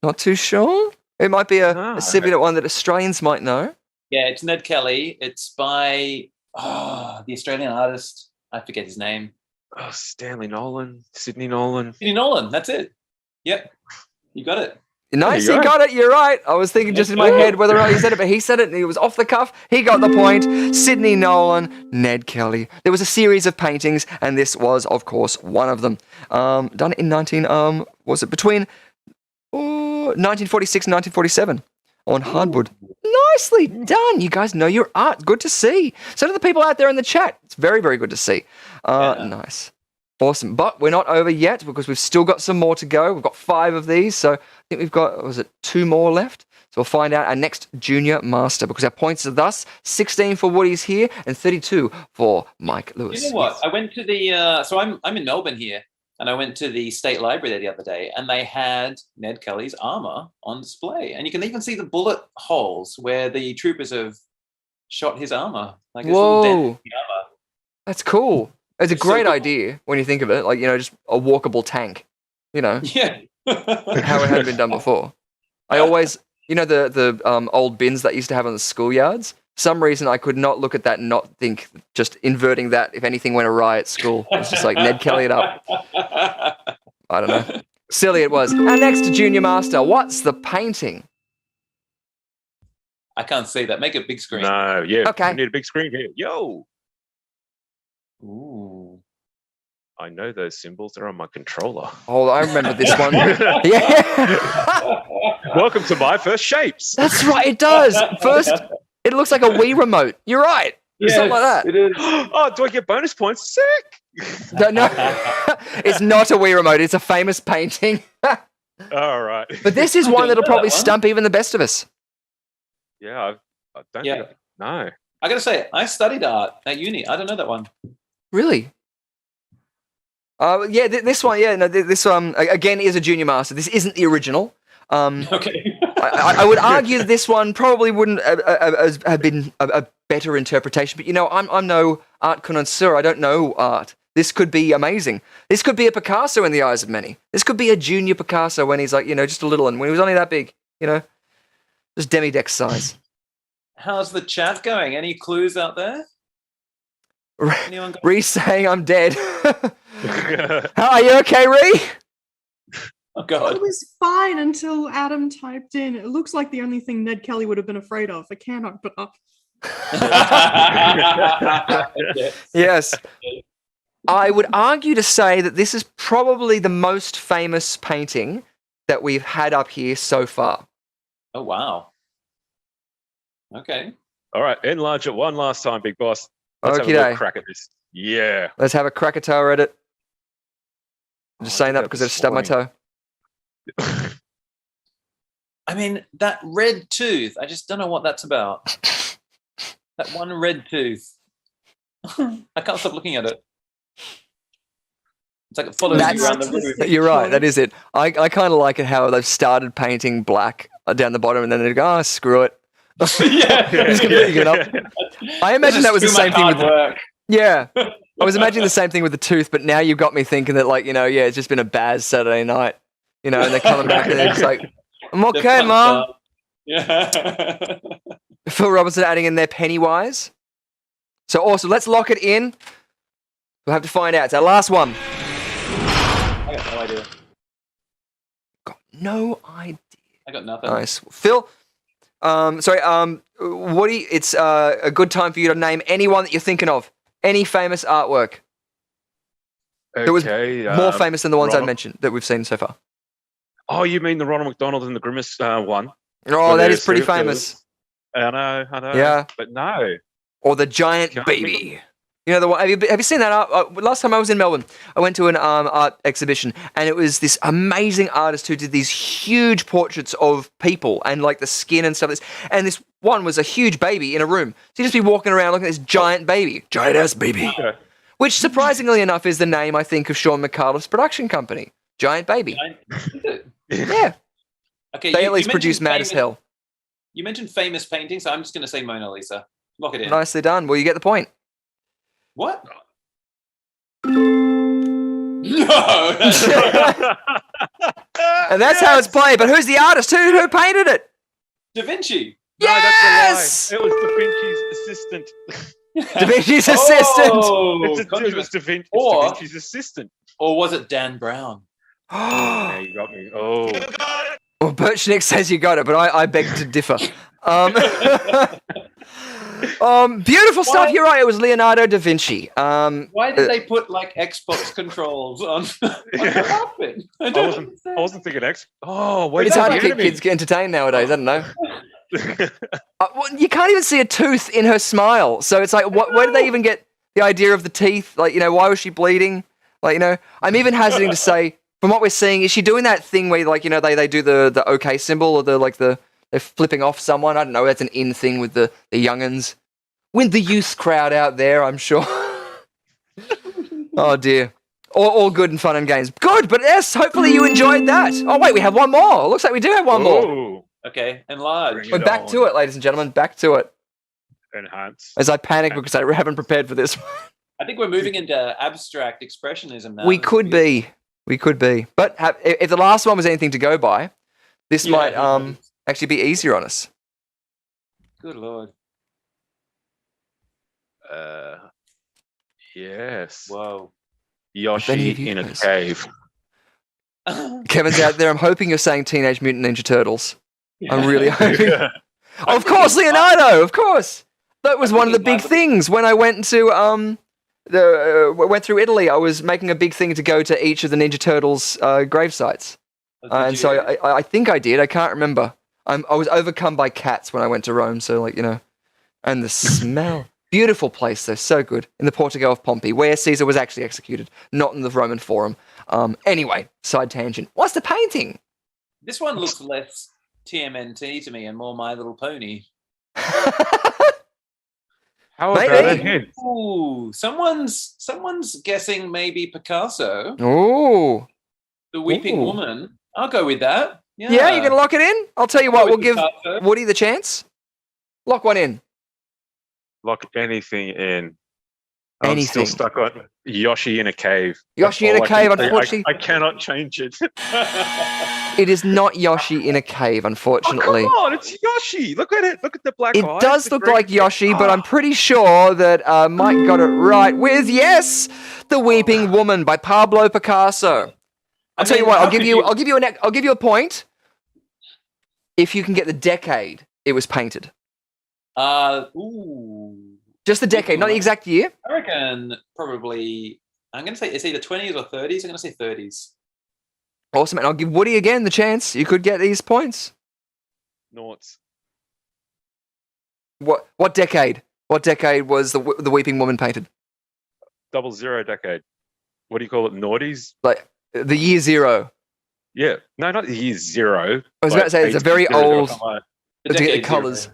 Not too sure. It might be a similar one that Australians might know. Yeah, it's Ned Kelly. It's by the Australian artist. I forget his name. Oh, Stanley Nolan, Sidney Nolan. Sidney Nolan. That's it. Yep, you got it. Nice, he got it. You're right. I was thinking just in my head whether or not he said it, but he said it and it was off the cuff. He got the point. Sidney Nolan, Ned Kelly. There was a series of paintings, and this was, of course, one of them. Done in between 1946 and 1947 on hardwood. Nicely done. You guys know your art. Good to see. So do the people out there in the chat. It's very, very good to see. Nice. Awesome. But we're not over yet because we've still got some more to go. We've got 5 of these. So I think we've got, 2 more left? So we'll find out our next junior master because our points are thus 16 for Woody's here and 32 for Mike Lewis. You know what? I went to the, so I'm in Melbourne here, and I went to the State Library there the other day, and they had Ned Kelly's armor on display. And you can even see the bullet holes where the troopers have shot his armor. Like this little dent in the armor. That's cool. It's a great idea when you think of it, like, just a walkable tank, Yeah. How it hadn't been done before. I always, the old bins that used to have on the schoolyards, some reason I could not look at that and not think just inverting that if anything went awry at school. It's just like Ned Kelly it up. I don't know. Silly it was. Our next Junior Master. What's the painting? I can't see that. Make it big screen. No, yeah. Okay. We need a big screen here. Yo. Ooh. I know those symbols. They're on my controller. Oh, I remember this one. Yeah. Welcome to my first shapes. That's right. It does. First, it looks like a Wii remote. You're right. Yes, Something like that. it is. Oh, do I get bonus points? Sick. No, it's not a Wii remote. It's a famous painting. All right. But this is one that'll probably stump even the best of us. Yeah, I don't Yeah. think no. I gotta say, I studied art at uni. I don't know that one. Really? Yeah, this one. Yeah, no, this again is a Junior Master. This isn't the original. Okay. I would argue that this one probably wouldn't have been a better interpretation. But you know, I'm no art connoisseur. I don't know art. This could be amazing. This could be a Picasso in the eyes of many. This could be a junior Picasso when he's like, you know, just a little one. When he was only that big, you know, just demi-deck size. How's the chat going? Any clues out there? Anyone got- Ree saying I'm dead. Are you okay, Ree? Oh God. It was fine until Adam typed in. It looks like the only thing Ned Kelly would have been afraid of. I can't open up. Yes. I would argue to say that this is probably the most famous painting that we've had up here so far. Oh wow. Okay. All right, enlarge it one last time, big boss. Let's have a Okey little doke. crack at this. Yeah. Let's have a crack at toe at it. I'm just saying that I because I just stubbed my toe. I mean, that red tooth. I just don't know what that's about. That one red tooth. I can't stop looking at it. It's like it follows you around the room. You're right, that is it. I kind of like it how they've started painting black down the bottom and then they go, oh, screw it. Yeah. Just completely give it up. I imagine that was the same thing with work. Yeah. I was imagining the same thing with the tooth, but now you've got me thinking that, like, you know, yeah, it's just been a bad Saturday night, you know, and they're coming back and they're just like, I'm okay, Mom. Yeah. Phil Robertson adding in there Pennywise. So awesome. Let's lock it in. We'll have to find out. It's our last one. I got no idea. Got no idea. I got nothing. Nice. Phil, Woody, it's a good time for you to name anyone that you're thinking of. Any famous artwork. That was more famous than the ones I mentioned that we've seen so far. Oh, you mean the Ronald McDonald and the Grimace one? Oh, that is pretty famous. I know. Yeah. But no. Or the giant baby. You know the one? Have you seen that art? Last time I was in Melbourne, I went to an art exhibition, and it was this amazing artist who did these huge portraits of people and like the skin and stuff. And this one was a huge baby in a room. So you just be walking around looking at this giant baby, giant ass baby, which surprisingly enough is the name I think of Sean McAuliffe's production company, Giant Baby. Yeah. Okay. They at least produce mad as hell. You mentioned famous paintings, so I'm just going to say Mona Lisa. Lock it in. Nicely done. Well, you get the point. What? No. And that's how it's played. But who's the artist? Who painted it? Da Vinci. Yes! No, that's a lie. It was Da Vinci's assistant. Da Vinci's assistant. It was Da Vinci's assistant. Or was it Dan Brown? Yeah, you got me. Oh. Well, Birchnick says you got it, but I beg to differ. Beautiful stuff. You're right. It was Leonardo da Vinci. Why did they put like Xbox controls on the outfit? I wasn't thinking X. Oh, wait. It's hard to keep kids entertained nowadays. I don't know. Well, you can't even see a tooth in her smile. So it's like, where did they even get the idea of the teeth? Like, you know, why was she bleeding? Like, you know, I'm even hesitating to say, from what we're seeing, is she doing that thing where, like, you know, they do the OK symbol or they're flipping off someone? I don't know. That's an in thing with the young'uns. With the youth crowd out there, I'm sure. Oh, dear. All good and fun and games. Good, but yes, hopefully you enjoyed that. Oh, wait, we have one more. Looks like we do have one more. Okay, enlarge. We're back to it, ladies and gentlemen. Back to it. Enhance. As I panic because I haven't prepared for this. I think we're moving into abstract expressionism now. We could be. But if the last one was anything to go by, this might actually be easier on us. Good Lord. Yes. Whoa. Yoshi you in a guys? cave. Kevin's out there. I'm hoping you're saying Teenage Mutant Ninja Turtles. I'm really hoping. Of course, Leonardo. Of course. That was one of the big things when I went to went through Italy. I was making a big thing to go to each of the Ninja Turtles grave sites, and so I think I did. I can't remember. I was overcome by cats when I went to Rome. So and the smell. Beautiful place, though, so good. In the Portico of Pompey, where Caesar was actually executed, not in the Roman Forum. Anyway, side tangent. What's the painting? This one looks less TMNT to me and more My Little Pony. How about a hint? Ooh, someone's guessing maybe Picasso. Oh. The Weeping Woman. I'll go with that. Yeah, you're going to lock it in? I'll tell you what, we'll give Woody the chance. Lock one in. Lock anything in. I'm still stuck on Yoshi in a cave. Yoshi in a cave, unfortunately. I cannot change it. It is not Yoshi in a cave, unfortunately. Oh, come on, it's Yoshi. Look at it. Look at the black eyes. It does look like Yoshi, but I'm pretty sure that Mike got it right with, The Weeping Woman by Pablo Picasso. I'll tell you what, I'll give you a point if you can get the decade it was painted. Just the decade, not the exact year. I reckon probably, I'm going to say it's either 20s or 30s. I'm going to say 30s. Awesome, and I'll give Woody again the chance. You could get these points. Noughts. What decade? What decade was the Weeping Woman painted? 00 decade. What do you call it? Noughties? Like the year 0. Yeah. No, not the year 0. I was about to say it's a very old colours.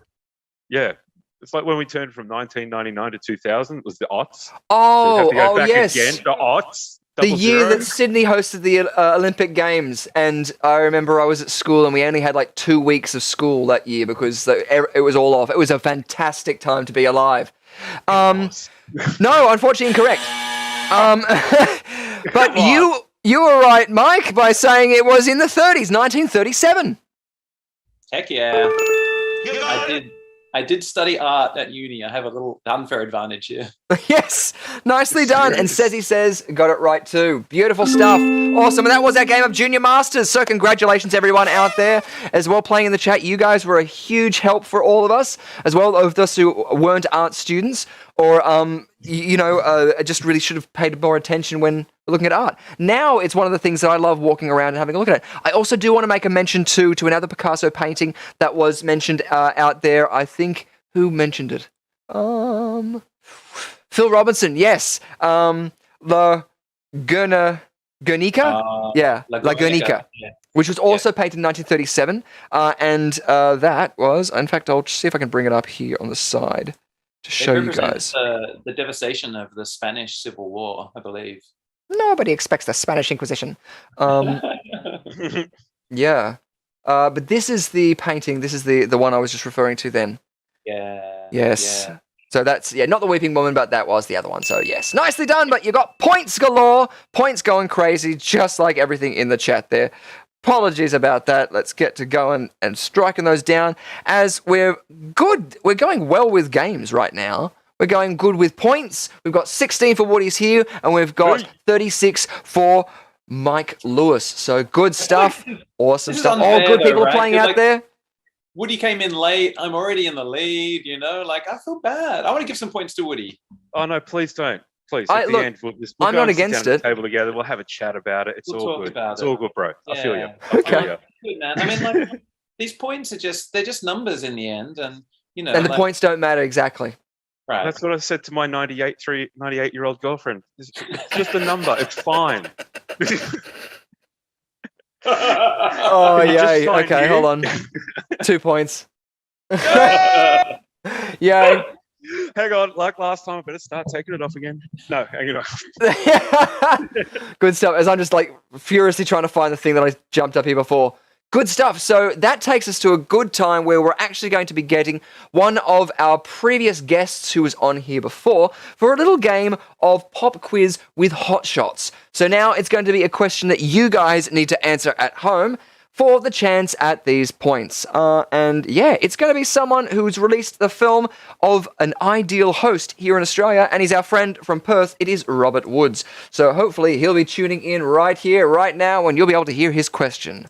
Yeah. It's like when we turned from 1999 to 2000, it was the aughts. Oh, so you have to go back yes. Again, the aughts. The year that Sydney hosted the Olympic Games, and I remember I was at school and we only had like 2 weeks of school that year because it was all off. It was a fantastic time to be alive. No, unfortunately incorrect. But you were right, Mike, by saying it was in the 30s, 1937. Heck yeah. I did study art at uni. I have a little unfair advantage here. Yes, nicely done. And Cezzy says, got it right too. Beautiful stuff. Awesome. And that was our game of Junior Masters. So congratulations everyone out there as well playing in the chat. You guys were a huge help for all of us, as well as those who weren't art students or, just really should have paid more attention when looking at art. Now it's one of the things that I love walking around and having a look at it. I also do want to make a mention to another Picasso painting that was mentioned out there. I think, who mentioned it? Phil Robinson, yes. La Guernica? La Guernica. Yeah. Which was also painted in 1937. And that was, in fact, I'll see if I can bring it up here on the side to show you guys. The devastation of the Spanish Civil War, I believe. Nobody expects the Spanish Inquisition. Yeah. But this is the painting. This is the one I was just referring to then. Yeah. Yes. Yeah. So that's, not the Weeping Woman, but that was the other one. So yes, nicely done, but you got points galore. Points going crazy, just like everything in the chat there. Apologies about that. Let's get to going and striking those down as we're good. We're going well with games right now. We're going good with points. We've got 16 for Woody's here, and we've got 36 for Mike Lewis. So good stuff. Awesome stuff. All good people are playing out there. Woody came in late. I'm already in the lead, I feel bad. I want to give some points to Woody. Oh, no, please don't. Please, at the end, we'll I'm not against it. Table together. We'll have a chat about it. It's all good. It's all good, bro. Yeah. I feel you. Okay. Good, man. I mean, these points are they're just numbers in the end. And, And the points don't matter, exactly. Right. That's what I said to my 98-year-old girlfriend. It's just a number. It's fine. Oh, yay. Okay, hold on. 2 points. Yay. Hang on, like last time, I better start taking it off again. No, hang it off. Good stuff. As I'm just furiously trying to find the thing that I jumped up here before. Good stuff. So that takes us to a good time where we're actually going to be getting one of our previous guests who was on here before for a little game of pop quiz with hot shots. So now it's going to be a question that you guys need to answer at home for the chance at these points. And yeah, it's going to be someone who's released the film of an ideal host here in Australia, and he's our friend from Perth. It is Robert Woods. So hopefully he'll be tuning in right here, right now, and you'll be able to hear his question.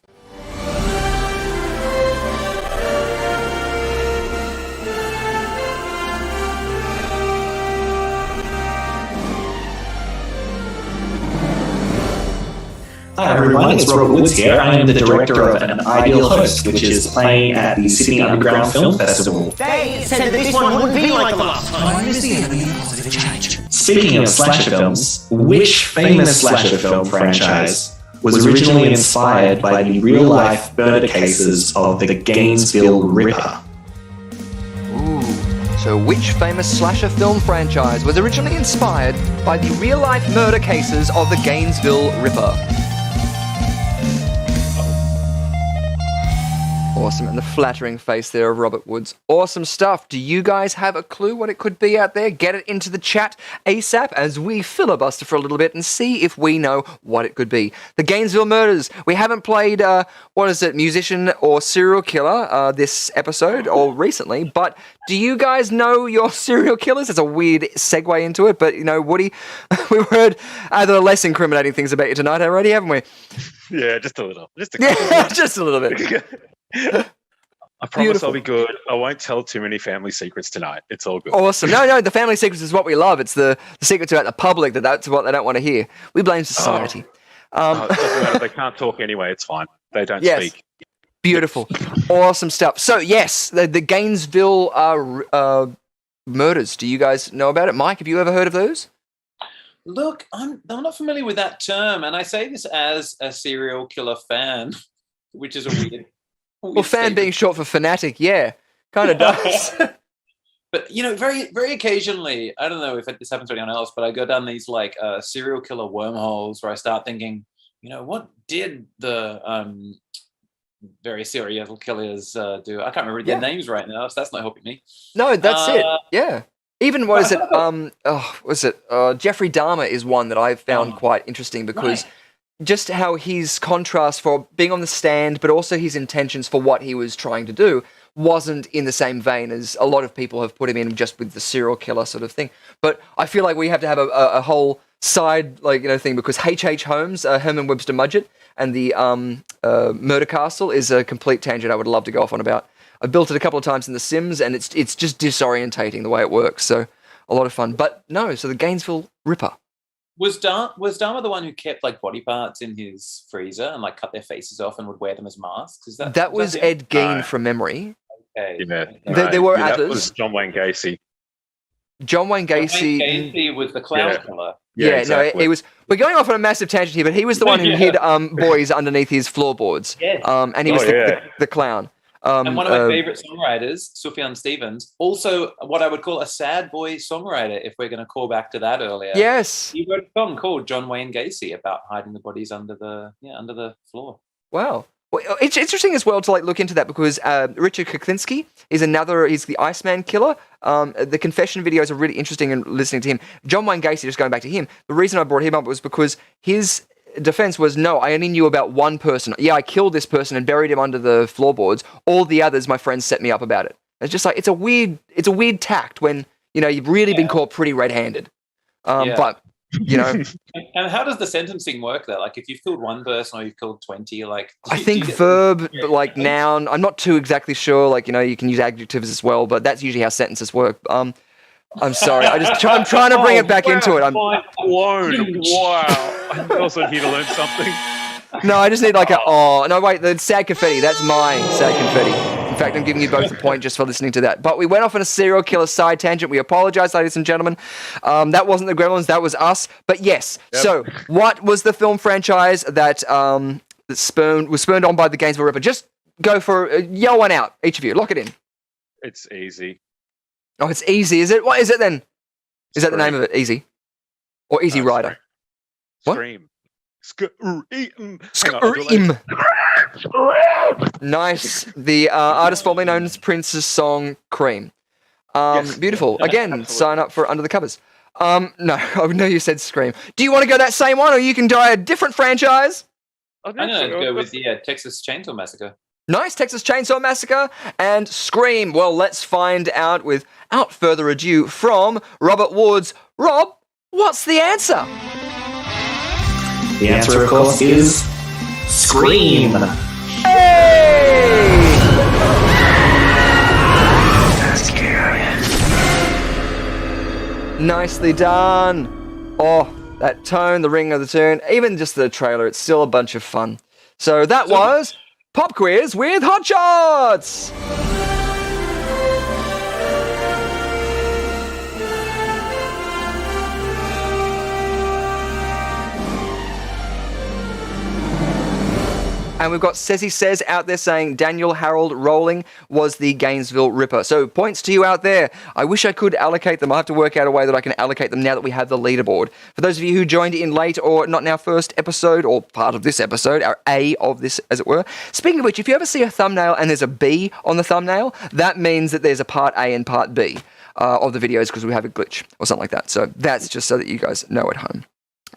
Hi everyone, it's Robert Woods here. I am the director of An Ideal Host, which is playing at the Sydney Underground Film Festival. They said that this one wouldn't be like the last time. Where is the enemy of positive change? Speaking of slasher films, which famous slasher film franchise was originally inspired by the real-life murder cases of the Gainesville Ripper? So which famous slasher film franchise was originally inspired by the real-life murder cases of the Gainesville Ripper? Awesome, and the flattering face there of Robert Woods. Awesome stuff. Do you guys have a clue what it could be out there? Get it into the chat ASAP as we filibuster for a little bit and see if we know what it could be. The Gainesville Murders. We haven't played, musician or serial killer this episode or recently, but do you guys know your serial killers? It's a weird segue into it, but, Woody, we've heard either less incriminating things about you tonight already, haven't we? Yeah, just a little. Just a little bit. I promise I'll be good. I won't tell too many family secrets tonight. It's all good. Awesome. No, the family secrets is what we love. It's the secrets about the public that's what they don't want to hear. We blame society. It doesn't matter. They can't talk anyway. It's fine. They don't speak. Beautiful. Awesome stuff. So, yes, the Gainesville murders. Do you guys know about it? Mike, have you ever heard of those? Look, I'm not familiar with that term, and I say this as a serial killer fan, which is a weird well, fan statement. Being short for fanatic, yeah, kind of does. But, very, very occasionally, I don't know if this happens to anyone else, but I go down these, serial killer wormholes where I start thinking, what did the various serial killers do? I can't remember their names right now, so that's not helping me. No, that's it, yeah. Even, Jeffrey Dahmer is one that I've found quite interesting because just how his contrast for being on the stand, but also his intentions for what he was trying to do wasn't in the same vein as a lot of people have put him in just with the serial killer sort of thing. But I feel like we have to have a whole side, thing because H.H. Holmes, Herman Webster Mudgett, and the Murder Castle is a complete tangent I would love to go off on about. I built it a couple of times in The Sims, and it's just disorientating the way it works. So a lot of fun. But no, so the Gainesville Ripper. Was Dahmer the one who kept body parts in his freezer and cut their faces off and would wear them as masks? That was Ed Gein from memory. Okay. Yeah, there were that others. Was John Wayne Gacy. John Wayne Gacy was the clown killer. Yeah, exactly. No, he was. We're going off on a massive tangent here, but he was the one who hid boys underneath his floorboards. Yes. And he was the clown. And one of my favorite songwriters, Sufjan Stevens, also what I would call a sad boy songwriter, if we're going to call back to that earlier. Yes. He wrote a song called John Wayne Gacy about hiding the bodies under the floor. Wow. Well, it's interesting as well to look into that because Richard Kuklinski is he's the Iceman killer. The confession videos are really interesting and listening to him. John Wayne Gacy, just going back to him, the reason I brought him up was because his defense was, no, I only knew about one person. Yeah, I killed this person and buried him under the floorboards. All the others, my friends set me up about it. It's just it's a weird tact when, you've really been caught pretty red-handed. But, And how does the sentencing work there? If you've killed one person or you've killed 20, I think verb, noun, I'm not too exactly sure. You can use adjectives as well, but that's usually how sentences work. I'm sorry. I'm trying to bring it back into it. I'm blown. Wow. I'm also here to learn something. No, I just need no, wait, the sad confetti. That's my sad confetti. In fact, I'm giving you both a point just for listening to that. But we went off on a serial killer side tangent. We apologize, ladies and gentlemen. That wasn't the Gremlins. That was us. But yes. Yep. So what was the film franchise that was spurned on by the Gainesville Ripper? Just go for yell one out, each of you. Lock it in. It's easy. Oh, it's easy, is it? What is it then? Is that the name of it? Easy? Or Easy Rider? Scream. Scream. Nice. The artist formerly known as Prince's song Cream. Yes. Beautiful. Again, absolutely. Sign up for Under the Covers. No, I know you said Scream. Do you want to go that same one or you can try a different franchise? I'm going to go with the Texas Chainsaw Massacre. Nice, Texas Chainsaw Massacre and Scream. Well, let's find out without further ado from Robert Woods. Rob, what's the answer? The answer, of course, is Scream. Hey! Nicely done. Oh, that tone, the ring of the tune, even just the trailer, it's still a bunch of fun. So that was Pop Quiz with Hot Shots! And we've got Ceci Says out there saying Daniel Harold Rowling was the Gainesville Ripper. So points to you out there. I wish I could allocate them. I have to work out a way that I can allocate them now that we have the leaderboard. For those of you who joined in late or not in our first episode or part of this episode, our A of this, as it were. Speaking of which, if you ever see a thumbnail and there's a B on the thumbnail, that means that there's a part A and part B of the videos because we have a glitch or something like that. So that's just so that you guys know at home.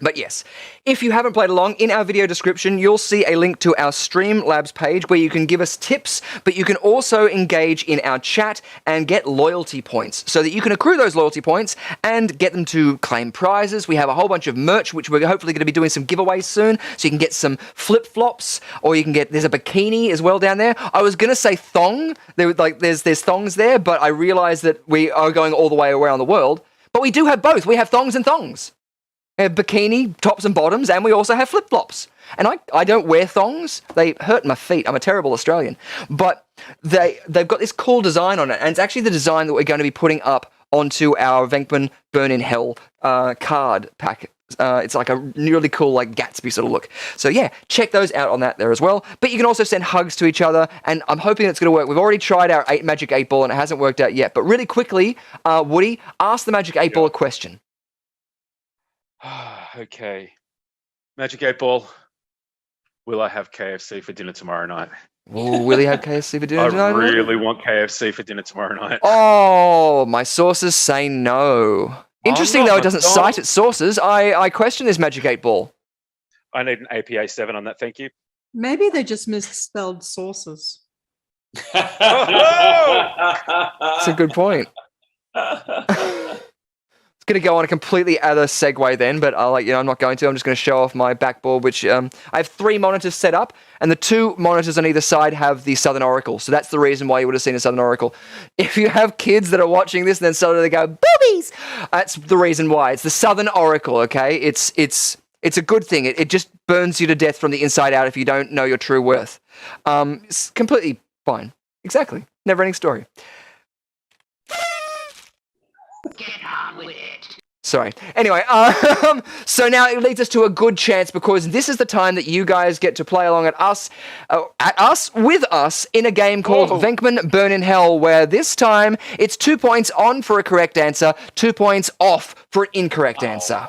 But yes, if you haven't played along, in our video description, you'll see a link to our Streamlabs page where you can give us tips, but you can also engage in our chat and get loyalty points so that you can accrue those loyalty points and get them to claim prizes. We have a whole bunch of merch, which we're hopefully going to be doing some giveaways soon, so you can get some flip-flops, or you can get, there's a bikini as well down there. I was going to say thong, there's thongs there, but I realized that we are going all the way around the world, but we do have both. We have thongs and thongs. We have bikini, tops and bottoms, and we also have flip-flops. And I don't wear thongs. They hurt my feet. I'm a terrible Australian. But they've got this cool design on it, and it's actually the design that we're going to be putting up onto our Venkman Burn in Hell card pack. It's like a really cool, like Gatsby sort of look. So yeah, check those out on that there as well. But you can also send hugs to each other, and I'm hoping it's going to work. We've already tried our Magic 8 Ball, and it hasn't worked out yet. But really quickly, Woody, ask the Magic 8 Ball a question. Okay. Magic 8 Ball. Will I have KFC for dinner tomorrow night? Ooh, will he have KFC for dinner tonight? I really want KFC for dinner tomorrow night. Oh, my sources say no. Interesting, though, it doesn't cite its sources. I question this Magic 8 Ball. I need an APA 7 on that, thank you. Maybe they just misspelled sources. That's a good point. Going to go on a completely other segue then, but I'm not going to. I'm just going to show off my backboard, which I have 3 monitors set up, and the 2 monitors on either side have the Southern Oracle. So that's the reason why you would have seen a Southern Oracle. If you have kids that are watching this and then suddenly they go, boobies! That's the reason why. It's the Southern Oracle, okay? It's a good thing. It just burns you to death from the inside out if you don't know your true worth. It's completely fine. Exactly. Never-ending story. Get on with it. Sorry. Anyway, so now it leads us to a good chance because this is the time that you guys get to play along with us in a game called Venkman Burn in Hell, where this time it's 2 points on for a correct answer, 2 points off for an incorrect answer.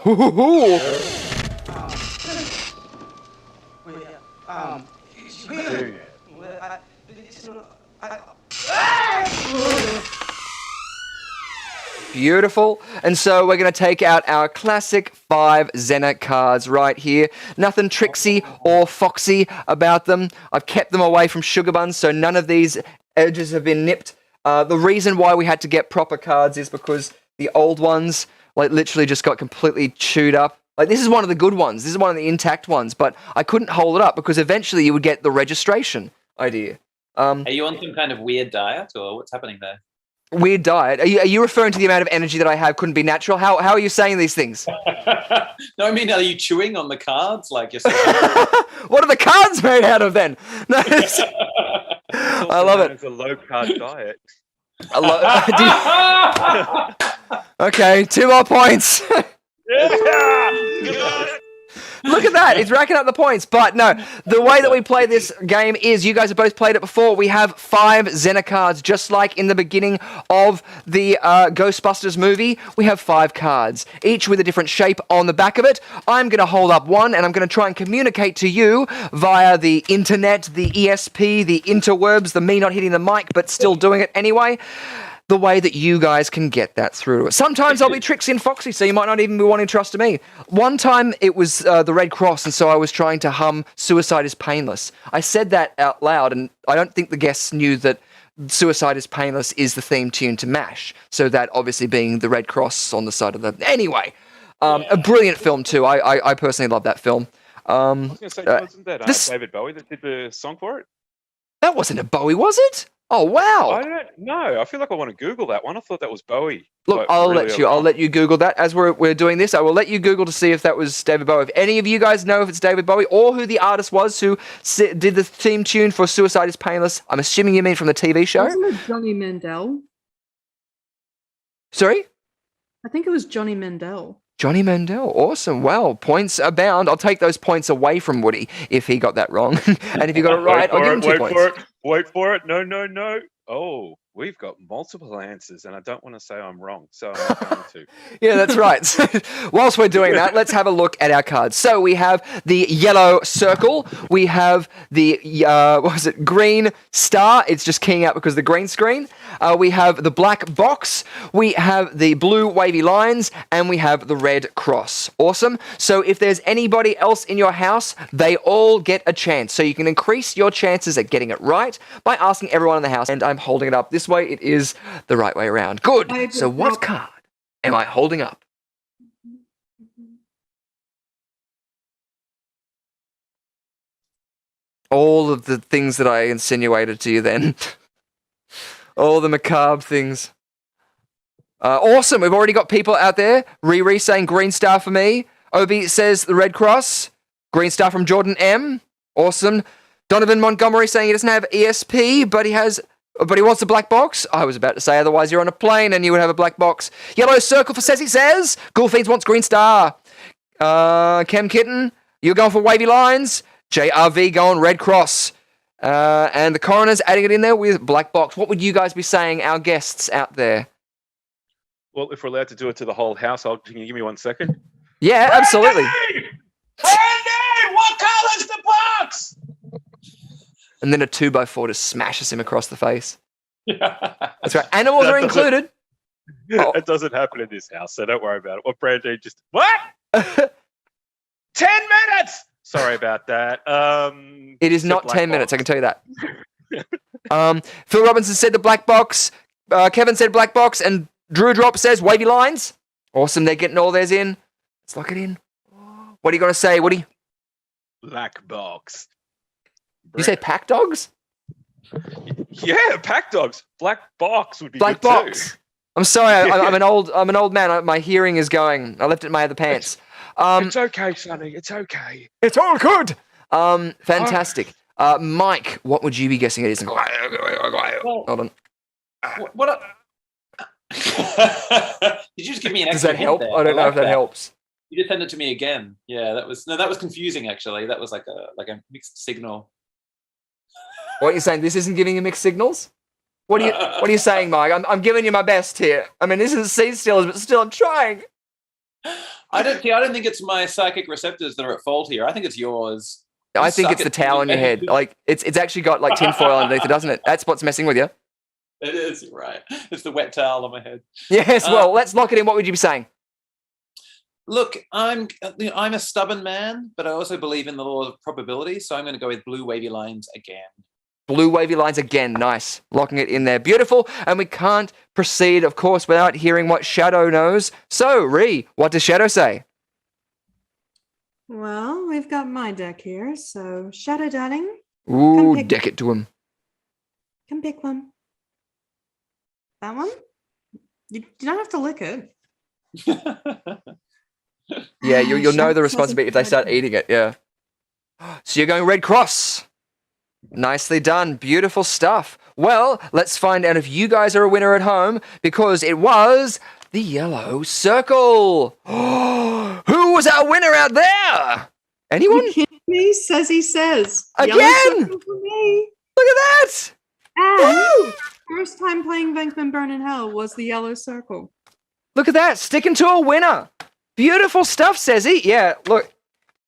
Beautiful. And so we're going to take out our classic 5 Xena cards right here. Nothing tricksy or foxy about them. I've kept them away from sugar buns, so none of these edges have been nipped. The reason why we had to get proper cards is because the old ones, literally just got completely chewed up. This is one of the good ones. This is one of the intact ones, but I couldn't hold it up because eventually you would get the registration idea. Are you on some kind of weird diet, or what's happening there? Weird diet? Are you referring to the amount of energy that I have couldn't be natural? How are you saying these things? No, I mean, are you chewing on the cards? Like you're What are the cards made out of then? No, I love it. It's a low-carb diet. Okay, 2 more points. Look at that. It's racking up the points. But no, the way that we play this game is you guys have both played it before. We have 5 Xena cards, just like in the beginning of the Ghostbusters movie. We have 5 cards, each with a different shape on the back of it. I'm going to hold up one, and I'm going to try and communicate to you via the internet, the ESP, the interwebs, the me not hitting the mic, but still doing it anyway. the way that you guys can get that through. Sometimes I'll be Trixie and Foxy, so you might not even be wanting to trust me. One time it was the Red Cross, and so I was trying to hum Suicide is Painless. I said that out loud, and I don't think the guests knew that Suicide is Painless is the theme tune to MASH, so that obviously being the Red Cross on the side of the... Anyway, a brilliant film too. I personally love that film. I was going to say, wasn't that David Bowie that did the song for it? That wasn't a Bowie, was it? Oh, wow. I don't know. I feel like I want to Google that one. I thought that was Bowie. Look, I'll let you Google that. As we're doing this, I will let you Google to see if that was David Bowie. If any of you guys know if it's David Bowie or who the artist was who did the theme tune for Suicide is Painless, I'm assuming you mean from the TV show. Wasn't it Johnny Mandel? Sorry? I think it was Johnny Mandel. Johnny Mandel. Awesome. Well, points abound. I'll take those points away from Woody if he got that wrong. And if he got it right, I'll give him 2 points. Wait for it. No. Oh, we've got multiple answers, and I don't want to say I'm wrong, so I'm not going to. Yeah, that's right. So, whilst we're doing that, let's have a look at our cards. So we have the yellow circle. We have the, green star. It's just keying out because of the green screen. We have the black box. We have the blue wavy lines. And we have the red cross. Awesome. So if there's anybody else in your house, they all get a chance. So you can increase your chances at getting it right by asking everyone in the house. And I'm holding it up this way. It is the right way around. Good. So what card am I holding up? All of the things that I insinuated to you then. All the macabre things. Awesome. We've already got people out there. Riri saying green star for me. Obi says the red cross. Green star from Jordan M. Awesome. Donovan Montgomery saying he doesn't have ESP, but he wants a black box. I was about to say, otherwise you're on a plane and you would have a black box. Yellow circle for Ceci says. Ghoulfiends wants green star. Chem Kitten, you're going for wavy lines. JRV going red cross. And the coroner's adding it in there with black box. What would you guys be saying, our guests out there? Well, if we're allowed to do it to the whole household, can you give me 1 second? Yeah, absolutely. Brandy, what color's the box? And then a 2x4 just smashes him across the face. That's right. Animals are included. It doesn't happen in this house, so don't worry about it. What Brandy just... What? 10 minutes! Sorry about that. It is not 10 minutes, I can tell you that. Phil Robinson said the black box. Kevin said black box. And Drew Drop says wavy lines. Awesome, they're getting all theirs in. Let's lock it in. What are you going to say, Woody? Black box. You say pack dogs? Yeah, pack dogs. Black box would be black good box. Too. I'm sorry, I'm an old man. My hearing is going. I left it in my other pants. It's okay, Sonny. It's okay. It's all good. Fantastic. Mike, what would you be guessing it is? Hold on. What? Did you just give me an Does extra that help? hint there? I don't know if that helps. You just sent it to me again. Yeah, that was confusing actually. That was like a mixed signal. What are you saying? This isn't giving you mixed signals? What are you saying, Mike? I'm giving you my best here. I mean, this is C stills, but still I'm trying. I don't think it's my psychic receptors that are at fault here. I think it's yours. I think it's the towel on your head. Like it's actually got like tinfoil underneath it, doesn't it? That's what's messing with you. It is, you're right. It's the wet towel on my head. Yes, well, let's lock it in. What would you be saying? Look, I'm a stubborn man, but I also believe in the law of probability, so I'm going to go with blue wavy lines again. Blue wavy lines again. Nice. Locking it in there. Beautiful. And we can't proceed, of course, without hearing what Shadow knows. So, Ree, what does Shadow say? Well, we've got my deck here, so Shadow darling. Ooh, deck it to him. Come pick one. That one? You don't have to lick it. Yeah, you'll know the responsibility if they start eating it, yeah. So you're going red cross. Nicely done. Beautiful stuff. Well, let's find out if you guys are a winner at home, because it was the yellow circle. Who was our winner out there? Anyone? You kidding me? Says. Again? Yellow circle for me. Look at that. And first time playing Venkman Burn in Hell was the yellow circle. Look at that. Sticking to a winner. Beautiful stuff, Sezzy. Yeah, look.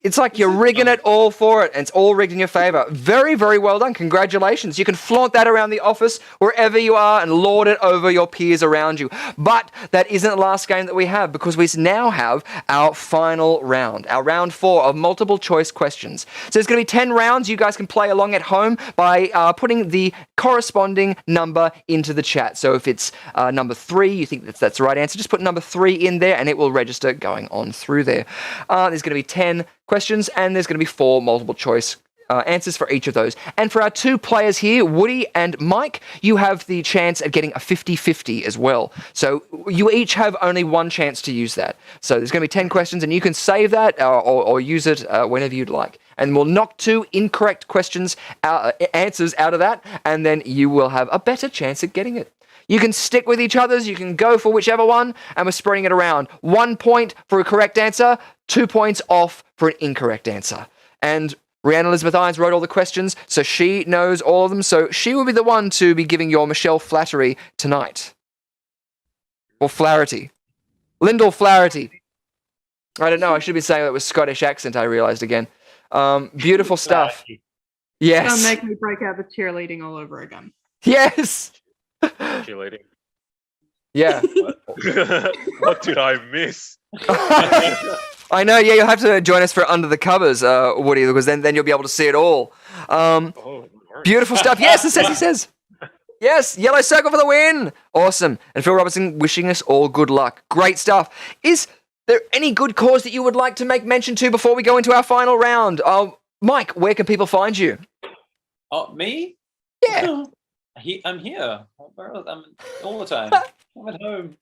It's like you're rigging it all for it, and it's all rigged in your favor. Very, very well done. Congratulations. You can flaunt that around the office, wherever you are, and lord it over your peers around you. But that isn't the last game that we have, because we now have our final round, our round 4 of multiple choice questions. So there's going to be 10 rounds. You guys can play along at home by putting the corresponding number into the chat. So if it's number 3, you think that's the right answer, just put number 3 in there, and it will register going on through there. There's going to be 10 questions, and there's going to be 4 multiple choice answers for each of those. And for our 2 players here, Woody and Mike, you have the chance at getting a 50-50 as well. So you each have only 1 chance to use that. So there's going to be 10 questions, and you can save that or use it whenever you'd like. And we'll knock 2 incorrect questions answers out of that, and then you will have a better chance at getting it. You can stick with each other's, you can go for whichever one, and we're spreading it around. 1 point for a correct answer, 2 points off for an incorrect answer. And Rhiannon Elizabeth Irons wrote all the questions, so she knows all of them, so she will be the one to be giving your Michelle Flattery tonight. Or Flaherty. Lyndall Flaherty. I don't know, I should be saying that with Scottish accent, I realised again. Beautiful stuff. Yes. Don't make me break out the cheerleading all over again. Yes! Cheerleading. Yeah. What did I miss? I know, yeah, you'll have to join us for Under the Covers, Woody, because then you'll be able to see it all. Beautiful stuff. Yes, as he says. Yes, yellow circle for the win. Awesome. And Phil Robertson wishing us all good luck. Great stuff. Is there any good cause that you would like to make mention to before we go into our final round? Mike, where can people find you? Oh, me? Yeah. I'm here. I'm all the time. I'm at home.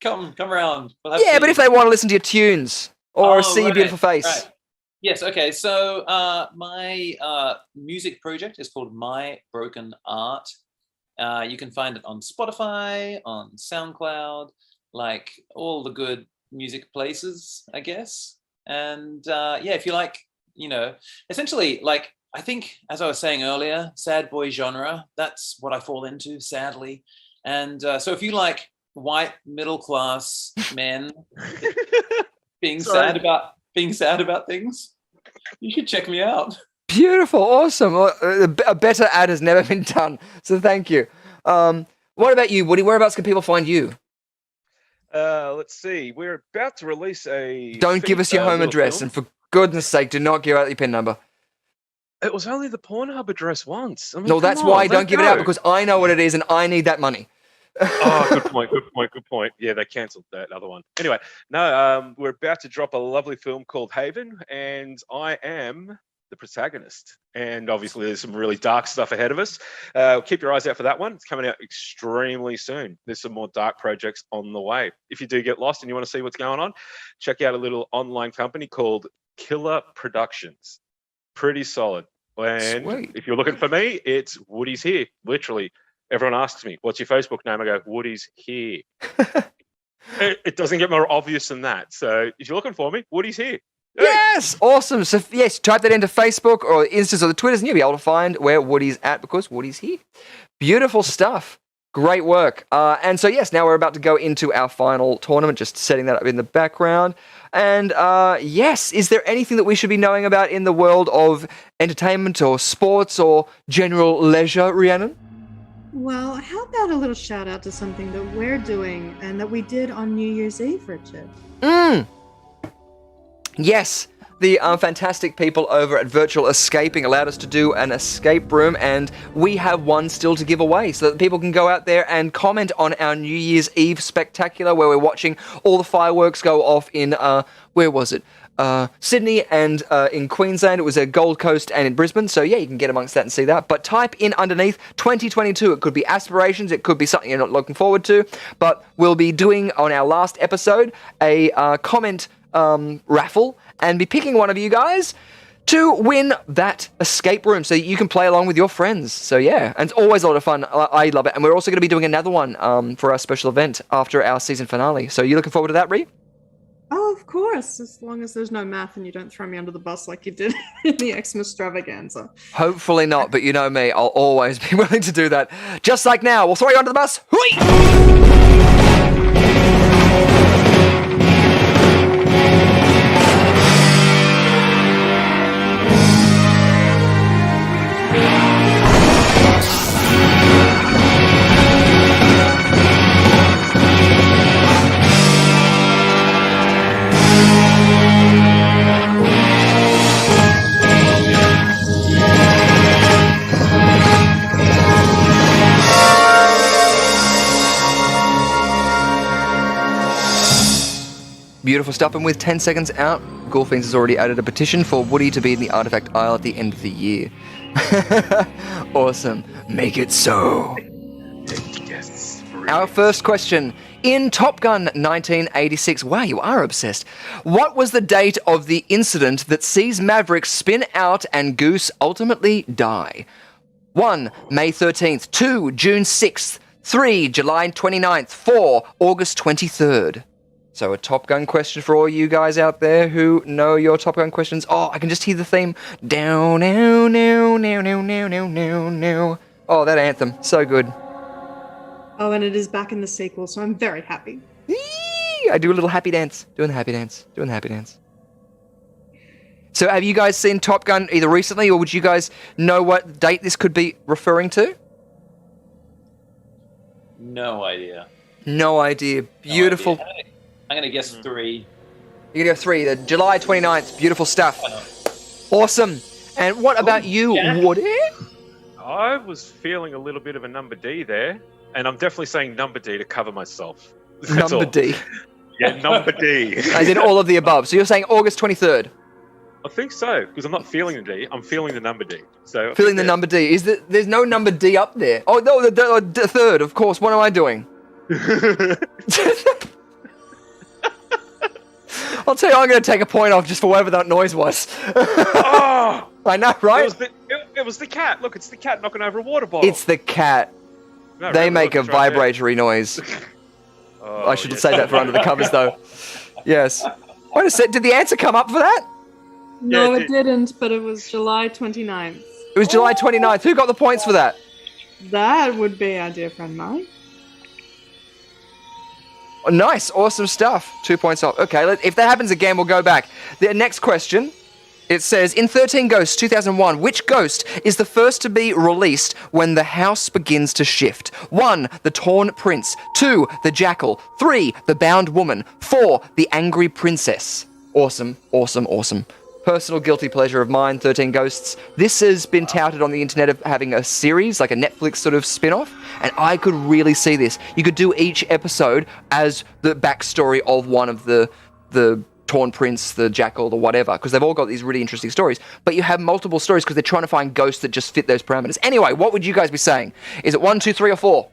Come around. We'll yeah, but if they want to listen to your tunes or see your beautiful face. Right. Yes, okay. So my music project is called My Broken Art. You can find it on Spotify, on SoundCloud, like all the good music places, I guess. And yeah, if you like, essentially, like, I think, as I was saying earlier, sad boy genre, that's what I fall into, sadly. And so if you like white middle class men being sad about things, you should check me out. Beautiful, awesome. A better ad has never been done, so thank you. What about you, Woody? Whereabouts can people find you? Let's see. We're about to release a... Don't give us your home address, and for goodness sake, do not give out your PIN number. It was only the Pornhub address once. I mean, no, that's why I don't give it out, because I know what it is, and I need that money. Oh, good point. Yeah, they cancelled that other one. Anyway, no, we're about to drop a lovely film called Haven, and I am the protagonist. And obviously there's some really dark stuff ahead of us. Keep your eyes out for that one. It's coming out extremely soon. There's some more dark projects on the way. If you do get lost and you want to see what's going on, check out a little online company called Killer Productions. Pretty solid. And Sweet. If you're looking for me, it's Woody's Here. Literally, everyone asks me, what's your Facebook name? I go, Woody's Here. It doesn't get more obvious than that. So if you're looking for me, Woody's Here. Hey. Yes, awesome. So yes, type that into Facebook or Instas or the Twitters, and you'll be able to find where Woody's at, because Woody's here. Beautiful stuff. Great work. And so yes, now we're about to go into our final tournament, just setting that up in the background. And yes, is there anything that we should be knowing about in the world of entertainment or sports or general leisure, Rhiannon? Well, how about a little shout out to something that we're doing and that we did on New Year's Eve, Richard? Yes, the fantastic people over at Virtual Escaping allowed us to do an escape room, and we have one still to give away so that people can go out there and comment on our New Year's Eve spectacular, where we're watching all the fireworks go off in, where was it? Sydney and in Queensland. It was at Gold Coast and in Brisbane. So yeah, you can get amongst that and see that. But type in underneath 2022. It could be aspirations. It could be something you're not looking forward to. But we'll be doing on our last episode a comment raffle and be picking one of you guys to win that escape room so you can play along with your friends. So yeah, and it's always a lot of fun. I love it. And we're also going to be doing another one for our special event after our season finale. So you looking forward to that, Rhi? Oh, of course, as long as there's no math and you don't throw me under the bus like you did in the Xmas extravaganza. Hopefully not, but you know me, I'll always be willing to do that. Just like now, we'll throw you under the bus. Hui! Beautiful stuff. And with 10 seconds out, Ghoulfiends has already added a petition for Woody to be in the Artifact Isle at the end of the year. Awesome. Make it so. Yes. Our first question. In Top Gun 1986, wow, you are obsessed. What was the date of the incident that sees Maverick spin out and Goose ultimately die? 1. May 13th. 2. June 6th. 3. July 29th. 4. August 23rd. So a Top Gun question for all you guys out there who know your Top Gun questions. Oh, I can just hear the theme. Down, now, now, now, now, now, now, now, now. Oh, that anthem. So good. Oh, and it is back in the sequel, so I'm very happy. I do a little happy dance. Doing the happy dance. Doing the happy dance. So have you guys seen Top Gun either recently, or would you guys know what date this could be referring to? No idea. No idea. Beautiful. No idea. I'm going to guess 3. You're going to go 3. The July 29th. Beautiful stuff. Awesome. And what about you, Woody? I was feeling a little bit of a number D there, and I'm definitely saying number D to cover myself. That's Number all. D. Yeah, number D. As in all of the above. So you're saying August 23rd? I think so, because I'm not feeling the D, I'm feeling the number D. So Feeling the number D. There's no number D up there. Oh, no, the third, of course. What am I doing? I'll tell you, I'm going to take a point off just for whatever that noise was. Oh! I know, right? It was the cat. Look, it's the cat knocking over a water bottle. It's the cat. No, they really, make a look, it's right there. vibratory noise. Oh, I should yes. say that for under the covers, though. Yes. Wait a sec, did the answer come up for that? No, Yeah, it didn't, but it was July 29th. It was July 29th. Who got the points for that? That would be our dear friend Mike. Oh, nice, awesome stuff. 2 points off. Okay, if that happens again, we'll go back. The next question, it says, in 13 Ghosts 2001, which ghost is the first to be released when the house begins to shift? 1. The Torn Prince. 2. The Jackal. 3. The Bound Woman. 4. The Angry Princess. Awesome, awesome, awesome. Personal guilty pleasure of mine, 13 Ghosts. This has been touted on the internet of having a series, like a Netflix sort of spin-off, and I could really see this. You could do each episode as the backstory of one of the Torn Prince, the Jackal, the whatever, because they've all got these really interesting stories, but you have multiple stories because they're trying to find ghosts that just fit those parameters. Anyway, what would you guys be saying? Is it 1, 2, 3, or 4?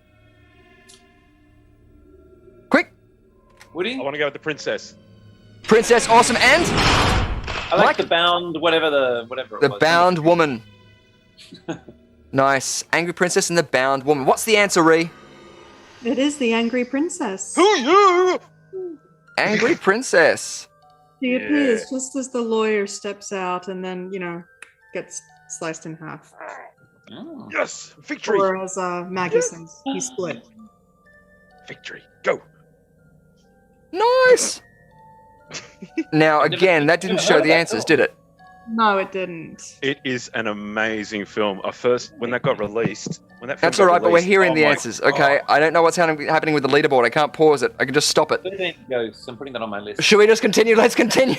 Quick! Woody? I want to go with the princess. Princess, awesome, and... I like the bound, whatever it was. The Bound Woman. Nice. Angry Princess and the Bound Woman. What's the answer, Ree? It is the Angry Princess. Angry Princess. She appears just as the lawyer steps out and then, gets sliced in half. Oh. Yes! Victory! Or as Maggie says, he's split. Victory. Go! Nice! Now, again, that didn't show the answers, did it? No, it didn't. It is an amazing film. When that got released, That's all right, but we're hearing the answers. Okay, I don't know what's happening with the leaderboard. I can't pause it. I can just stop it. 13 Ghosts. I'm putting that on my list. Should we just continue? Let's continue.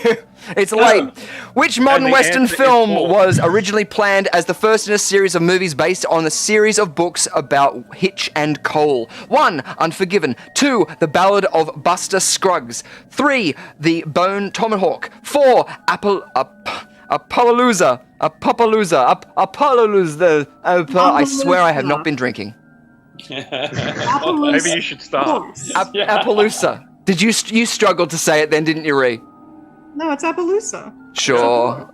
It's late. Which modern Western film was originally planned as the first in a series of movies based on a series of books about Hitch and Cole? 1. Unforgiven. 2. The Ballad of Buster Scruggs. 3. The Bone Tomahawk. 4. Apollolousa. I swear I have not been drinking. Maybe you should start. Appaloosa. Did you struggled to say it then, didn't you, Ree? No, it's Appaloosa. Sure.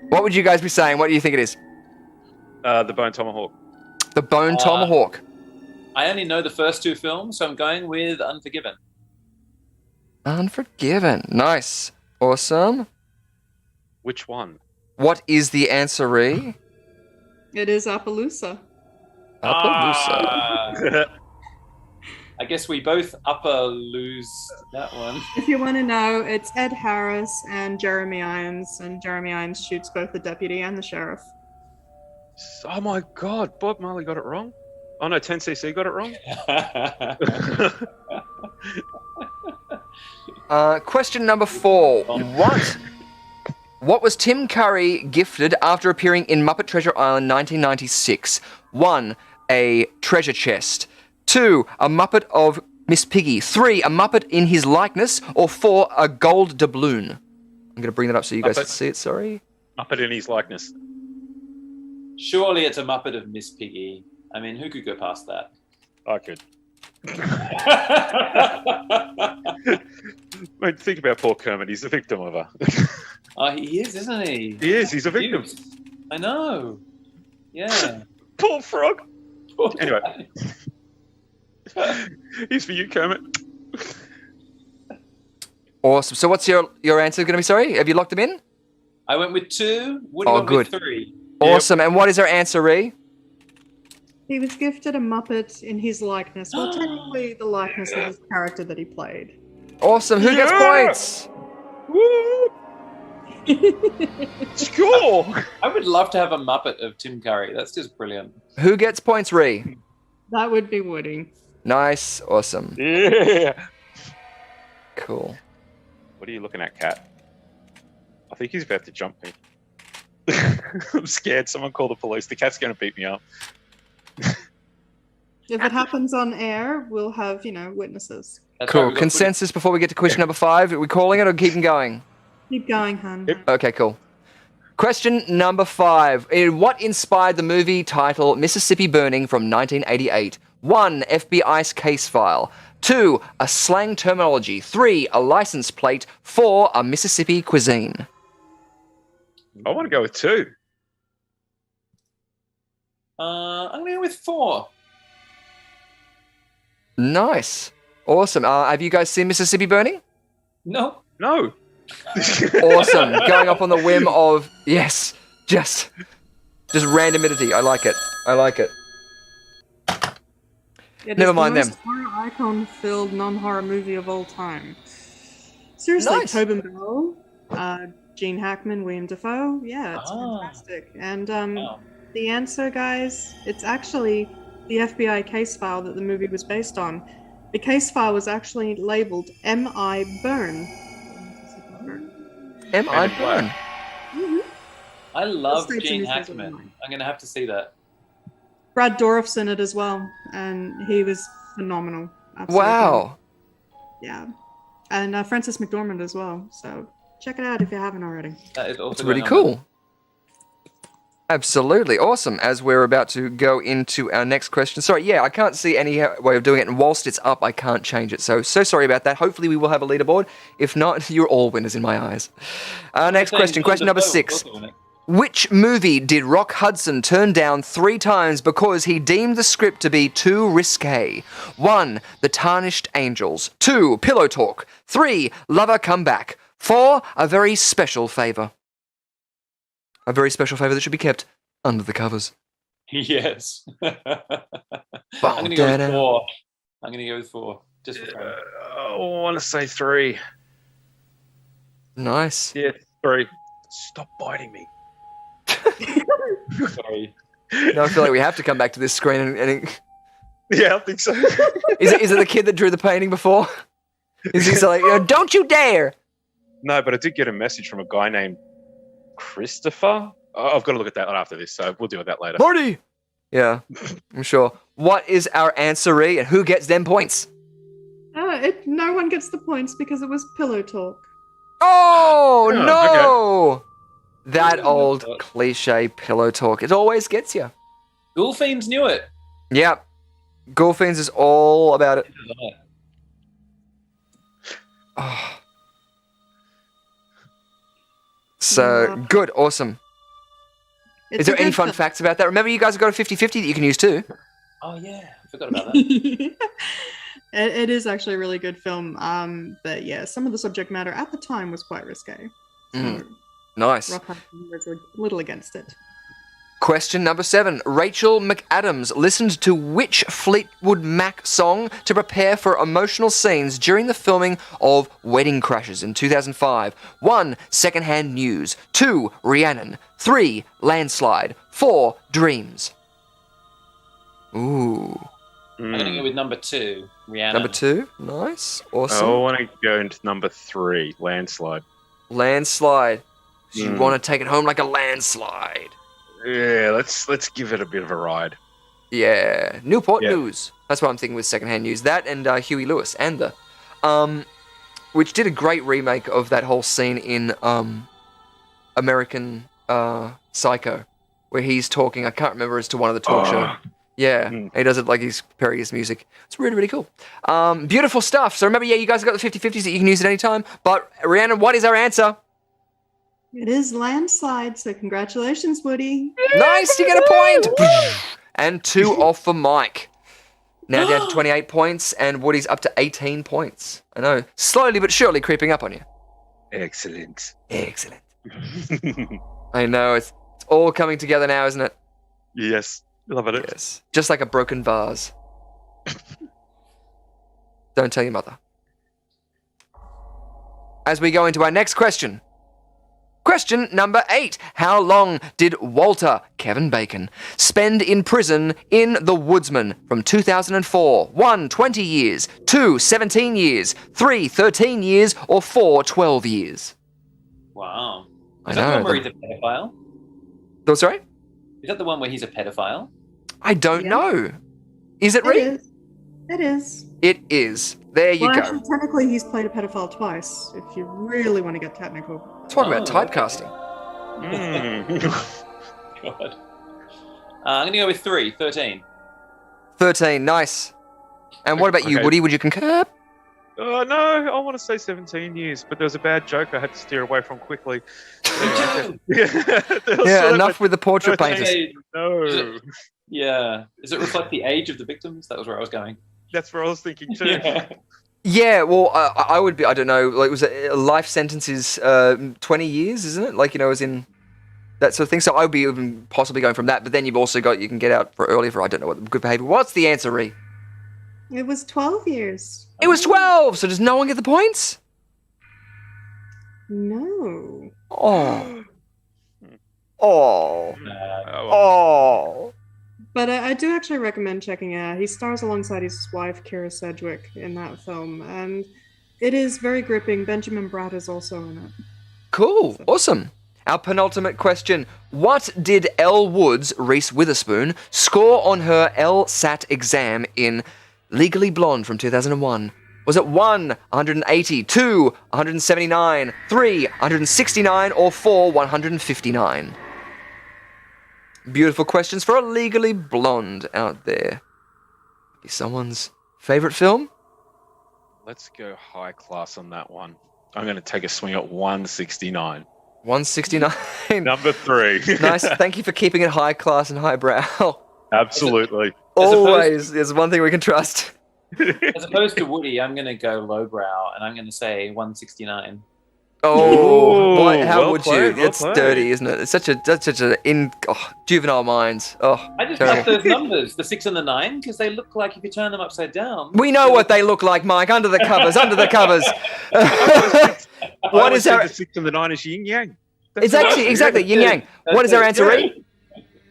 What would you guys be saying? What do you think it is? The Bone Tomahawk. The Bone Tomahawk. I only know the first 2 films, so I'm going with Unforgiven. Unforgiven. Nice. Awesome. Which one? What is the answer, Ree? It is Appaloosa. Appaloosa. I guess we both lose that one. If you want to know, it's Ed Harris and Jeremy Irons, and Jeremy Irons shoots both the deputy and the sheriff. Oh my God, Bob Marley got it wrong? Oh no, 10cc got it wrong? Question number 4. What was Tim Curry gifted after appearing in Muppet Treasure Island 1996? 1. A treasure chest. 2. A Muppet of Miss Piggy. 3, a Muppet in his likeness. Or 4, a gold doubloon. I'm going to bring that up so you guys can see it, sorry. Muppet in his likeness. Surely it's a Muppet of Miss Piggy. I mean, who could go past that? I could. Mate, think about poor Kermit. He's a victim of her. Oh, he is, isn't he? He is. He's a victim. I know. Yeah. Poor frog. Poor anyway. He's for you, Kermit. Awesome. So what's your answer going to be, sorry? Have you locked them in? I went with 2. Woody went good. with 3. Awesome. And what is our answer, Ree? He was gifted a Muppet in his likeness. Well, technically the likeness of his character that he played. Awesome. Who gets points? Woo! Score! I would love to have a Muppet of Tim Curry. That's just brilliant. Who gets points, Ree? That would be Woody. Nice. Awesome. Yeah. Cool. What are you looking at, Cat? I think he's about to jump me. I'm scared. Someone call the police. The cat's going to beat me up. If it happens on air, we'll have, witnesses. That's Cool. Consensus before we get to question number 5. Are we calling it or keeping going? Keep going, hun. Okay, cool. Question number 5. What inspired the movie title Mississippi Burning from 1988? 1, FBI case file. 2, a slang terminology. 3, a license plate. 4, a Mississippi cuisine. I want to go with 2. I'm going to go with 4. Nice. Awesome. Have you guys seen Mississippi Burning? No. No. Awesome. Going up on the whim of, yes, just randomity. I like it. I like it. Never mind them. Horror icon-filled non-horror movie of all time. Seriously, Nice. Tobin Bell, Gene Hackman, William Dafoe. Yeah, it's fantastic. And the answer, guys, it's actually the FBI case file that the movie was based on. The case file was actually labeled M.I. Burn. M.I. Burn. Mm-hmm. I love States Gene in his Hackman. resume. I'm going to have to see that. Brad Dourif's in it as well, and he was phenomenal. Absolutely. Wow. Yeah. And Frances McDormand as well. So check it out if you haven't already. That is also It's really cool. Absolutely. Awesome. As we're about to go into our next question. Sorry, yeah, I can't see any way of doing it. And whilst it's up, I can't change it. So sorry about that. Hopefully we will have a leaderboard. If not, you're all winners in my eyes. Next question. Question number 6. Which movie did Rock Hudson turn down 3 times because he deemed the script to be too risque? 1, The Tarnished Angels. 2, Pillow Talk. 3, Lover Come Back. 4, A Very Special Favor. A very special favor that should be kept under the covers. Yes. I'm going to go with 4. I'm going to go with 4. Just for fun. I want to say 3. Nice. Yeah, 3. Stop biting me. Sorry. No, I feel like we have to come back to this screen and Yeah, I think so. is it the kid that drew the painting before? Is he like, don't you dare? No, but I did get a message from a guy named Christopher. I've got to look at that after this, so we'll deal with that later. Marty! Yeah, I'm sure. What is our answer, and who gets them points? No one gets the points because it was Pillow Talk. Oh, Oh, no! okay. That old cliche Pillow Talk. It always gets you. Ghoul Fiends knew it. Yep. Ghoul Fiends is all about it. Oh. So, good, awesome. Is there any fun facts about that? Remember, you guys have got a 50-50 that you can use too. Oh, yeah. I forgot about that. It is actually a really good film. But yeah, some of the subject matter at the time was quite risque. Nice. Rock Hudson was a little against it. Question number 7. Rachel McAdams listened to which Fleetwood Mac song to prepare for emotional scenes during the filming of Wedding Crashers in 2005? 1, Secondhand News. 2, Rhiannon. 3, Landslide. 4, Dreams. Ooh. I'm going to go with number 2, Rhiannon. Number 2? Nice. Awesome. I want to go into number 3, Landslide. Landslide. So you want to take it home like a landslide. Yeah, let's give it a bit of a ride. Yeah, Newport News. That's what I'm thinking with secondhand news. That and Huey Lewis and the, which did a great remake of that whole scene in American Psycho, where he's talking. I can't remember as to one of the talk show. Yeah, he does it like he's comparing his music. It's really, really cool. Beautiful stuff. So remember, you guys have got the 50-50s that you can use at any time. But Rhiannon, what is our answer? It is landslide, so congratulations, Woody. Nice, you get a point. And 2 off for Mike. Now down to 28 points, and Woody's up to 18 points. I know, slowly but surely creeping up on you. Excellent. Excellent. I know, it's all coming together now, isn't it? Yes, love it. Yes, just like a broken vase. Don't tell your mother. As we go into our next question. Question number 8. How long did Walter Kevin Bacon spend in prison in The Woodsman from 2004? 1, 20 years, 2, 17 years, 3, 13 years, or 4, 12 years? Wow. I Is that the know, one where he's a pedophile? Oh, sorry? Is that the one where he's a pedophile? I don't know. Is it Reed? It is. It is. There you go. Actually, technically, he's played a pedophile twice, if you really want to get technical. Talk about typecasting. God. I'm going to go with 3, 13. 13, nice. And what about you, Woody? Would you concur? No, I want to say 17 years, but there was a bad joke I had to steer away from quickly. Yeah, enough with the portrait painters. No. Yeah. Does it reflect the age of the victims? That was where I was going. That's where I was thinking too. Yeah, well, I would be, I don't know, like, was it a life sentence is 20 years, isn't it? Like, as in that sort of thing. So I would be even possibly going from that, but then you've also got, you can get out for early for, I don't know, what good behavior. What's the answer, Ree? It was 12 years. It was 12, so does no one get the points? No. Oh. Oh. But I do actually recommend checking it out. He stars alongside his wife, Kira Sedgwick, in that film, and it is very gripping. Benjamin Bratt is also in it. Cool. Awesome. Our penultimate question. What did Elle Woods, Reese Witherspoon, score on her LSAT exam in Legally Blonde from 2001? Was it 1, 180, 2, 179, 3, 169, or 4, 159? Beautiful questions for a Legally Blonde out there. Be someone's favourite film? Let's go high class on that one. I'm going to take a swing at 169. 169. Number 3. Nice. Thank you for keeping it high class and highbrow. Absolutely. Always. There's one thing we can trust. As opposed to Woody, I'm going to go lowbrow, and I'm going to say 169. Oh, why, how well would played, you? well It's played. dirty, isn't it? It's such a juvenile minds. Oh, I just terrible. like those numbers, the 6 and the 9, because they look like if you turn them upside down. We know what they look like, Mike. Under the covers. Under the covers. What is our? The 6 and the 9 is yin yang. It's actually exactly yin yang. What is our answer, Reed?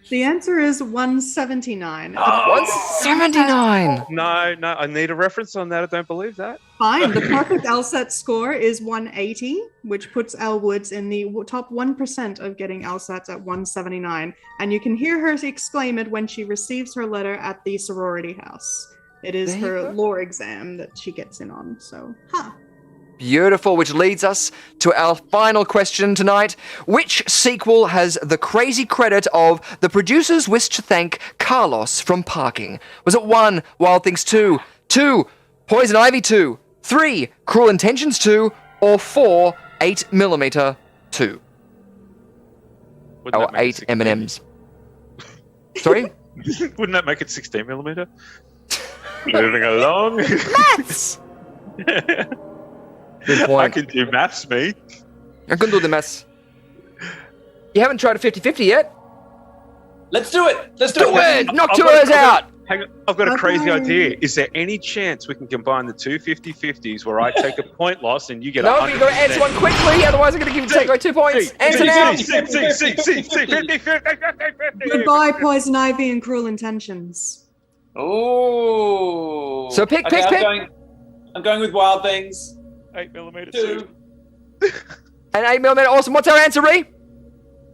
The answer is 179. 179. No, I need a reference on that. I don't believe that. Fine. The perfect LSAT score is 180, which puts Elle Woods in the top 1% of getting LSATs at 179. And you can hear her exclaim it when she receives her letter at the sorority house. It is her law exam that she gets in on. So, Beautiful, which leads us to our final question tonight. Which sequel has the crazy credit of the producers wish to thank Carlos from parking? Was it 1, Wild Things 2, 2, Poison Ivy 2, 3, Cruel Intentions 2, or 4, 8mm 2? Or 8 M&Ms. Sorry? Wouldn't that make it 16mm? Moving along. Maths! Good point. I can do maths, me. I can do the maths. You haven't tried a 50-50 yet? Let's do it. Let's do it. Knock 2 hours out. Hang on. I've got a crazy idea. Is there any chance we can combine the two 50-50s where I take a point loss and you get No, 100%? you've got to answer one quickly, otherwise I'm going to take away 2 points. Answer now. 50-50. goodbye, Poison Ivy and Cruel Intentions. Oh. So pick. I'm going with Wild Things. 8mm 2. And 8mm. Awesome. What's our answer, Ree?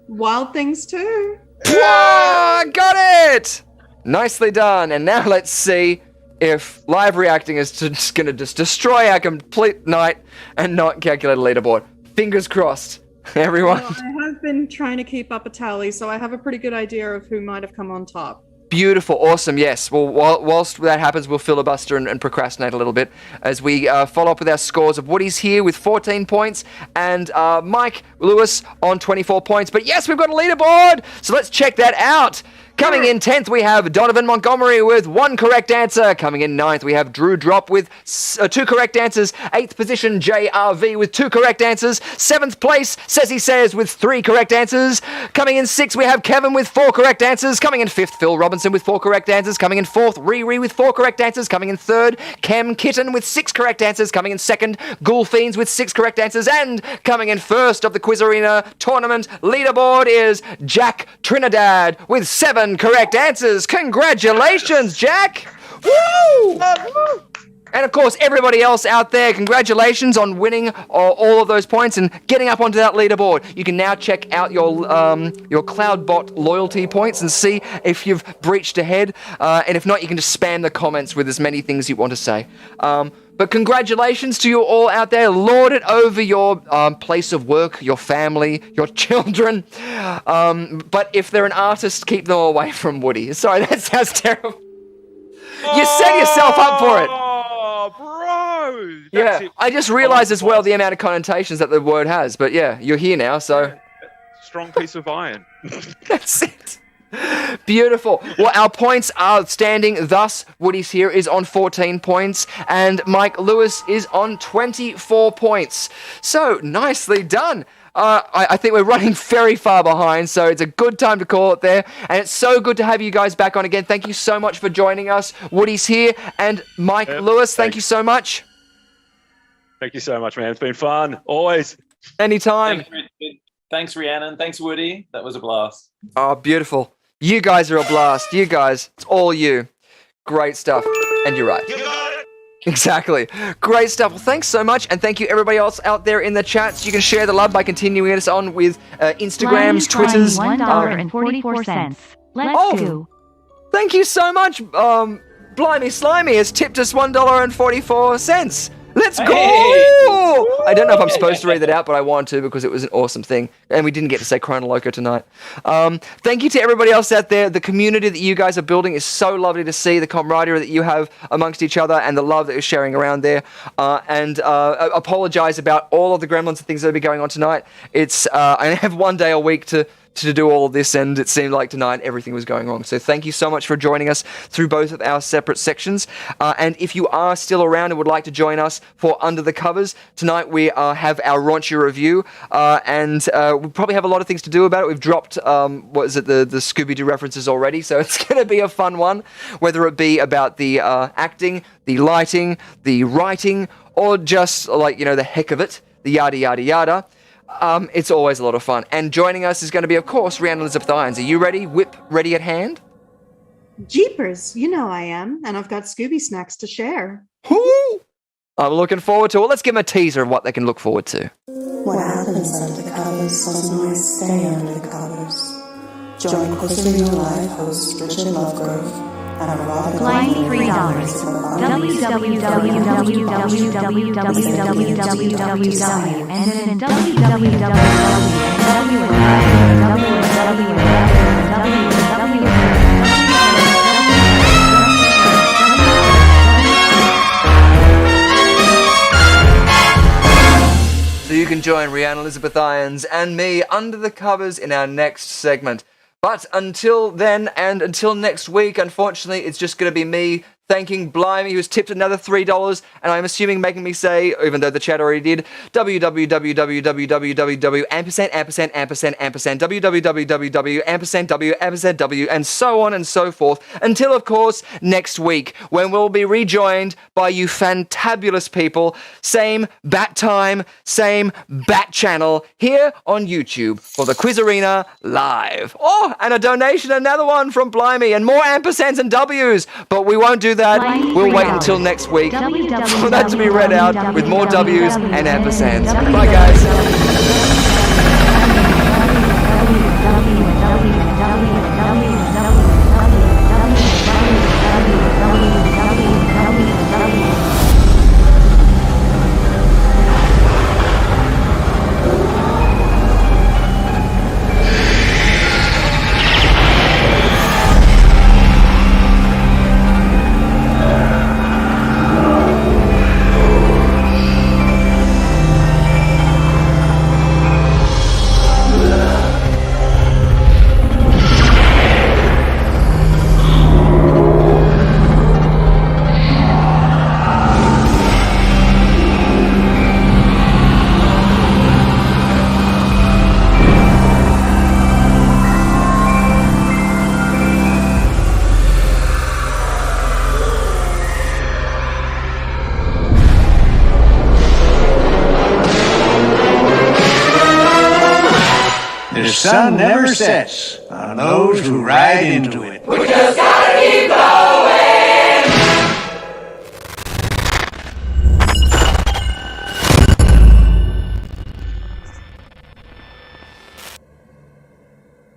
Wild Things 2. Whoa, got it. Nicely done. And now let's see if live reacting is just going to just destroy our complete night and not calculate a leaderboard. Fingers crossed, everyone. Well, I have been trying to keep up a tally, so I have a pretty good idea of who might have come on top. Beautiful, awesome, yes. Well, whilst that happens, we'll filibuster and procrastinate a little bit as we follow up with our scores of Woody's here with 14 points and Mike Lewis on 24 points. But yes, we've got a leaderboard, so let's check that out. Coming in 10th, we have Donovan Montgomery with 1 correct answer. Coming in 9th, we have Drew Drop with 2 correct answers. 8th position, JRV with 2 correct answers. 7th place, Says He Says with 3 correct answers. Coming in 6th, we have Kevin with 4 correct answers. Coming in 5th, Phil Robinson with 4 correct answers. Coming in 4th, Riri with 4 correct answers. Coming in 3rd, Cam Kitten with 6 correct answers. Coming in 2nd, Ghoul Fiends with 6 correct answers. And coming in 1st of the Quiz Arena tournament leaderboard is Jack Trinidad with 7 correct answers. Congratulations, Jack! Woo! And of course, everybody else out there, congratulations on winning all of those points and getting up onto that leaderboard. You can now check out your CloudBot loyalty points and see if you've breached ahead. And if not, you can just spam the comments with as many things you want to say. But congratulations to you all out there. Lord it over your place of work, your family, your children. But if they're an artist, keep them away from Woody. Sorry, that sounds terrible. You set yourself up for it. Oh, bro. Yeah, I just realized as well the amount of connotations that the word has. But yeah, you're here now, so... Strong piece of iron. That's it. Beautiful. Well, our points are standing. Thus, Woody's here is on 14 points, and Mike Lewis is on 24 points. So, nicely done. I think we're running very far behind, so it's a good time to call it there. And it's so good to have you guys back on again. Thank you so much for joining us. Woody's here, and Mike Lewis, thank you so much. Thank you so much, man. It's been fun. Always. Anytime. Thanks, Rhiannon. Thanks, Woody. That was a blast. Oh, beautiful. You guys are a blast. You guys. It's all you. Great stuff. And you're right. Exactly. Great stuff. Well, thanks so much. And thank you everybody else out there in the chats. You can share the love by continuing us on with Instagrams, Twitters. $1.44. Let's go. Thank you so much. Blimey Slimy has tipped us $1.44. Let's go! I don't know if I'm supposed to read that out, but I want to because it was an awesome thing. And we didn't get to say Chrono Loco tonight. Thank you to everybody else out there. The community that you guys are building is so lovely to see. The camaraderie that you have amongst each other and the love that you're sharing around there. And apologize about all of the gremlins and things that will be going on tonight. It's I have one day a week to do all of this, and it seemed like tonight everything was going wrong. So thank you so much for joining us through both of our separate sections. And if you are still around and would like to join us for Under the Covers, tonight we have our raunchy review, and we probably have a lot of things to do about it. We've dropped, the Scooby-Doo references already, so it's going to be a fun one, whether it be about the acting, the lighting, the writing, or just like, the heck of it, the yada, yada, yada. It's always a lot of fun. And joining us is going to be, of course, Rhiannon Elizabeth Irons. Are you ready? Whip ready at hand? Jeepers, you know I am. And I've got Scooby snacks to share. Woo! I'm looking forward to it. Let's give them a teaser of what they can look forward to. What happens under the covers doesn't always stay under the covers. Join QUIZarenaLIVE host Richard Lovegrove and erotic Flying $3. www and then So you can join Rhiannon Elizabeth Irons and me under the covers in our next segment. But until then, and until next week, unfortunately, it's just going to be me thanking Blimey, who's tipped another $3, and I'm assuming making me say, even though the chat already did, www, and so on and so forth, until, of course, next week, when we'll be rejoined by you fantabulous people, same bat time, same bat channel, here on YouTube for the Quiz Arena Live. Oh, and a donation, another one from Blimey, and more ampersands and W's, but we won't do that. We'll wait until next week for that to be read out with more W's and ampersands. Bye, guys. the sun never sets on those who ride into it. We just gotta keep going.